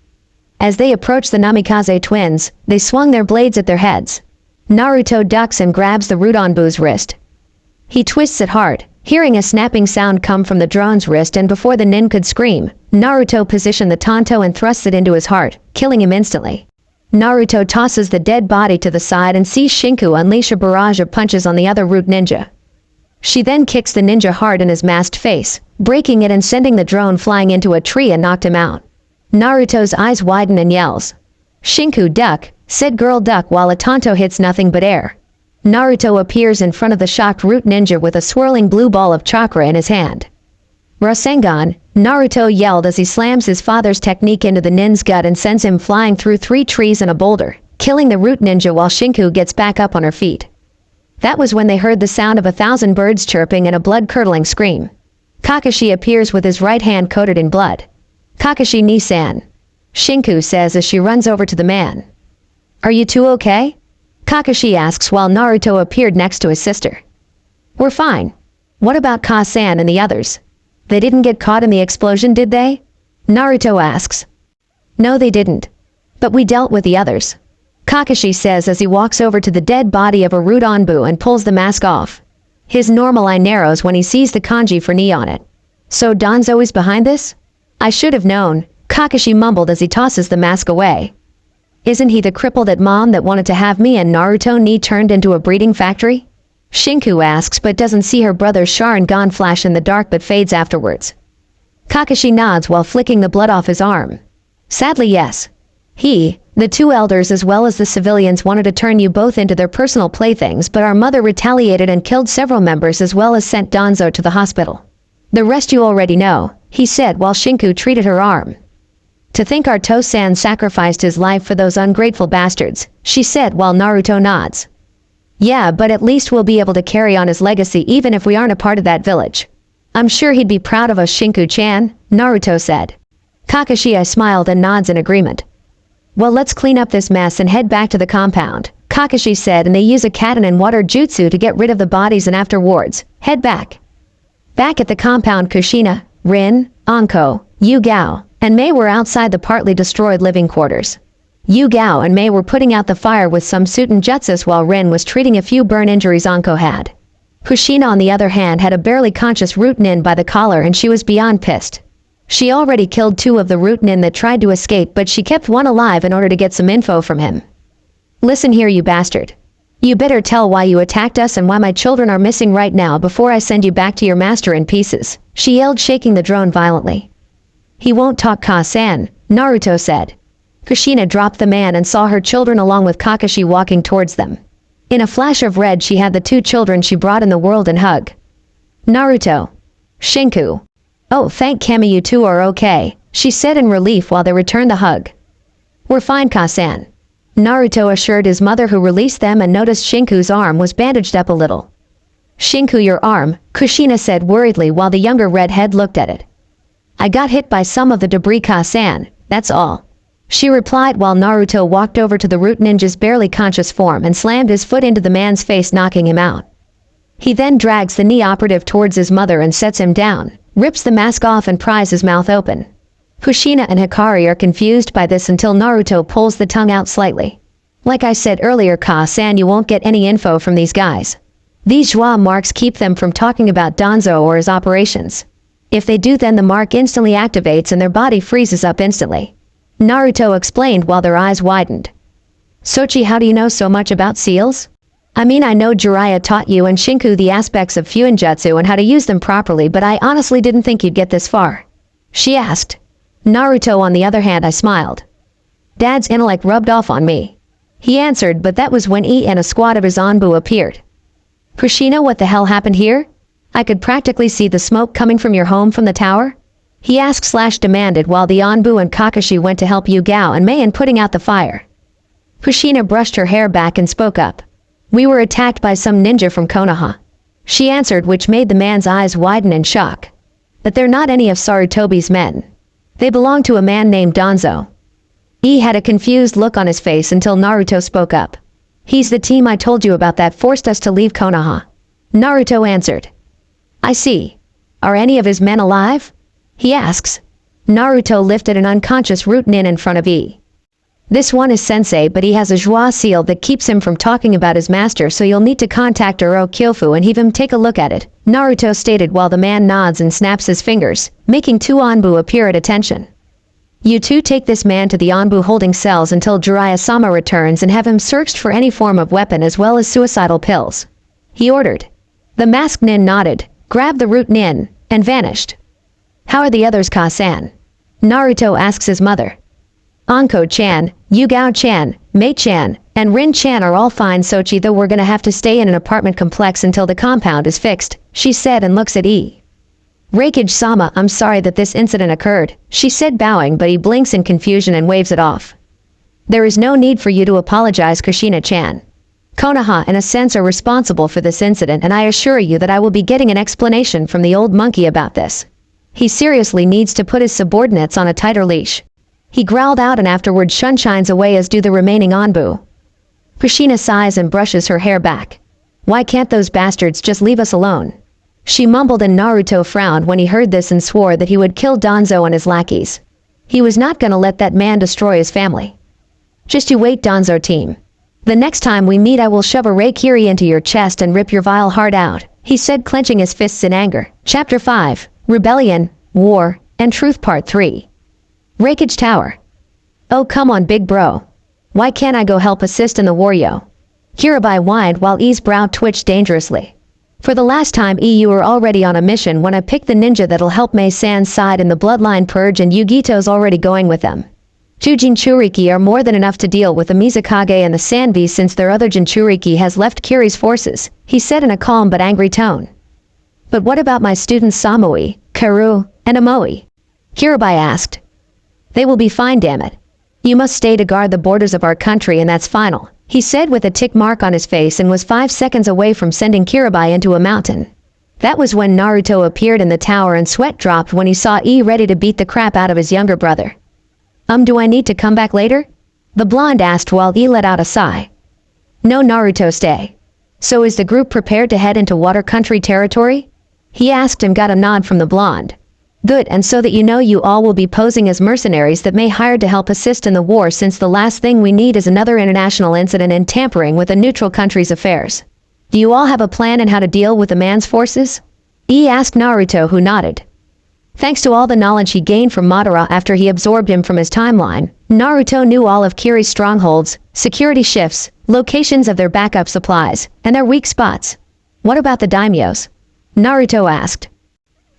As they approached the Namikaze twins, they swung their blades at their heads. Naruto ducks and grabs the Rudanbu's wrist. He twists it hard, hearing a snapping sound come from the drone's wrist, and before the nin could scream, Naruto positioned the tanto and thrusts it into his heart, killing him instantly. Naruto tosses the dead body to the side and sees Shinku unleash a barrage of punches on the other root ninja. She then kicks the ninja hard in his masked face, breaking it and sending the drone flying into a tree and knocked him out. Naruto's eyes widen and yells, "Shinku, duck," said girl duck, while a tanto hits nothing but air. Naruto appears in front of the shocked root ninja with a swirling blue ball of chakra in his hand. Rasengan, Naruto yelled as he slams his father's technique into the nin's gut and sends him flying through 3 trees and a boulder, killing the root ninja while Shinku gets back up on her feet. That was when they heard the sound of 1,000 birds chirping and a blood-curdling scream. Kakashi appears with his right hand coated in blood. "Kakashi Nisan," Shinku says as she runs over to the man. "Are you two okay?" Kakashi asks while Naruto appeared next to his sister. "We're fine. What about Ka-san and the others? They didn't get caught in the explosion, did they?" Naruto asks. "No, they didn't. But we dealt with the others," Kakashi says as he walks over to the dead body of a Rudanbu and pulls the mask off. His normal eye narrows when he sees the kanji for knee on it. "So Danzo is behind this? I should have known," Kakashi mumbled as he tosses the mask away. "Isn't he the cripple that mom that wanted to have me and Naruto knee turned into a breeding factory?" Shinku asks but doesn't see her brother's Sharingan flash in the dark but fades afterwards. Kakashi nods while flicking the blood off his arm. "Sadly, yes. The 2 elders as well as the civilians wanted to turn you both into their personal playthings, but our mother retaliated and killed several members as well as sent Danzo to the hospital. The rest you already know," he said while Shinku treated her arm. "To think our To-san sacrificed his life for those ungrateful bastards," she said while Naruto nods. "Yeah, but at least we'll be able to carry on his legacy even if we aren't a part of that village. I'm sure he'd be proud of us, Shinku-chan," Naruto said. Kakashi smiled and nods in agreement. "Well, let's clean up this mess and head back to the compound," Kakashi said, and they use a cat and water jutsu to get rid of the bodies and afterwards head back. Back at the compound, Kushina, Rin, Anko, Yu Gao, and Mei were outside the partly destroyed living quarters. Yu Gao and Mei were putting out the fire with some Suten jutsus while Rin was treating a few burn injuries Anko had. Kushina, on the other hand, had a barely conscious root nin by the collar and she was beyond pissed. She already killed 2 of the root nin that tried to escape, but she kept one alive in order to get some info from him. "Listen here, you bastard. You better tell why you attacked us and why my children are missing right now before I send you back to your master in pieces," she yelled, shaking the drone violently. "He won't talk, Ka-san," Naruto said. Kushina dropped the man and saw her children along with Kakashi walking towards them. In a flash of red, she had the 2 children she brought in the world and hug. "Naruto. Shinku. Oh, thank Kami, you 2 are okay," she said in relief while they returned the hug. "We're fine, Ka-san," Naruto assured his mother, who released them and noticed Shinku's arm was bandaged up a little. "Shinku, your arm," Kushina said worriedly while the younger redhead looked at it. "I got hit by some of the debris, Ka-san, that's all," she replied while Naruto walked over to the root ninja's barely conscious form and slammed his foot into the man's face, knocking him out. He then drags the knee operative towards his mother and sets him down, rips the mask off and pries his mouth open. Kushina and Hikari are confused by this until Naruto pulls the tongue out slightly. "Like I said earlier, Ka-san, you won't get any info from these guys. These joie marks keep them from talking about Danzo or his operations. If they do, then the mark instantly activates and their body freezes up instantly," Naruto explained while their eyes widened. "Sochi, how do you know so much about seals? I mean, I know Jiraiya taught you and Shinku the aspects of Fuinjutsu and how to use them properly, but I honestly didn't think you'd get this far," she asked. Naruto, on the other hand, I smiled. "Dad's intellect rubbed off on me," he answered, but that was when he and a squad of his Anbu appeared. "Kushina, what the hell happened here? I could practically see the smoke coming from your home from the tower." He asked/demanded while the Anbu and Kakashi went to help Yugao and Mei in putting out the fire. Kushina brushed her hair back and spoke up. We were attacked by some ninja from Konoha. She answered, which made the man's eyes widen in shock. But they're not any of Sarutobi's men. They belong to a man named Danzo. Had a confused look on his face until Naruto spoke up. He's the team I told you about that forced us to leave Konoha. Naruto answered. I see. Are any of his men alive? He asks. Naruto lifted an unconscious root nin in front of This one is sensei, but he has a joie seal that keeps him from talking about his master, so you'll need to contact Uro Kyofu and have him take a look at it, Naruto stated while the man nods and snaps his fingers, making two Anbu appear at attention. You two take this man to the Anbu holding cells until Jiraiya-sama returns and have him searched for any form of weapon as well as suicidal pills. He ordered. The masked nin nodded, grabbed the root nin, and vanished. How are the others, Ka-san? Naruto asks his mother. Anko-chan, Yugao-chan, Mei-chan, and Rin-chan are all fine, Sochi, though we're gonna have to stay in an apartment complex until the compound is fixed, she said and looks at Reikage-sama, I'm sorry that this incident occurred, she said bowing, but he blinks in confusion and waves it off. There is no need for you to apologize, Kushina-chan. Konoha in a sense are responsible for this incident, and I assure you that I will be getting an explanation from the old monkey about this. He seriously needs to put his subordinates on a tighter leash. He growled out and afterward shines away, as do the remaining Anbu. Kushina sighs and brushes her hair back. Why can't those bastards just leave us alone? She mumbled, and Naruto frowned when he heard this and swore that he would kill Danzo and his lackeys. He was not gonna let that man destroy his family. Just you wait, Danzo team. The next time we meet I will shove a Reikiri into your chest and rip your vile heart out, he said, clenching his fists in anger. Chapter 5. Rebellion, War, and Truth Part 3. Reikage Tower. Oh come on big bro. Why can't I go help assist in the war, yo? Kirabai whined while E's brow twitched dangerously. For the last time, you were already on a mission when I picked the ninja that'll help Mei-san's side in the bloodline purge, and Yugito's already going with them. Two Jinchuriki are more than enough to deal with the Mizukage and the Sanbi since their other Jinchuriki has left Kiri's forces, he said in a calm but angry tone. But what about my students Samui, Karu, and Amoe? Kirabai asked. They will be fine, damn it. You must stay to guard the borders of our country, and that's final, he said with a tick mark on his face, and was 5 seconds away from sending Kirabai into a mountain. That was when Naruto appeared in the tower, and sweat dropped when he saw ready to beat the crap out of his younger brother. Do I need to come back later? The blonde asked while let out a sigh. No, Naruto, stay. So is the group prepared to head into water country territory? He asked and got a nod from the blonde. Good, and so that you all will be posing as mercenaries that may hired to help assist in the war, since the last thing we need is another international incident and tampering with a neutral country's affairs. Do you all have a plan on how to deal with the man's forces? Asked Naruto, who nodded. Thanks to all the knowledge he gained from Madara after he absorbed him from his timeline, Naruto knew all of Kiri's strongholds, security shifts, locations of their backup supplies, and their weak spots. What about the daimyos? Naruto asked.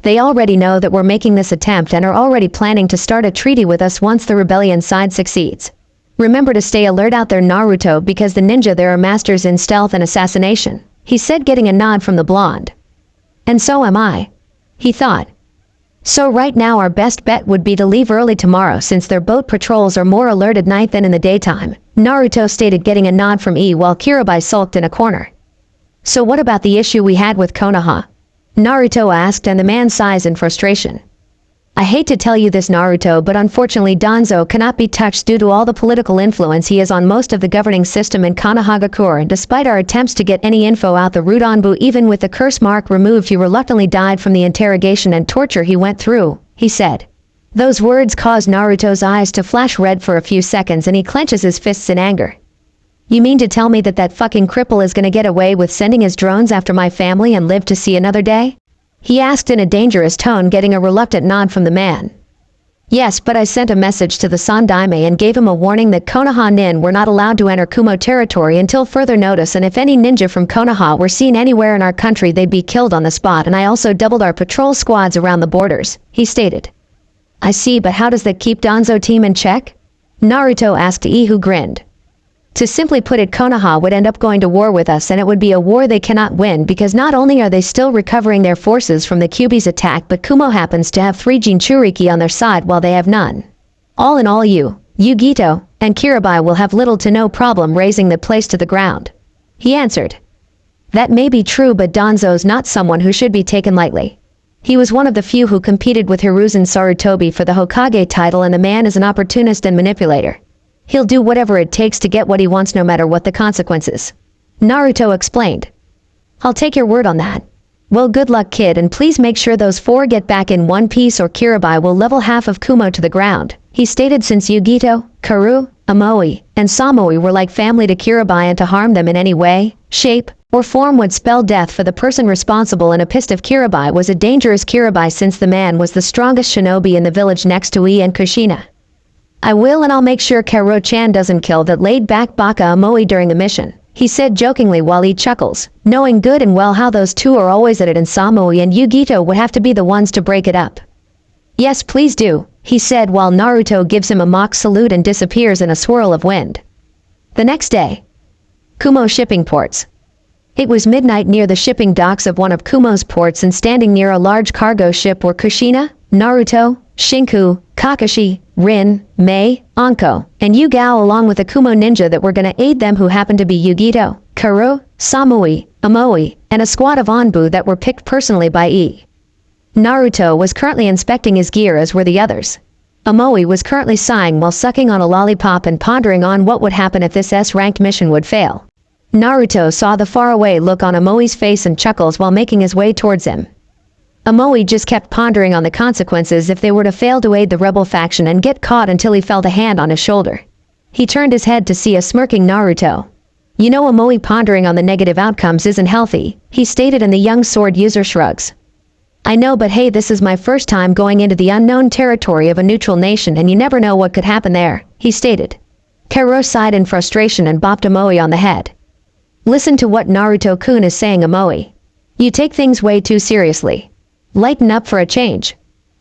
They already know that we're making this attempt and are already planning to start a treaty with us once the rebellion side succeeds. Remember to stay alert out there, Naruto, because the ninja there are masters in stealth and assassination, he said, getting a nod from the blonde. And so am I, he thought. So right now our best bet would be to leave early tomorrow, since their boat patrols are more alert at night than in the daytime, Naruto stated, getting a nod from while Kirabai sulked in a corner. So what about the issue we had with Konoha? Naruto asked, and the man sighs in frustration. I hate to tell you this, Naruto, but unfortunately Danzo cannot be touched due to all the political influence he has on most of the governing system in Konohagakure, and despite our attempts to get any info out, the root Anbu, even with the curse mark removed, he reluctantly died from the interrogation and torture he went through, he said. Those words caused Naruto's eyes to flash red for a few seconds, and he clenches his fists in anger. You mean to tell me that that fucking cripple is gonna get away with sending his drones after my family and live to see another day? He asked in a dangerous tone, getting a reluctant nod from the man. Yes, but I sent a message to the Sandaime and gave him a warning that Konoha nin were not allowed to enter Kumo territory until further notice, and if any ninja from Konoha were seen anywhere in our country they'd be killed on the spot, and I also doubled our patrol squads around the borders, he stated. I see, but how does that keep Danzo team in check? Naruto asked, who grinned. To simply put it, Konoha would end up going to war with us, and it would be a war they cannot win because not only are they still recovering their forces from the Kyuubi's attack, but Kumo happens to have 3 Jinchuriki on their side while they have none. All in all, Yugito, and Kirabai will have little to no problem razing the place to the ground. He answered. That may be true, but Danzo's not someone who should be taken lightly. He was one of the few who competed with Hiruzen Sarutobi for the Hokage title, and the man is an opportunist and manipulator. He'll do whatever it takes to get what he wants no matter what the consequences. Naruto explained. I'll take your word on that. Well, good luck, kid, and please make sure those 4 get back in one piece or Kirabai will level half of Kumo to the ground. He stated since Yugito, Karu, Amoe, and Samui were like family to Kirabai, and to harm them in any way, shape, or form would spell death for the person responsible, and a pissed of Kirabai was a dangerous Kirabai since the man was the strongest shinobi in the village next to Ii and Kushina. I will, and I'll make sure Karo-chan doesn't kill that laid-back Baka Amoe during the mission, he said jokingly while he chuckles, knowing good and well how those two are always at it, and Samui and Yugito would have to be the ones to break it up. Yes, please do, he said while Naruto gives him a mock salute and disappears in a swirl of wind. The next day. Kumo shipping ports. It was midnight near the shipping docks of one of Kumo's ports, and standing near a large cargo ship were Kushina, Naruto, Shinku, Kakashi, Rin, Mei, Anko, and Yugao, along with a Kumo ninja that were gonna aid them, who happened to be Yugito, Karu, Samui, Amoe, and a squad of Anbu that were picked personally by Ii. Naruto was currently inspecting his gear, as were the others. Amoe was currently sighing while sucking on a lollipop and pondering on what would happen if this S-ranked mission would fail. Naruto saw the faraway look on Amoe's face and chuckles while making his way towards him. Amoe just kept pondering on the consequences if they were to fail to aid the rebel faction and get caught, until he felt a hand on his shoulder. He turned his head to see a smirking Naruto. You know, Amoe pondering on the negative outcomes isn't healthy, he stated, and the young sword user shrugs. I know, but hey, this is my first time going into the unknown territory of a neutral nation, and you never know what could happen there, he stated. Karo sighed in frustration and bopped Amoe on the head. Listen to what Naruto-kun is saying, Amoe. You take things way too seriously. Lighten up for a change.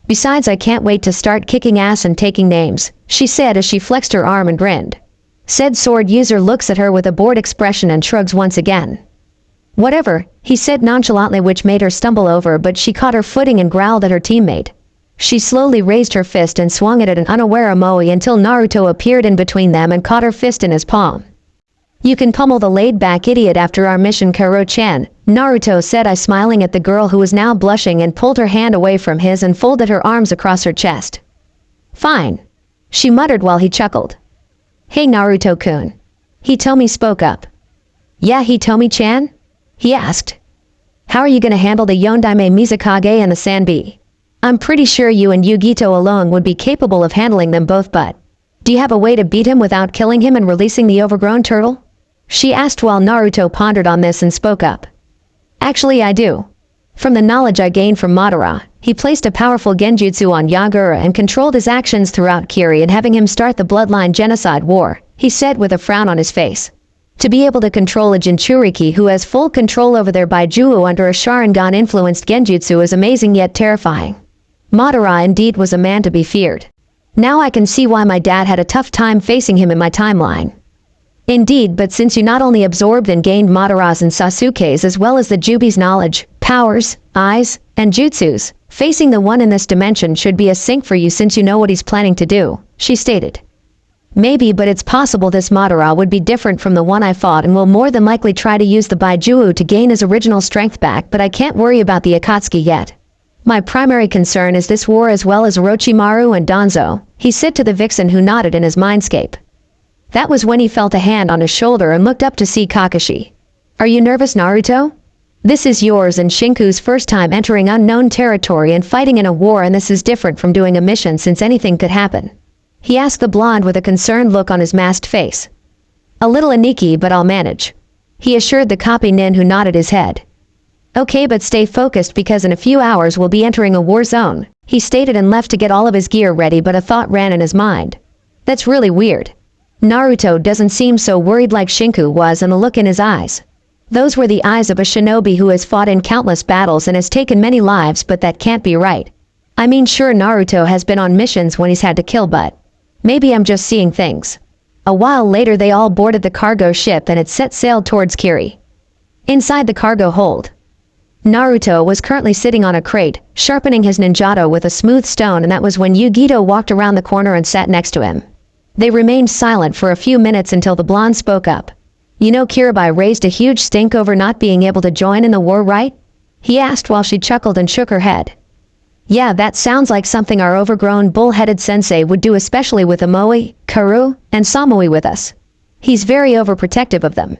Besides, I can't wait to start kicking ass and taking names, she said as she flexed her arm and grinned. Said sword user looks at her with a bored expression and shrugs once again. Whatever, he said nonchalantly, which made her stumble over, but she caught her footing and growled at her teammate. She slowly raised her fist and swung it at an unaware Amoe until Naruto appeared in between them and caught her fist in his palm. You can pummel the laid-back idiot after our mission, Karo-chan, Naruto said, smiling at the girl who was now blushing, and pulled her hand away from his and folded her arms across her chest. Fine, she muttered while he chuckled. Hey Naruto-kun. Hitomi spoke up. Yeah, Hitomi-chan? He asked. How are you gonna handle the Yondaime Mizukage and the Sanbi? I'm pretty sure you and Yugito alone would be capable of handling them both, but do you have a way to beat him without killing him and releasing the overgrown turtle? She asked while Naruto pondered on this and spoke up. Actually, I do. From the knowledge I gained from Madara, he placed a powerful genjutsu on Yagura and controlled his actions throughout Kiri and having him start the bloodline genocide war, he said with a frown on his face. To be able to control a Jinchuriki who has full control over their Baijuo under a Sharingan-influenced genjutsu is amazing yet terrifying. Madara indeed was a man to be feared. Now I can see why my dad had a tough time facing him in my timeline. Indeed, but since you not only absorbed and gained Madara's and Sasuke's as well as the Jubi's knowledge, powers, eyes, and jutsus, facing the one in this dimension should be a sink for you since you know what he's planning to do, she stated. Maybe, but it's possible this Madara would be different from the one I fought and will more than likely try to use the Baijuo to gain his original strength back, but I can't worry about the Akatsuki yet. My primary concern is this war as well as Orochimaru and Danzo, he said to the vixen who nodded in his mindscape. That was when he felt a hand on his shoulder and looked up to see Kakashi. Are you nervous, Naruto? This is yours and Shinku's first time entering unknown territory and fighting in a war, and this is different from doing a mission since anything could happen. He asked the blonde with a concerned look on his masked face. A little aniki, but I'll manage, he assured the copy nin who nodded his head. Okay, but stay focused because in a few hours we'll be entering a war zone, he stated and left to get all of his gear ready, but a thought ran in his mind. That's really weird. Naruto doesn't seem so worried like Shinku was, and the look in his eyes. Those were the eyes of a shinobi who has fought in countless battles and has taken many lives, but that can't be right. I mean, sure, Naruto has been on missions when he's had to kill, but maybe I'm just seeing things. A while later they all boarded the cargo ship and it set sail towards Kiri. Inside the cargo hold, Naruto was currently sitting on a crate, sharpening his ninjato with a smooth stone, and that was when Yugito walked around the corner and sat next to him. They remained silent for a few minutes until the blonde spoke up. "You know Kiribai raised a huge stink over not being able to join in the war, right?" he asked while she chuckled and shook her head. "Yeah, that sounds like something our overgrown bull-headed sensei would do, especially with Amoe, Karu, and Samui with us. He's very overprotective of them.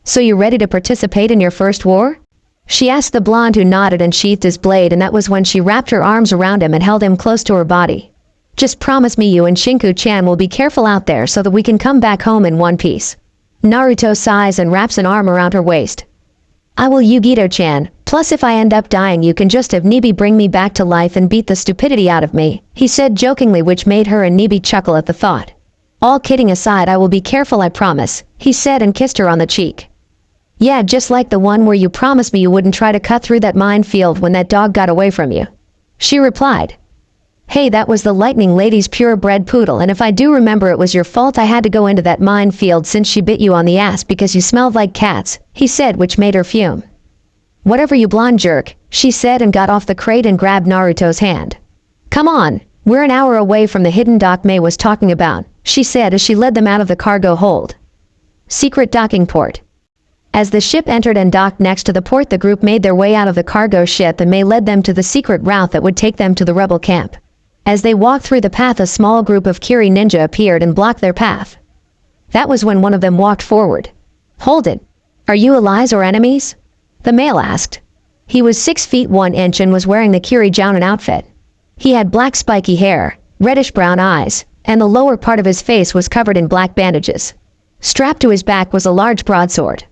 So you ready to participate in your first war?" she asked the blonde, who nodded and sheathed his blade, and that was when she wrapped her arms around him and held him close to her body. "Just promise me you and Shinku-chan will be careful out there so that we can come back home in one piece." Naruto sighs and wraps an arm around her waist. "I will, Yugito-chan, plus if I end up dying you can just have Nibi bring me back to life and beat the stupidity out of me," he said jokingly, which made her and Nibi chuckle at the thought. "All kidding aside, I will be careful, I promise," he said and kissed her on the cheek. "Yeah, just like the one where you promised me you wouldn't try to cut through that minefield when that dog got away from you," she replied. "Hey, that was the Lightning Lady's purebred poodle, and if I do remember it was your fault I had to go into that minefield since she bit you on the ass because you smelled like cats," he said, which made her fume. "Whatever, you blonde jerk," she said and got off the crate and grabbed Naruto's hand. "Come on, we're an hour away from the hidden dock May was talking about," she said as she led them out of the cargo hold. Secret docking port. As the ship entered and docked next to the port, the group made their way out of the cargo ship and May led them to the secret route that would take them to the rebel camp. As they walked through the path, a small group of Kiri ninja appeared and blocked their path. That was when one of them walked forward. "Hold it. Are you allies or enemies?" the male asked. He was 6 feet 1 inch and was wearing the Kiri Jounin outfit. He had black spiky hair, reddish-brown eyes, and the lower part of his face was covered in black bandages. Strapped to his back was a large broadsword.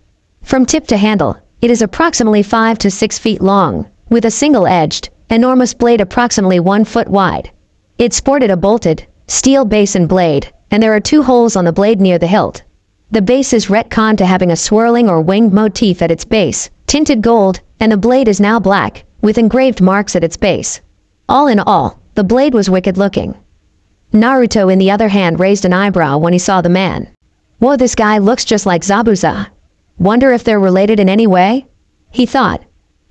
From tip to handle, it is approximately 5 to 6 feet long, with a single-edged, enormous blade approximately 1 foot wide. It sported a bolted, steel base and blade, and there are 2 holes on the blade near the hilt. The base is retconned to having a swirling or winged motif at its base, tinted gold, and the blade is now black, with engraved marks at its base. All in all, the blade was wicked-looking. Naruto, in the other hand, raised an eyebrow when he saw the man. "Whoa, this guy looks just like Zabuza. Wonder if they're related in any way?" he thought.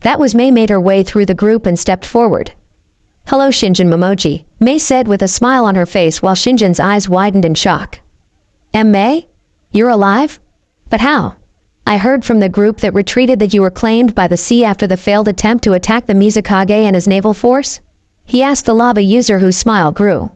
That was May made her way through the group and stepped forward. "Hello, Shinjin Momochi," May said with a smile on her face while Shinjin's eyes widened in shock. "May? You're alive? But how? I heard from the group that retreated that you were claimed by the sea after the failed attempt to attack the Mizukage and his naval force?" he asked the lava user, whose smile grew.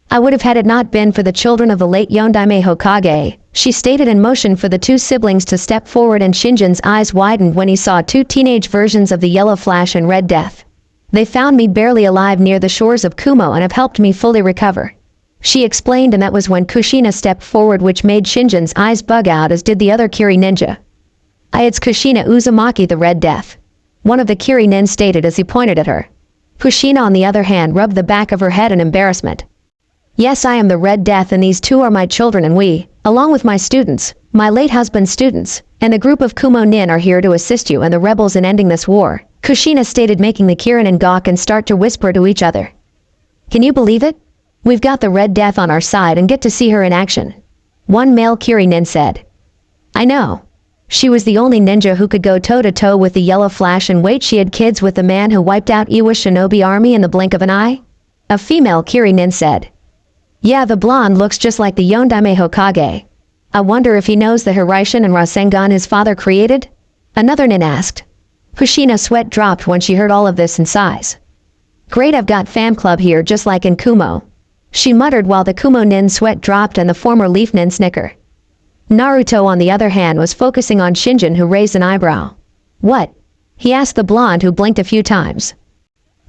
"I would have had it not been for the children of the late Yondaime Hokage," she stated and motioned for the 2 siblings to step forward, and Shinjin's eyes widened when he saw 2 teenage versions of the Yellow Flash and Red Death. "They found me barely alive near the shores of Kumo and have helped me fully recover," she explained, and that was when Kushina stepped forward, which made Shinjin's eyes bug out, as did the other Kiri ninja. "It's Kushina Uzumaki, the Red Death," one of the Kiri nin stated as he pointed at her. Kushina, on the other hand, rubbed the back of her head in embarrassment. "Yes, I am the Red Death, and these 2 are my children, and we, along with my students, my late husband's students, and a group of Kumo nin are here to assist you and the rebels in ending this war," Kushina stated, making the Kirinin gawk and start to whisper to each other. "Can you believe it? We've got the Red Death on our side and get to see her in action," one male Kiri nin said. "I know. She was the only ninja who could go toe-to-toe with the Yellow Flash, and wait, she had kids with the man who wiped out Iwa's shinobi army in the blink of an eye," a female Kiri nin said. "Yeah, the blonde looks just like the Yondaime Hokage. I wonder if he knows the Hiraishin and Rasengan his father created?" another nin asked. Kushina's sweat dropped when she heard all of this and sighs. "Great, I've got fan club here just like in Kumo," she muttered while the Kumo nin's sweat dropped and the former Leaf nin snicker. Naruto, on the other hand, was focusing on Shinjin, who raised an eyebrow. "What?" he asked the blonde, who blinked a few times.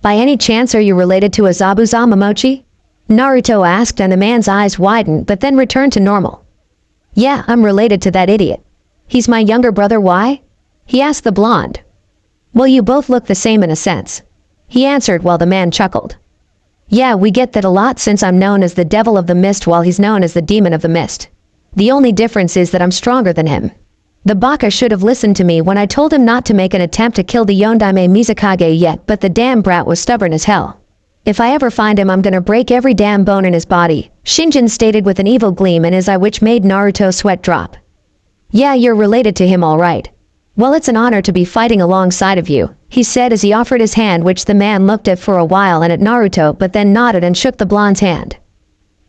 "By any chance are you related to a Zabuza, Momochi?" Naruto asked, and the man's eyes widened but then returned to normal. "Yeah, I'm related to that idiot. He's my younger brother. Why?" he asked the blonde. "Well, you both look the same in a sense," he answered while the man chuckled. "Yeah, we get that a lot since I'm known as the Devil of the Mist while he's known as the Demon of the Mist. The only difference is that I'm stronger than him. The Baka should have listened to me when I told him not to make an attempt to kill the Yondaime Mizukage yet, but the damn brat was stubborn as hell. If I ever find him, I'm gonna break every damn bone in his body," Shinjin stated with an evil gleam in his eye which made Naruto's sweat drop. Yeah, you're related to him all right. Well, it's an honor to be fighting alongside of you, he said as he offered his hand, which the man looked at for a while and at Naruto but then nodded and shook the blonde's hand.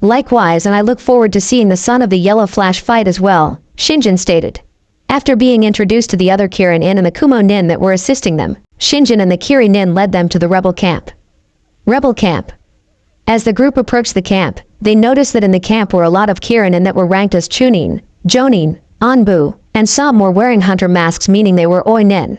Likewise, and I look forward to seeing the son of the Yellow Flash fight as well, Shinjin stated. After being introduced to the other Kirin Nin and the Kumo Nin that were assisting them, Shinjin and the Kiri Nin led them to the rebel camp. Rebel camp. As the group approached the camp, they noticed that in the camp were a lot of Kirin Nin that were ranked as Chunin, Jonin, Anbu, and some were wearing hunter masks, meaning they were Oi Nin.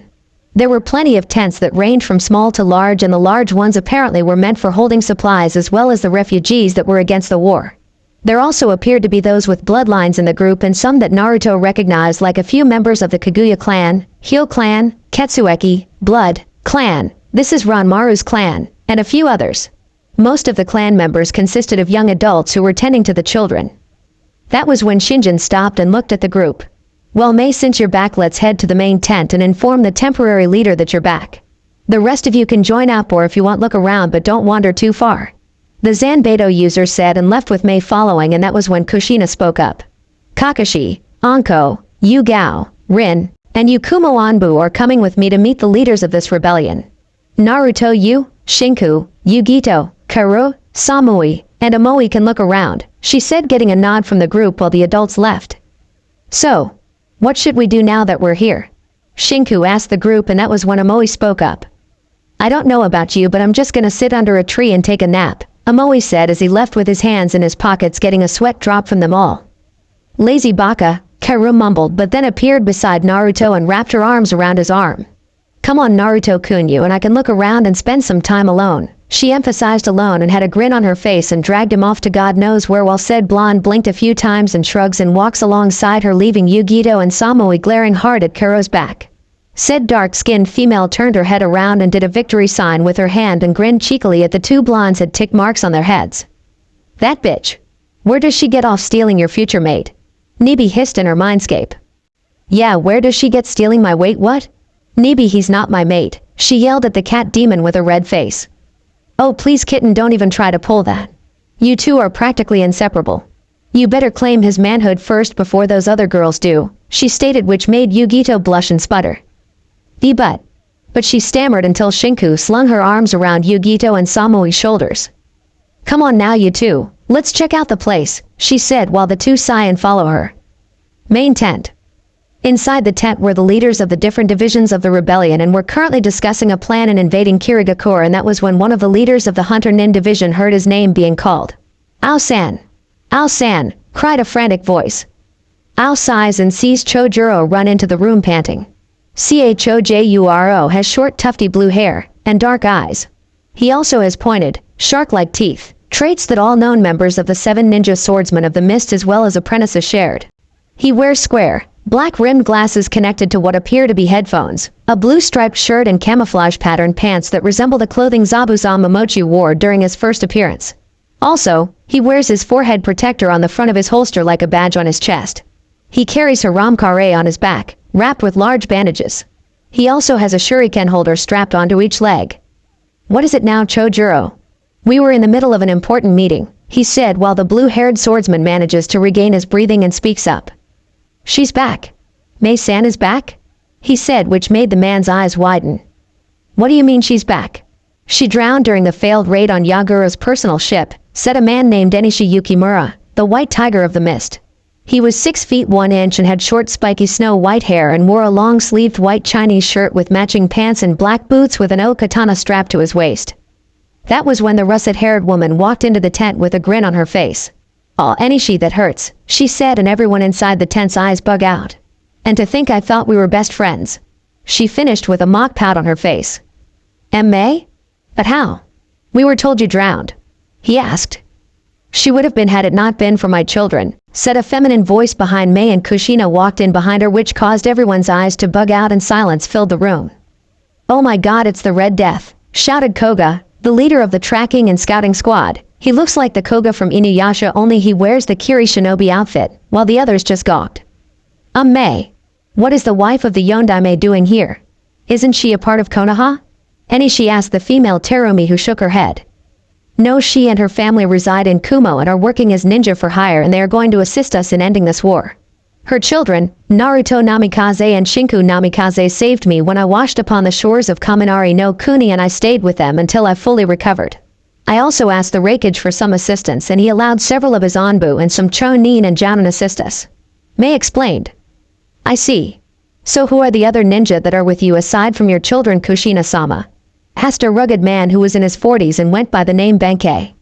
There were plenty of tents that ranged from small to large, and the large ones apparently were meant for holding supplies as well as the refugees that were against the war. There also appeared to be those with bloodlines in the group, and some that Naruto recognized, like a few members of the Kaguya clan, Hyo clan, Ketsueki, Blood clan, this is Ranmaru's clan, and a few others. Most of the clan members consisted of young adults who were tending to the children. That was when Shinjin stopped and looked at the group. Well, Mei, since you're back, let's head to the main tent and inform the temporary leader that you're back. The rest of you can join up, or if you want, look around, but don't wander too far. The Zanbeto user said and left with Mei following, and that was when Kushina spoke up. Kakashi, Anko, Yu Gao, Rin, and Yukumo Anbu are coming with me to meet the leaders of this rebellion. Naruto, Yu, Shinku, Yugito, Karu, Samui, and Amoe can look around, she said, getting a nod from the group while the adults left. So, what should we do now that we're here? Shinku asked the group, and that was when Amoe spoke up. I don't know about you, but I'm just gonna sit under a tree and take a nap, Amoe said as he left with his hands in his pockets, getting a sweat drop from them all. Lazy baka, Karu mumbled, but then appeared beside Naruto and wrapped her arms around his arm. Come on, Naruto-kun, you and I can look around and spend some time alone. She emphasized alone and had a grin on her face and dragged him off to God knows where, while said blonde blinked a few times and shrugs and walks alongside her, leaving Yugito and Samui glaring hard at Kuro's back. Said dark-skinned female turned her head around and did a victory sign with her hand and grinned cheekily at the two blondes had tick marks on their heads. That bitch. Where does she get off stealing your future mate? Nibi hissed in her mindscape. Yeah, where does she get stealing my weight? What? Nibi, he's not my mate, she yelled at the cat demon with a red face. Oh please kitten, don't even try to pull that. You two are practically inseparable. You better claim his manhood first before those other girls do, she stated, which made Yugito blush and sputter. But she stammered until Shinku slung her arms around Yugito and Samui's shoulders. Come on now you two, let's check out the place, she said while the two sigh and follow her. Main tent. Inside the tent were the leaders of the different divisions of the rebellion and were currently discussing a plan in invading Kirigakure, and that was when one of the leaders of the Hunter Nin division heard his name being called. Ao-san! Ao-san! Cried a frantic voice. Ao sighs and sees Chojuro run into the room panting. Chojuro has short tufty blue hair and dark eyes. He also has pointed, shark-like teeth, traits that all known members of the 7 ninja swordsmen of the mist as well as apprentices shared. He wears square, black-rimmed glasses connected to what appear to be headphones, a blue striped shirt and camouflage pattern pants that resemble the clothing Zabuza Momochi wore during his first appearance. Also, he wears his forehead protector on the front of his holster like a badge on his chest. He carries a ramkare on his back, wrapped with large bandages. He also has a shuriken holder strapped onto each leg. What is it now, Chojuro? We were in the middle of an important meeting, he said while the blue-haired swordsman manages to regain his breathing and speaks up. She's back. Mei-san is back? He said, which made the man's eyes widen. What do you mean she's back? She drowned during the failed raid on Yaguro's personal ship, said a man named Enishi Yukimura, the White Tiger of the Mist. He was 6 feet 1 inch and had short spiky snow-white hair and wore a long-sleeved white Chinese shirt with matching pants and black boots with an O-katana strapped to his waist. That was when the russet-haired woman walked into the tent with a grin on her face. "Aw, Enishi, that hurts," she said, and everyone inside the tent's eyes bug out. "And to think I thought we were best friends." She finished with a mock pout on her face. Mei? But how? We were told you drowned. He asked. She would have been had it not been for my children, said a feminine voice behind Mei, and Kushina walked in behind her, which caused everyone's eyes to bug out and silence filled the room. Oh my god, it's the Red Death, shouted Koga, the leader of the tracking and scouting squad. He looks like the Koga from Inuyasha, only he wears the Kiri shinobi outfit, while the others just gawked. Mei. What is the wife of the Yondaime doing here? Isn't she a part of Konoha? Enishi asked the female Terumi, who shook her head. No, she and her family reside in Kumo and are working as ninja for hire, and they are going to assist us in ending this war. Her children, Naruto Namikaze and Shinku Namikaze, saved me when I washed upon the shores of Kaminari no Kuni, and I stayed with them until I fully recovered. I also asked the Raikage for some assistance, and he allowed several of his Anbu and some Chonin and Jounin assist us. Mei explained. I see. So who are the other ninja that are with you aside from your children, Kushina-sama? Asked a rugged man who was in his 40s and went by the name Benkei.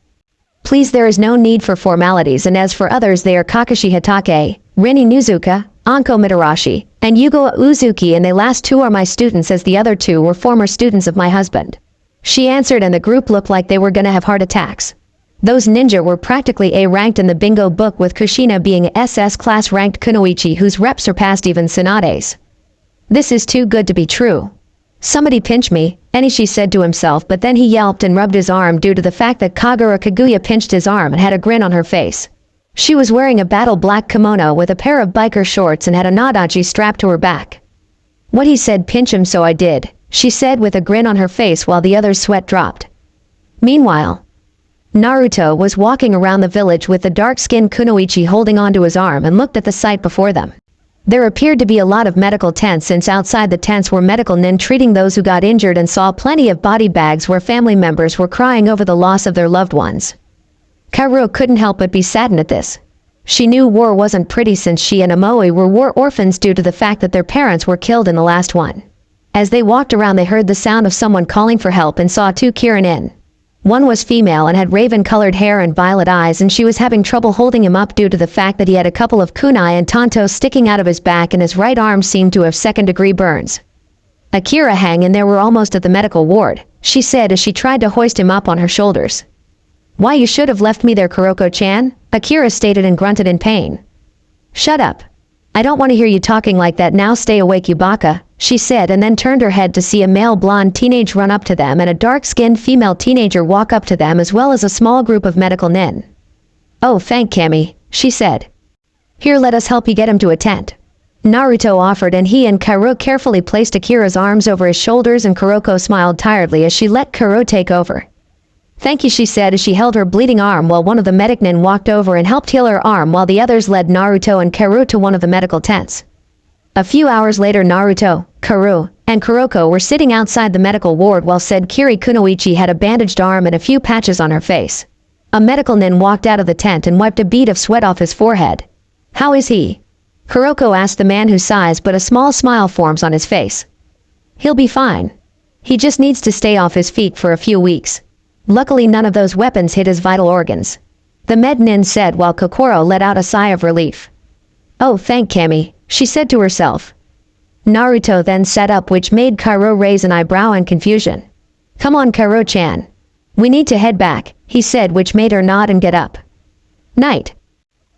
Please, there is no need for formalities, and as for others, they are Kakashi Hitake, Rini Nuzuka, Anko Mitarashi, and Yugo Uzuki, and they last two are my students, as the other two were former students of my husband. She answered, and the group looked like they were gonna have heart attacks. Those ninja were practically A-ranked in the bingo book, with Kushina being SS class ranked kunoichi, whose rep surpassed even Tsunade's. This is too good to be true. Somebody pinch me, Enishi said to himself, but then he yelped and rubbed his arm due to the fact that Kagura Kaguya pinched his arm and had a grin on her face. She was wearing a battle black kimono with a pair of biker shorts and had a nadachi strapped to her back. What he said, pinch him, so I did, she said with a grin on her face while the other's sweat dropped. Meanwhile, Naruto was walking around the village with the dark-skinned kunoichi holding onto his arm and looked at the sight before them. There appeared to be a lot of medical tents, since outside the tents were medical nin treating those who got injured, and saw plenty of body bags where family members were crying over the loss of their loved ones. Kaoru couldn't help but be saddened at this. She knew war wasn't pretty, since she and Amoe were war orphans due to the fact that their parents were killed in the last one. As they walked around, they heard the sound of someone calling for help and saw two Kirin in. One was female and had raven-colored hair and violet eyes, and she was having trouble holding him up due to the fact that he had a couple of kunai and tanto sticking out of his back, and his right arm seemed to have second-degree burns. Akira, hang in there, we're almost at the medical ward, she said as she tried to hoist him up on her shoulders. Why, you should have left me there, Kuroko-chan, Akira stated and grunted in pain. Shut up. I don't want to hear you talking like that now, stay awake, Yubaka, she said, and then turned her head to see a male blonde teenager run up to them and a dark-skinned female teenager walk up to them, as well as a small group of medical nin. Oh, thank Kami, she said. Here, let us help you get him to a tent. Naruto offered, and he and Kaoru carefully placed Akira's arms over his shoulders, and Kuroko smiled tiredly as she let Kaoru take over. Thank you, she said as she held her bleeding arm while one of the medic nin walked over and helped heal her arm, while the others led Naruto and Kaoru to one of the medical tents. A few hours later, Naruto, Kaoru, and Kuroko were sitting outside the medical ward while said Kiri Kunoichi had a bandaged arm and a few patches on her face. A medical nin walked out of the tent and wiped a bead of sweat off his forehead. How is he? Kuroko asked the man, who sighs, but a small smile forms on his face. He'll be fine. He just needs to stay off his feet for a few weeks. Luckily, none of those weapons hit his vital organs. The med nin said while Kokoro let out a sigh of relief. Oh, thank Kami, she said to herself. Naruto then sat up, which made Kaoru raise an eyebrow in confusion. Come on, Kaoru-chan. We need to head back, he said, which made her nod and get up. Night.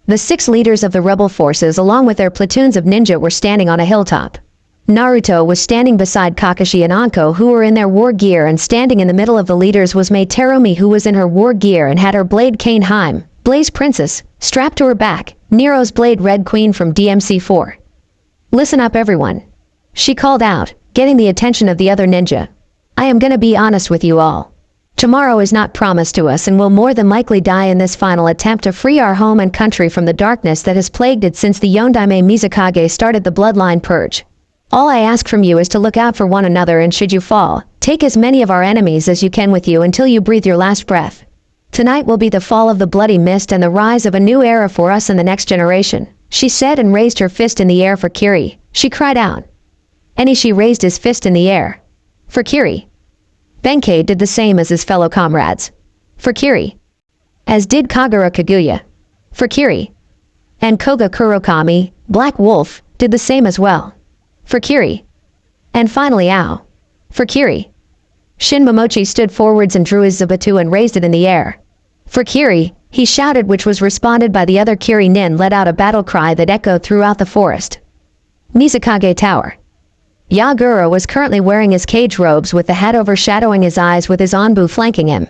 The 6 leaders of the rebel forces along with their platoons of ninja were standing on a hilltop. Naruto was standing beside Kakashi and Anko, who were in their war gear, and standing in the middle of the leaders was Mei Terumi, who was in her war gear and had her blade Kane Heim, Blaze Princess, strapped to her back, Nero's blade Red Queen from DMC4. Listen up, everyone. She called out, getting the attention of the other ninja. I am gonna be honest with you all. Tomorrow is not promised to us, and we'll more than likely die in this final attempt to free our home and country from the darkness that has plagued it since the Yondaime Mizukage started the bloodline purge. All I ask from you is to look out for one another, and should you fall, take as many of our enemies as you can with you until you breathe your last breath. Tonight will be the fall of the bloody mist and the rise of a new era for us and the next generation, she said, and raised her fist in the air for Kiri. She cried out. Enishi raised his fist in the air. For Kiri. Benkei did the same as his fellow comrades. For Kiri. As did Kagura Kaguya. For Kiri. And Koga Kurokami, Black Wolf, did the same as well. For Kiri. And finally Ao. For Kiri. Shin Momochi stood forwards and drew his Zubatu and raised it in the air. For Kiri, he shouted, which was responded by the other Kiri nin let out a battle cry that echoed throughout the forest. Mizukage Tower. Yagura was currently wearing his cage robes with the hat overshadowing his eyes, with his Anbu flanking him.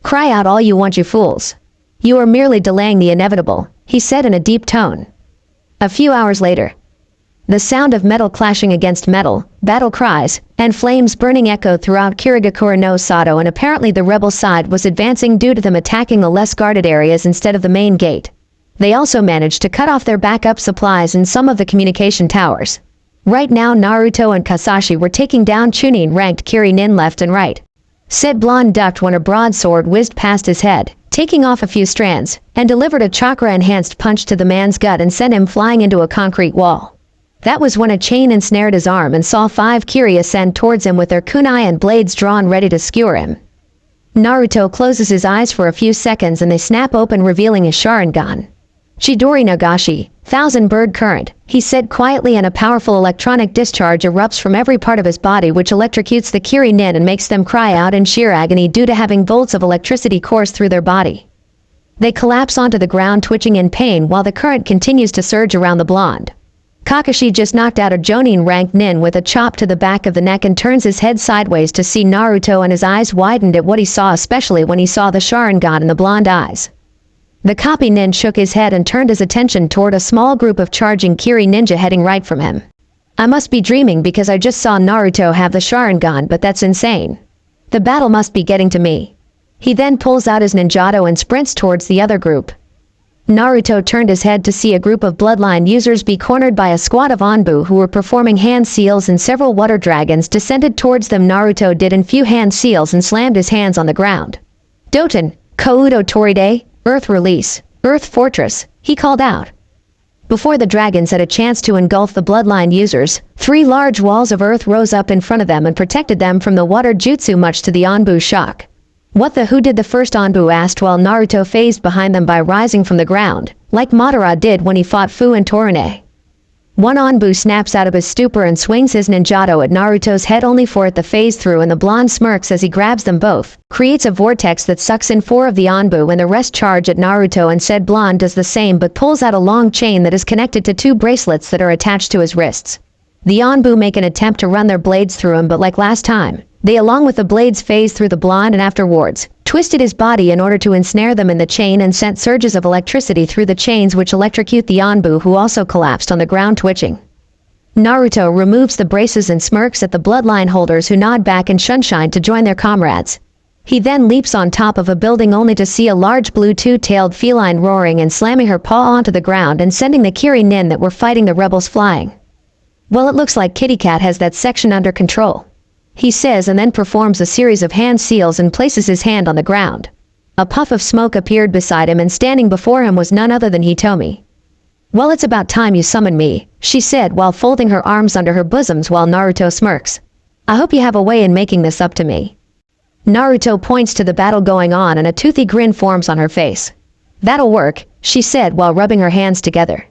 Cry out all you want, you fools. You are merely delaying the inevitable, he said in a deep tone. A few hours later. The sound of metal clashing against metal, battle cries, and flames burning echoed throughout Kirigakura no Sato, and apparently the rebel side was advancing due to them attacking the less guarded areas instead of the main gate. They also managed to cut off their backup supplies in some of the communication towers. Right now Naruto and Kasashi were taking down Chunin-ranked Kiri-nin left and right. Said blonde ducked when a broadsword whizzed past his head, taking off a few strands, and delivered a chakra-enhanced punch to the man's gut and sent him flying into a concrete wall. That was when a chain ensnared his arm and saw 5 Kiri ascend towards him with their kunai and blades drawn ready to skewer him. Naruto closes his eyes for a few seconds and they snap open, revealing his Sharingan. Chidori Nagashi, Thousand Bird Current, he said quietly, and a powerful electronic discharge erupts from every part of his body which electrocutes the Kiri-nin and makes them cry out in sheer agony due to having volts of electricity course through their body. They collapse onto the ground twitching in pain while the current continues to surge around the blonde. Kakashi just knocked out a Jonin-ranked nin with a chop to the back of the neck and turns his head sideways to see Naruto, and his eyes widened at what he saw, especially when he saw the Sharingan in the blonde eyes. The copy nin shook his head and turned his attention toward a small group of charging Kiri ninja heading right from him. I must be dreaming because I just saw Naruto have the Sharingan, but that's insane. The battle must be getting to me. He then pulls out his ninjato and sprints towards the other group. Naruto turned his head to see a group of bloodline users be cornered by a squad of Anbu who were performing hand seals, and several water dragons descended towards them. Naruto did in few hand seals and slammed his hands on the ground. Doten, Koudo Toride, Earth Release, Earth Fortress, he called out. Before the dragons had a chance to engulf the bloodline users, 3 large walls of earth rose up in front of them and protected them from the water jutsu, much to the Anbu's shock. What the who did the first Anbu asked, while Naruto phased behind them by rising from the ground, like Madara did when he fought Fu and Torine. One Anbu snaps out of his stupor and swings his ninjato at Naruto's head, only for it to phase through, and the blonde smirks as he grabs them both, creates a vortex that sucks in 4 of the Anbu, and the rest charge at Naruto, and said blonde does the same but pulls out a long chain that is connected to 2 bracelets that are attached to his wrists. The Anbu make an attempt to run their blades through him, but like last time, they along with the blades phased through the blonde and afterwards twisted his body in order to ensnare them in the chain and sent surges of electricity through the chains which electrocute the Anbu, who also collapsed on the ground twitching. Naruto removes the braces and smirks at the bloodline holders, who nod back in sunshine to join their comrades. He then leaps on top of a building only to see a large blue 2-tailed feline roaring and slamming her paw onto the ground and sending the Kiri-nin that were fighting the rebels flying. Well, it looks like Kitty Cat has that section under control, he says, and then performs a series of hand seals and places his hand on the ground. A puff of smoke appeared beside him, and standing before him was none other than Hitomi. Well, it's about time you summoned me, she said while folding her arms under her bosoms, while Naruto smirks. I hope you have a way in making this up to me. Naruto points to the battle going on and a toothy grin forms on her face. That'll work, she said while rubbing her hands together.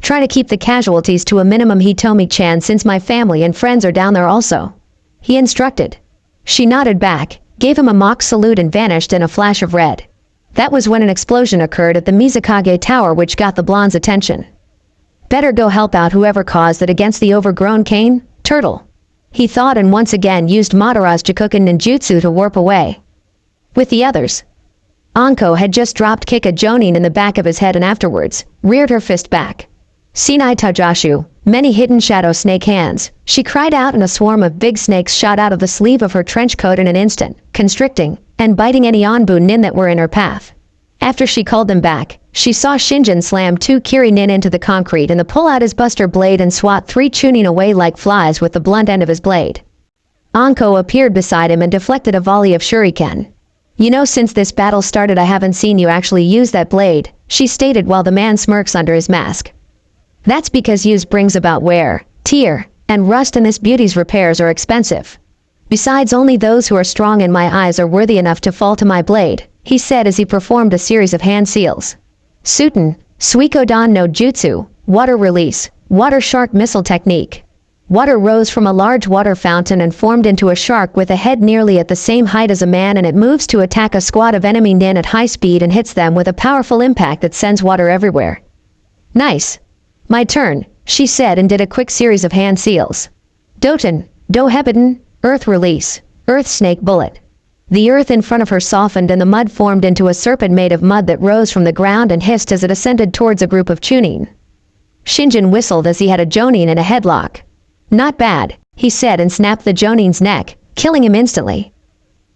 Try to keep the casualties to a minimum, Hitomi-chan, since my family and friends are down there also, he instructed. She nodded back, gave him a mock salute and vanished in a flash of red. That was when an explosion occurred at the Mizukage Tower which got the blonde's attention. Better go help out whoever caused it against the overgrown cane turtle, he thought, and once again used Madara's Jikuken ninjutsu to warp away. With the others, Anko had just dropped kick a Jonin in the back of his head and afterwards reared her fist back. Sinai Tajashu, many hidden shadow snake hands, she cried out, and a swarm of big snakes shot out of the sleeve of her trench coat in an instant, constricting and biting any Anbu nin that were in her path. After she called them back, she saw Shinjin slam 2 Kiri nin into the concrete and then pull out his buster blade and swat 3 Chunin away like flies with the blunt end of his blade. Anko appeared beside him and deflected a volley of shuriken. You know, since this battle started I haven't seen you actually use that blade, she stated while the man smirks under his mask. That's because use brings about wear, tear, and rust, and this beauty's repairs are expensive. Besides, only those who are strong in my eyes are worthy enough to fall to my blade, he said as he performed a series of hand seals. Suten, Suikodan no Jutsu, water release, water shark missile technique. Water rose from a large water fountain and formed into a shark with a head nearly at the same height as a man, and it moves to attack a squad of enemy nin at high speed and hits them with a powerful impact that sends water everywhere. Nice. My turn, she said, and did a quick series of hand seals. Doten, Dohebiden, Earth Release, Earth Snake Bullet. The earth in front of her softened and the mud formed into a serpent made of mud that rose from the ground and hissed as it ascended towards a group of Chunin. Shinjin whistled as he had a jonin in a headlock. Not bad, he said and snapped the jonin's neck, killing him instantly.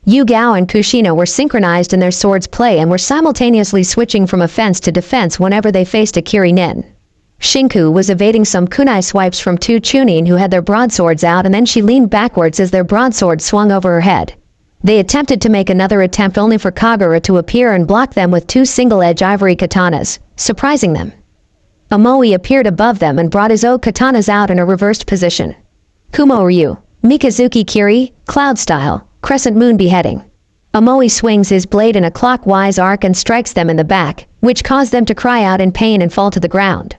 Yu Gao and Kushina were synchronized in their swords play and were simultaneously switching from offense to defense whenever they faced a Kiri Nin. Shinku was evading some kunai swipes from two Chunin who had their broadswords out, and then she leaned backwards as their broadsword swung over her head. They attempted to make another attempt only for Kagura to appear and block them with two single-edge ivory katanas, surprising them. Omoi appeared above them and brought his own katanas out in a reversed position. Kumo Ryu, Mikazuki Kiri, Cloud Style, Crescent Moon Beheading. Omoi swings his blade in a clockwise arc and strikes them in the back, which caused them to cry out in pain and fall to the ground.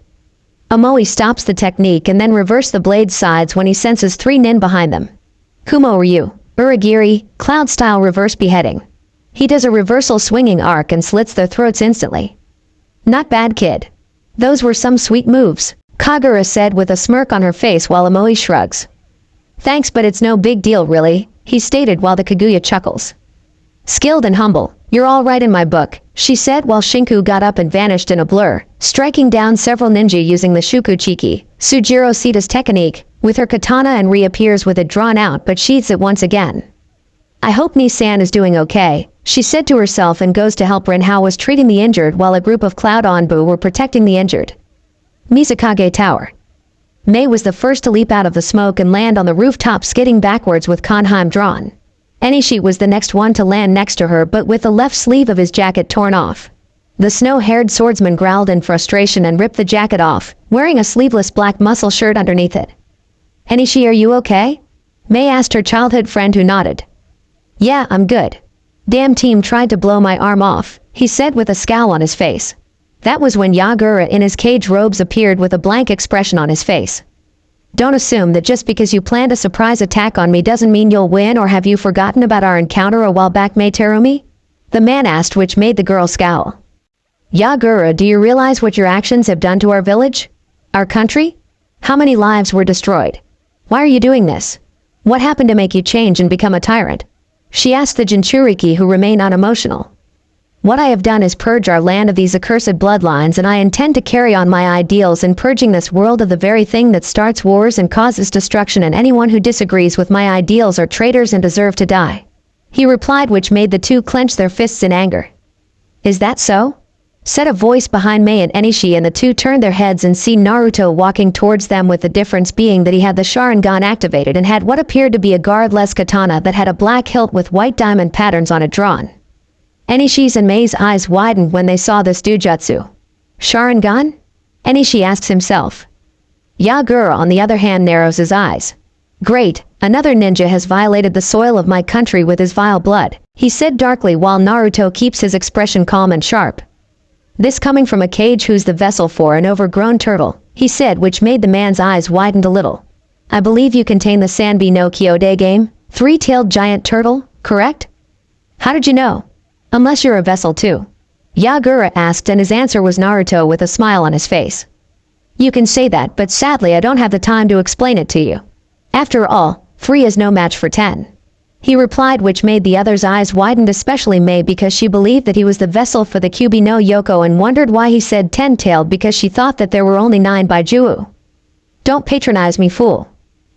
Omoi stops the technique and then reverses the blade's sides when he senses three nin behind them. Kumo Ryu, Uragiri, Cloud Style Reverse Beheading. He does a reversal swinging arc and slits their throats instantly. Not bad, kid. Those were some sweet moves, Kagura said with a smirk on her face while Omoi shrugs. Thanks, but it's no big deal really, he stated while the Kaguya chuckles. Skilled and humble, you're all right in my book, she said while Shinku got up and vanished in a blur, striking down several ninja using the Shukuchiki, Sujiro Sita's technique, with her katana, and reappears with it drawn out but sheathes it once again. I hope Nisan is doing okay, she said to herself, and goes to help Rin, how was treating the injured while a group of Cloud Onbu were protecting the injured. Mizukage Tower. Mei was the first to leap out of the smoke and land on the rooftop, skidding backwards with Kanheim drawn. Enishi was the next one to land next to her, but with the left sleeve of his jacket torn off. The snow-haired swordsman growled in frustration and ripped the jacket off, wearing a sleeveless black muscle shirt underneath it. Enishi, are you okay? Mei asked her childhood friend, who nodded. Yeah, I'm good. Damn team tried to blow my arm off, he said with a scowl on his face. That was when Yagura in his cage robes appeared with a blank expression on his face. Don't assume that just because you planned a surprise attack on me doesn't mean you'll win, or have you forgotten about our encounter a while back, Mei Terumi? The man asked, which made the girl scowl. Yagura, do you realize what your actions have done to our village? Our country? How many lives were destroyed? Why are you doing this? What happened to make you change and become a tyrant? She asked the Jinchuriki, who remained unemotional. What I have done is purge our land of these accursed bloodlines, and I intend to carry on my ideals in purging this world of the very thing that starts wars and causes destruction, and anyone who disagrees with my ideals are traitors and deserve to die. He replied, which made the two clench their fists in anger. Is that so? Said a voice behind Mei and Enishi, and the two turned their heads and see Naruto walking towards them, with the difference being that he had the Sharingan activated and had what appeared to be a guardless katana that had a black hilt with white diamond patterns on it drawn. Enishi's and Mei's eyes widened when they saw this dujutsu. Sharingan? Enishi asks himself. Yagura, on the other hand, narrows his eyes. Great, another ninja has violated the soil of my country with his vile blood, he said darkly while Naruto keeps his expression calm and sharp. This coming from a cage who's the vessel for an overgrown turtle, he said, which made the man's eyes widened a little. I believe you contain the Sanbi no Kyode game, three-tailed giant turtle, correct? How did you know? Unless you're a vessel too. Yagura asked, and his answer was Naruto with a smile on his face. You can say that, but sadly I don't have the time to explain it to you. After all, 3 is no match for 10. He replied, which made the other's eyes widened, especially Mei, because she believed that he was the vessel for the Kyubi no Yoko and wondered why he said 10-tailed, because she thought that there were only 9 Baijuu. Don't patronize me, fool.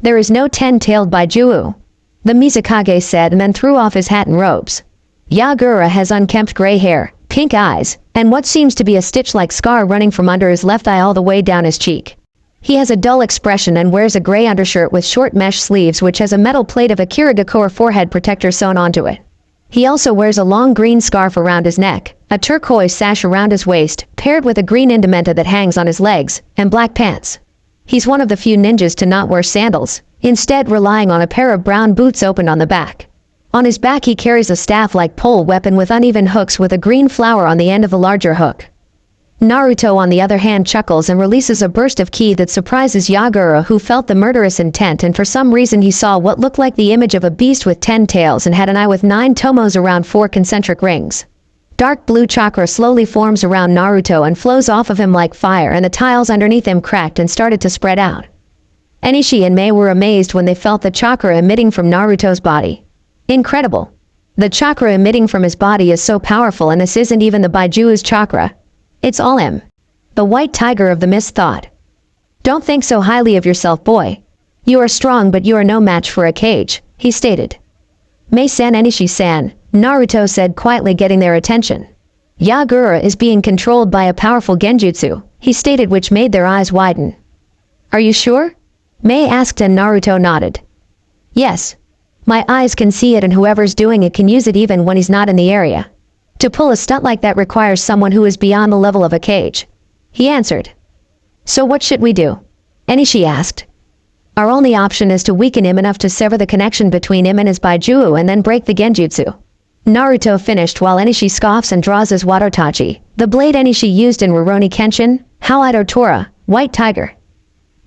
There is no 10-tailed Baijuu. The Mizukage said, and then threw off his hat and robes. Yagura has unkempt gray hair, pink eyes, and what seems to be a stitch-like scar running from under his left eye all the way down his cheek. He has a dull expression and wears a gray undershirt with short mesh sleeves, which has a metal plate of a Kirigakure forehead protector sewn onto it. He also wears a long green scarf around his neck, a turquoise sash around his waist, paired with a green indumenta that hangs on his legs, and black pants. He's one of the few ninjas to not wear sandals, instead relying on a pair of brown boots opened on the back. On his back he carries a staff-like pole weapon with uneven hooks with a green flower on the end of the larger hook. Naruto, on the other hand, chuckles and releases a burst of ki that surprises Yagura, who felt the murderous intent, and for some reason he saw what looked like the image of a beast with 10 tails and had an eye with 9 tomos around 4 concentric rings. Dark blue chakra slowly forms around Naruto and flows off of him like fire, and the tiles underneath him cracked and started to spread out. Enishi and Mei were amazed when they felt the chakra emitting from Naruto's body. Incredible. The chakra emitting from his body is so powerful, and this isn't even the Baiju's chakra. It's all him. The white tiger of the mist thought. Don't think so highly of yourself, boy. You are strong, but you are no match for a cage, he stated. Mei-san Enishi-san, Naruto said quietly, getting their attention. Yagura is being controlled by a powerful genjutsu, he stated, which made their eyes widen. Are you sure? Mei asked and Naruto nodded. Yes. My eyes can see it and whoever's doing it can use it even when he's not in the area. To pull a stunt like that requires someone who is beyond the level of a cage. He answered. So what should we do? Enishi asked. Our only option is to weaken him enough to sever the connection between him and his Baijuu and then break the genjutsu. Naruto finished while Enishi scoffs and draws his Wadotachi, the blade Enishi used in Rurouni Kenshin, Howaido Tora, White Tiger.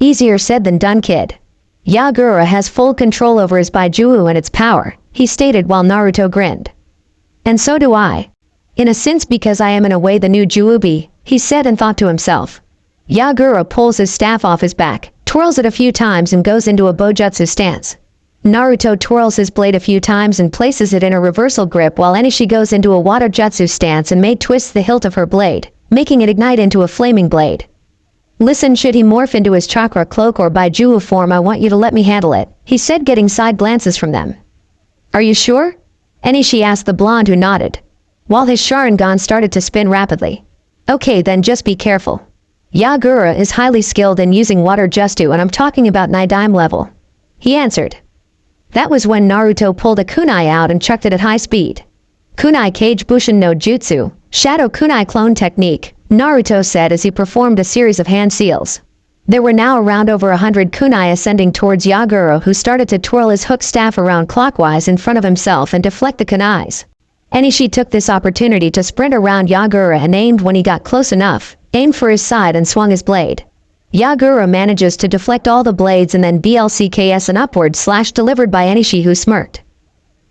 Easier said than done, kid. Yagura has full control over his Baijuu and its power, he stated while Naruto grinned. And so do I. In a sense, because I am in a way the new Juubi, he said and thought to himself. Yagura pulls his staff off his back, twirls it a few times and goes into a Bojutsu stance. Naruto twirls his blade a few times and places it in a reversal grip while Enishi goes into a Watojutsu stance and Mei twists the hilt of her blade, making it ignite into a flaming blade. Listen, should he morph into his chakra cloak or Baijuu form, I want you to let me handle it, he said, getting side glances from them. Are you sure? Enishi asked the blonde, who nodded, while his Sharingan started to spin rapidly. Okay, then just be careful. Yagura is highly skilled in using water jutsu and I'm talking about Nidaime level. He answered. That was when Naruto pulled a kunai out and chucked it at high speed. Kunai Kage Bushin no Jutsu, Shadow Kunai Clone Technique, Naruto said as he performed a series of hand seals. There were now around over 100 kunai ascending towards Yagura, who started to twirl his hook staff around clockwise in front of himself and deflect the kunais. Enishi took this opportunity to sprint around Yagura and aimed when he got close enough, aimed for his side and swung his blade. Yagura manages to deflect all the blades and then BLCKS an upward slash delivered by Enishi, who smirked.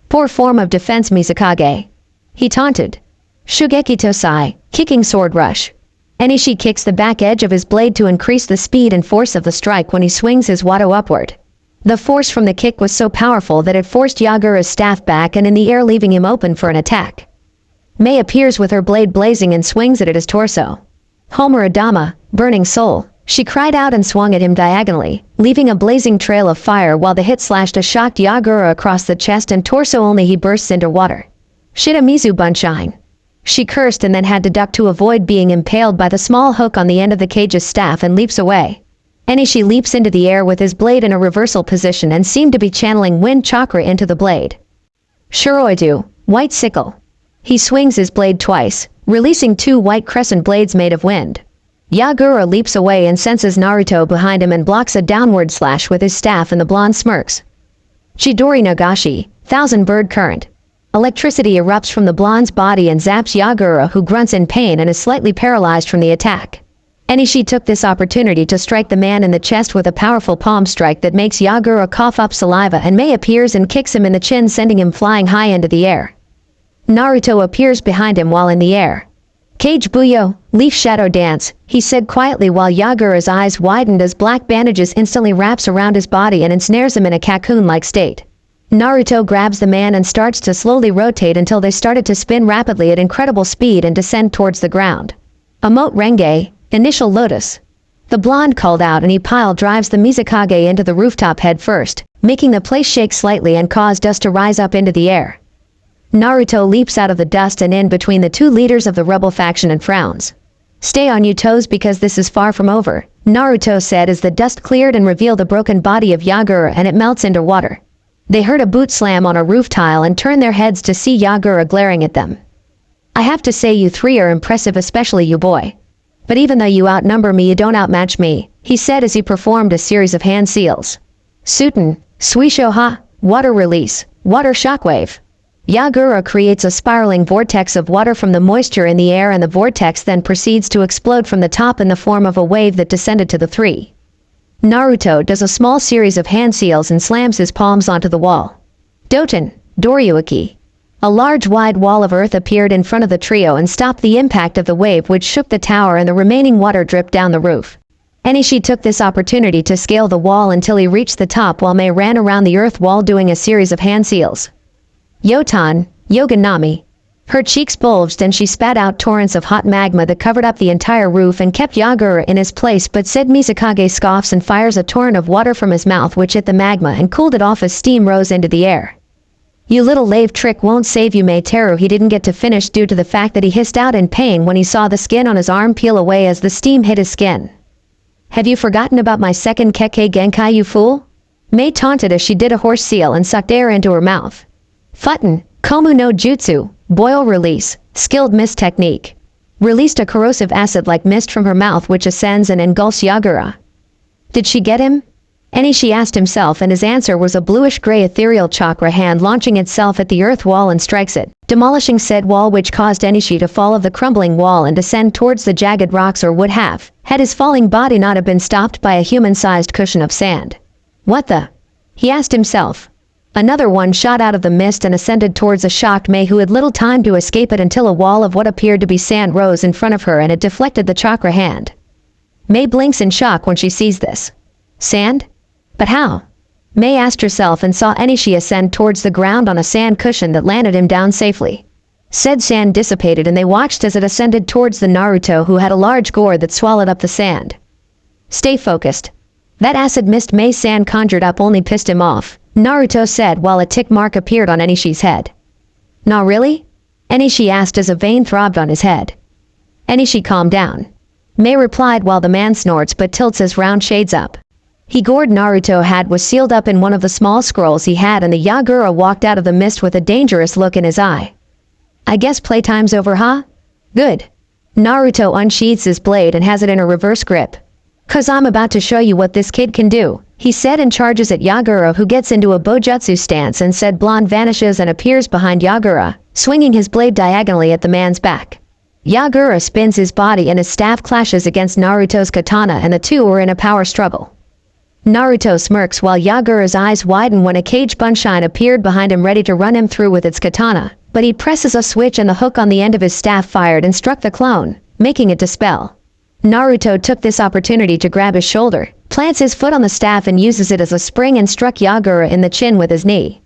Poor form of defense, Mizukage. He taunted. Shugeki Tosai, kicking sword rush. Enishi kicks the back edge of his blade to increase the speed and force of the strike when he swings his Wado upward. The force from the kick was so powerful that it forced Yagura's staff back and in the air, leaving him open for an attack. Mei appears with her blade blazing and swings it at his torso. Homer Adama, burning soul, she cried out and swung at him diagonally, leaving a blazing trail of fire while the hit slashed a shocked Yagura across the chest and torso, only he bursts into water. Shitamizu Bunshine. She cursed and then had to duck to avoid being impaled by the small hook on the end of the cage's staff and leaps away. Enishi leaps into the air with his blade in a reversal position and seemed to be channeling wind chakra into the blade. Shiroidu, White Sickle. He swings his blade twice, releasing two white crescent blades made of wind. Yagura leaps away and senses Naruto behind him and blocks a downward slash with his staff, and the blonde smirks. Chidori Nagashi, Thousand Bird Current. Electricity erupts from the blonde's body and zaps Yagura, who grunts in pain and is slightly paralyzed from the attack. Enishi took this opportunity to strike the man in the chest with a powerful palm strike that makes Yagura cough up saliva, and Mei appears and kicks him in the chin, sending him flying high into the air. Naruto appears behind him while in the air. Kage Buyo, Leaf Shadow Dance, he said quietly while Yagura's eyes widened as black bandages instantly wraps around his body and ensnares him in a cocoon-like state. Naruto grabs the man and starts to slowly rotate until they started to spin rapidly at incredible speed and descend towards the ground. Emote Renge, Initial Lotus. The blonde called out and he pile drives the Mizukage into the rooftop head first, making the place shake slightly and cause dust to rise up into the air. Naruto leaps out of the dust and in between the two leaders of the rebel faction and frowns. Stay on your toes because this is far from over, Naruto said as the dust cleared and revealed the broken body of Yagura and it melts into water. They heard a boot slam on a roof tile and turned their heads to see Yagura glaring at them. I have to say you three are impressive, especially you boy. But even though you outnumber me, you don't outmatch me, he said as he performed a series of hand seals. Suiten, Suisho Ha, Water Release, Water Shockwave. Yagura creates a spiraling vortex of water from the moisture in the air, and the vortex then proceeds to explode from the top in the form of a wave that descended to the three. Naruto does a small series of hand seals and slams his palms onto the wall. Doten, Doryuki. A large wide wall of earth appeared in front of the trio and stopped the impact of the wave, which shook the tower and the remaining water dripped down the roof. Enishi took this opportunity to scale the wall until he reached the top while Mei ran around the earth wall doing a series of hand seals. Yotan, Yoganami. Her cheeks bulged and she spat out torrents of hot magma that covered up the entire roof and kept Yagura in his place, but said Mizukage scoffs and fires a torrent of water from his mouth which hit the magma and cooled it off as steam rose into the air. You little lave trick won't save you, Meiteru. He didn't get to finish due to the fact that he hissed out in pain when he saw the skin on his arm peel away as the steam hit his skin. Have you forgotten about my second Kekkei Genkai, you fool? Mei taunted as she did a horse seal and sucked air into her mouth. Futten, Komu no Jutsu, boil release, skilled mist technique. Released a corrosive acid-like mist from her mouth which ascends and engulfs Yagura. Did she get him? Enishi asked himself, and his answer was a bluish-gray ethereal chakra hand launching itself at the earth wall and strikes it, demolishing said wall, which caused Enishi to fall of the crumbling wall and descend towards the jagged rocks, or would have, had his falling body not have been stopped by a human-sized cushion of sand. What the? He asked himself. Another one shot out of the mist and ascended towards a shocked Mei, who had little time to escape it until a wall of what appeared to be sand rose in front of her and it deflected the chakra hand. Mei blinks in shock when she sees this. Sand? But how? Mei asked herself and saw Enishi ascend towards the ground on a sand cushion that landed him down safely. Said sand dissipated and they watched as it ascended towards the Naruto, who had a large gourd that swallowed up the sand. Stay focused. That acid mist Mei's sand conjured up only pissed him off, Naruto said while a tick mark appeared on Enishi's head. Nah, really? Enishi asked as a vein throbbed on his head. Enishi, calm down. Mei replied while the man snorts but tilts his round shades up. He gourd Naruto had was sealed up in one of the small scrolls he had, and the Yagura walked out of the mist with a dangerous look in his eye. I guess playtime's over, huh? Good. Naruto unsheathes his blade and has it in a reverse grip. "'Cause I'm about to show you what this kid can do," he said, and charges at Yagura, who gets into a bojutsu stance, and said blonde vanishes and appears behind Yagura, swinging his blade diagonally at the man's back. Yagura spins his body and his staff clashes against Naruto's katana, and the two are in a power struggle. Naruto smirks while Yagura's eyes widen when a cage bunshine appeared behind him ready to run him through with its katana, but he presses a switch and the hook on the end of his staff fired and struck the clone, making it dispel. Naruto took this opportunity to grab his shoulder, plants his foot on the staff and uses it as a spring and struck Yagura in the chin with his knee.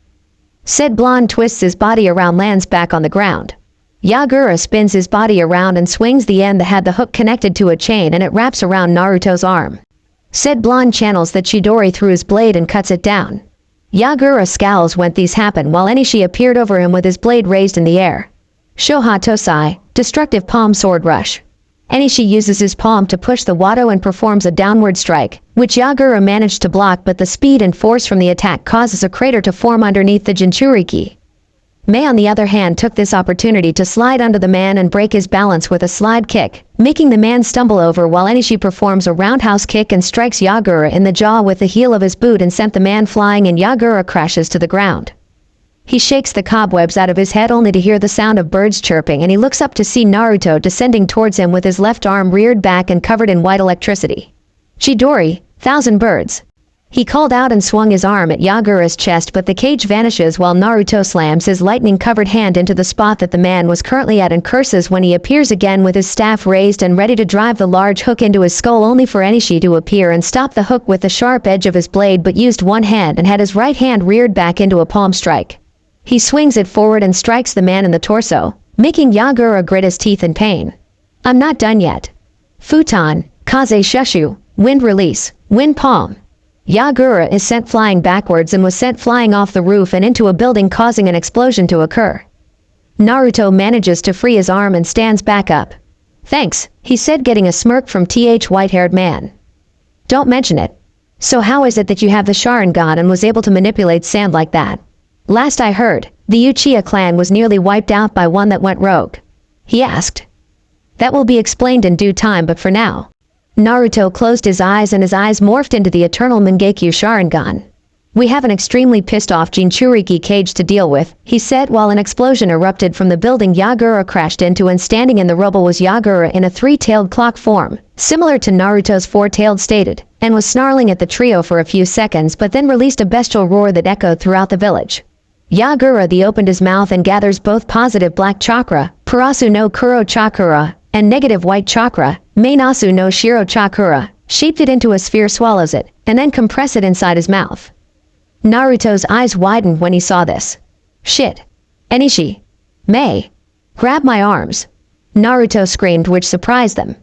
Said blonde twists his body around, lands back on the ground. Yagura spins his body around and swings the end that had the hook connected to a chain, and it wraps around Naruto's arm. Said blonde channels the Chidori through his blade and cuts it down. Yagura scowls when these happen while Enishi appeared over him with his blade raised in the air. Shoha Tosai, destructive palm sword rush. Enishi uses his palm to push the Wado and performs a downward strike, which Yagura managed to block, but the speed and force from the attack causes a crater to form underneath the Jinchuriki. Mei, on the other hand, took this opportunity to slide under the man and break his balance with a slide kick, making the man stumble over, while Enishi performs a roundhouse kick and strikes Yagura in the jaw with the heel of his boot and sent the man flying, and Yagura crashes to the ground. He shakes the cobwebs out of his head only to hear the sound of birds chirping, and he looks up to see Naruto descending towards him with his left arm reared back and covered in white electricity. Chidori, 1,000 birds. He called out and swung his arm at Yagura's chest, but the cage vanishes while Naruto slams his lightning-covered hand into the spot that the man was currently at and curses when he appears again with his staff raised and ready to drive the large hook into his skull, only for Enishi to appear and stop the hook with the sharp edge of his blade, but used one hand and had his right hand reared back into a palm strike. He swings it forward and strikes the man in the torso, making Yagura grit his teeth in pain. I'm not done yet. Futon, Kaze Shushu, wind release, wind palm. Yagura is sent flying backwards and was sent flying off the roof and into a building, causing an explosion to occur. Naruto manages to free his arm and stands back up. Thanks, he said, getting a smirk from th white-haired man. Don't mention it. So how is it that you have the Sharingan and was able to manipulate sand like that? Last I heard, the Uchiha clan was nearly wiped out by one that went rogue. He asked. That will be explained in due time, but for now. Naruto closed his eyes and his eyes morphed into the eternal Mangekyo Sharingan. We have an extremely pissed off Jinchuriki cage to deal with, he said while an explosion erupted from the building Yagura crashed into, and standing in the rubble was Yagura in a three-tailed clock form, similar to Naruto's four-tailed stated, and was snarling at the trio for a few seconds but then released a bestial roar that echoed throughout the village. Yagura opened his mouth and gathers both positive black chakra, Parasu no Kuro Chakra, and negative white chakra, Mainasu no Shiro Chakra, shaped it into a sphere, swallows it, and then compress it inside his mouth. Naruto's eyes widened when he saw this. Shit. Enishi. Mei. Grab my arms! Naruto screamed, which surprised them.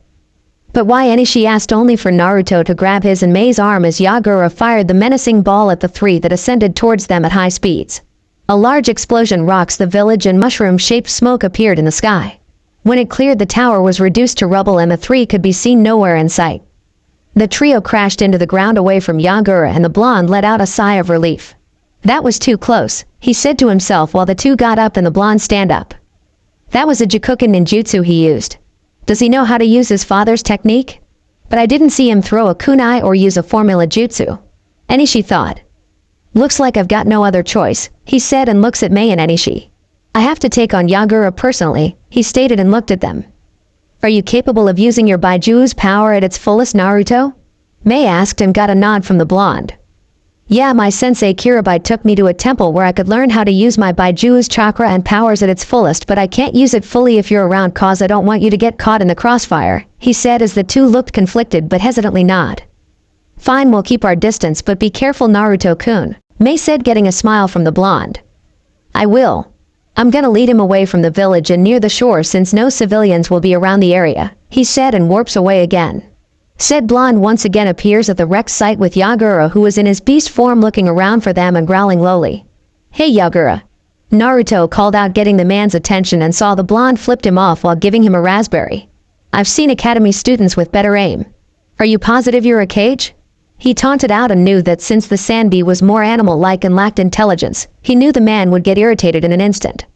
But why? Enishi asked, only for Naruto to grab his and Mei's arm as Yagura fired the menacing ball at the three that ascended towards them at high speeds. A large explosion rocks the village and mushroom-shaped smoke appeared in the sky. When it cleared, the tower was reduced to rubble and the three could be seen nowhere in sight. The trio crashed into the ground away from Yagura, and the blonde let out a sigh of relief. That was too close, he said to himself while the two got up and the blonde stand up. That was a Jikuken ninjutsu he used. Does he know how to use his father's technique? But I didn't see him throw a kunai or use a formula jutsu. Enishi thought. Looks like I've got no other choice, he said, and looks at Mei and Enishi. I have to take on Yagura personally, he stated and looked at them. Are you capable of using your Baiju's power at its fullest, Naruto? Mei asked and got a nod from the blonde. Yeah, my sensei Kirabai took me to a temple where I could learn how to use my Baiju's chakra and powers at its fullest, but I can't use it fully if you're around, cause I don't want you to get caught in the crossfire, he said as the two looked conflicted but hesitantly nod. Fine, we'll keep our distance, but be careful, Naruto-kun, Mei said, getting a smile from the blonde. I will. I'm gonna lead him away from the village and near the shore since no civilians will be around the area, he said and warps away again. Said blonde once again appears at the wreck site with Yagura, who was in his beast form, looking around for them and growling lowly. Hey Yagura! Naruto called out, getting the man's attention, and saw the blonde flipped him off while giving him a raspberry. I've seen academy students with better aim. Are you positive you're a cage? He taunted out and knew that since the Sanbi was more animal-like and lacked intelligence, he knew the man would get irritated in an instant.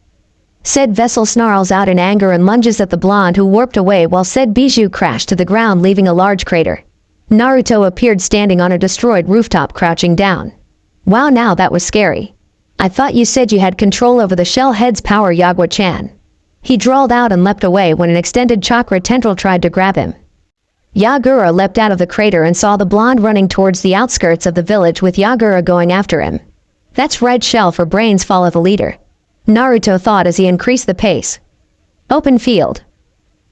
Said vessel snarls out in anger and lunges at the blonde, who warped away while said bijou crashed to the ground, leaving a large crater. Naruto appeared standing on a destroyed rooftop, crouching down. Wow, now that was scary. I thought you said you had control over the shell head's power, Yagura-chan. He drawled out and leapt away when an extended chakra tendril tried to grab him. Yagura leapt out of the crater and saw the blonde running towards the outskirts of the village with Yagura going after him. That's right, shell for brains, follow the leader, Naruto thought as he increased the pace. Open field.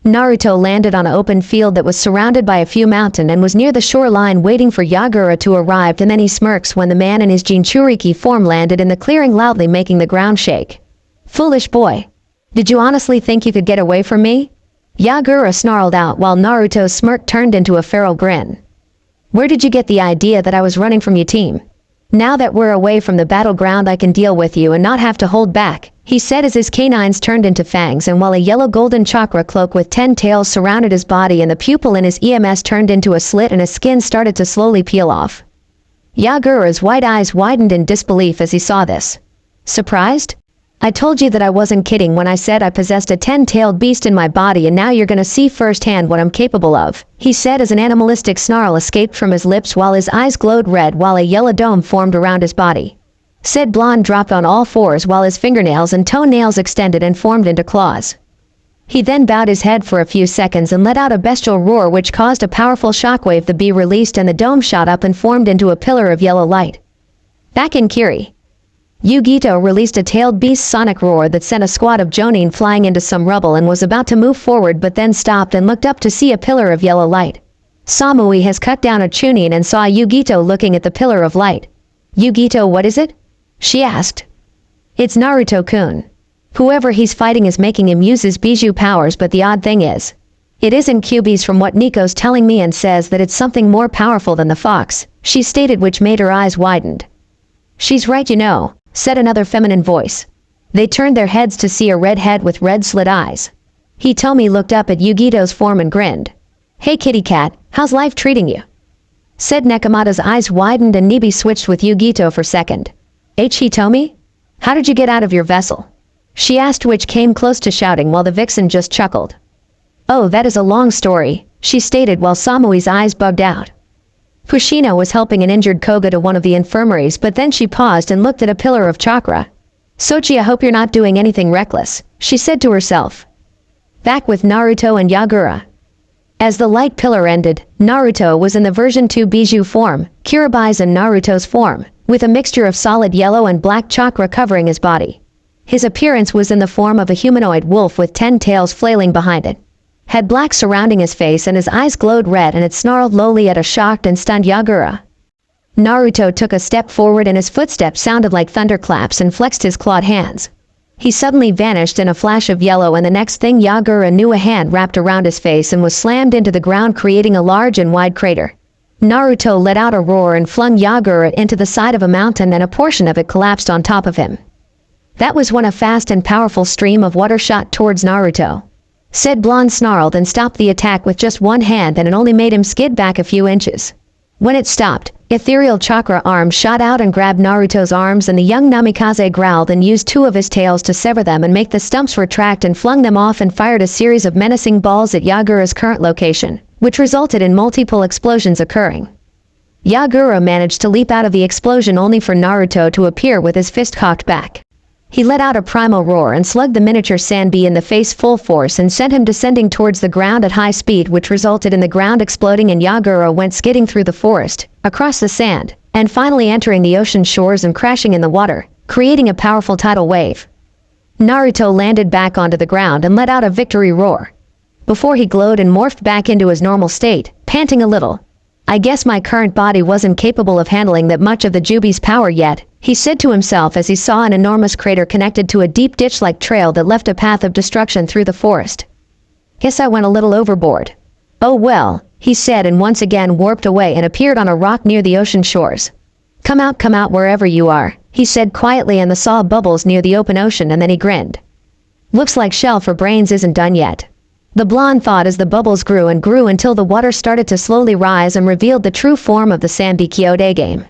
Naruto landed on an open field that was surrounded by a few mountains and was near the shoreline waiting for Yagura to arrive, and then he smirks when the man in his Jinchuriki form landed in the clearing, loudly making the ground shake. Foolish boy. Did you honestly think you could get away from me? Yagura snarled out while Naruto's smirk turned into a feral grin. Where did you get the idea that I was running from your team? Now that we're away from the battleground, I can deal with you and not have to hold back, he said as his canines turned into fangs, and while a yellow golden chakra cloak with 10 tails surrounded his body and the pupil in his EMS turned into a slit and his skin started to slowly peel off. Yagura's white eyes widened in disbelief as he saw this. Surprised? I told you that I wasn't kidding when I said I possessed a 10-tailed beast in my body, and now you're gonna see firsthand what I'm capable of, he said as an animalistic snarl escaped from his lips while his eyes glowed red while a yellow dome formed around his body. Said blonde dropped on all fours while his fingernails and toenails extended and formed into claws. He then bowed his head for a few seconds and let out a bestial roar which caused a powerful shockwave to be released, and the dome shot up and formed into a pillar of yellow light. Back in Kiri. Yugito released a tailed beast sonic roar that sent a squad of Jonin flying into some rubble and was about to move forward, but then stopped and looked up to see a pillar of yellow light. Samui has cut down a Chunin and saw Yugito looking at the pillar of light. Yugito, what is it? She asked. It's Naruto-kun. Whoever he's fighting is making him use his bijou powers, but the odd thing is, it isn't Kyuubi's from what Nico's telling me, and says that it's something more powerful than the fox, she stated, which made her eyes widened. She's right, you know, said another feminine voice. They turned their heads to see a red head with red slit eyes. Hitomi looked up at Yugito's form and grinned. Hey kitty cat, how's life treating you? Said Nekomata's eyes widened and Nibi switched with Yugito for a second. Hitomi? How did you get out of your vessel? She asked, which came close to shouting while the vixen just chuckled. Oh, that is a long story, she stated while Samui's eyes bugged out. Kushina was helping an injured Koga to one of the infirmaries, but then she paused and looked at a pillar of chakra. Sochi, I hope you're not doing anything reckless, she said to herself. Back with Naruto and Yagura. As the light pillar ended, Naruto was in the version 2 bijou form, Kiribai's and Naruto's form, with a mixture of solid yellow and black chakra covering his body. His appearance was in the form of a humanoid wolf with 10 tails flailing behind it. Had black surrounding his face and his eyes glowed red, and it snarled lowly at a shocked and stunned Yagura. Naruto took a step forward and his footsteps sounded like thunderclaps and flexed his clawed hands. He suddenly vanished in a flash of yellow, and the next thing Yagura knew, a hand wrapped around his face and was slammed into the ground, creating a large and wide crater. Naruto let out a roar and flung Yagura into the side of a mountain, and a portion of it collapsed on top of him. That was when a fast and powerful stream of water shot towards Naruto. Said blonde snarled and stopped the attack with just one hand, and it only made him skid back a few inches. When it stopped, ethereal chakra arms shot out and grabbed Naruto's arms, and the young Namikaze growled and used two of his tails to sever them and make the stumps retract, and flung them off and fired a series of menacing balls at Yagura's current location, which resulted in multiple explosions occurring. Yagura managed to leap out of the explosion only for Naruto to appear with his fist cocked back. He let out a primal roar and slugged the miniature Sanbi in the face full force and sent him descending towards the ground at high speed, which resulted in the ground exploding, and Yagura went skidding through the forest, across the sand, and finally entering the ocean shores and crashing in the water, creating a powerful tidal wave. Naruto landed back onto the ground and let out a victory roar. Before he glowed and morphed back into his normal state, panting a little. "I guess my current body wasn't capable of handling that much of the Jubi's power yet," he said to himself as he saw an enormous crater connected to a deep ditch-like trail that left a path of destruction through the forest. "Guess I went a little overboard. Oh well," he said, and once again warped away and appeared on a rock near the ocean shores. Come out wherever you are," he said quietly, and saw bubbles near the open ocean, and then he grinned. "Looks like Shell for Brains isn't done yet." The blonde thought as the bubbles grew and grew until the water started to slowly rise and revealed the true form of the Sanbi Kyode game.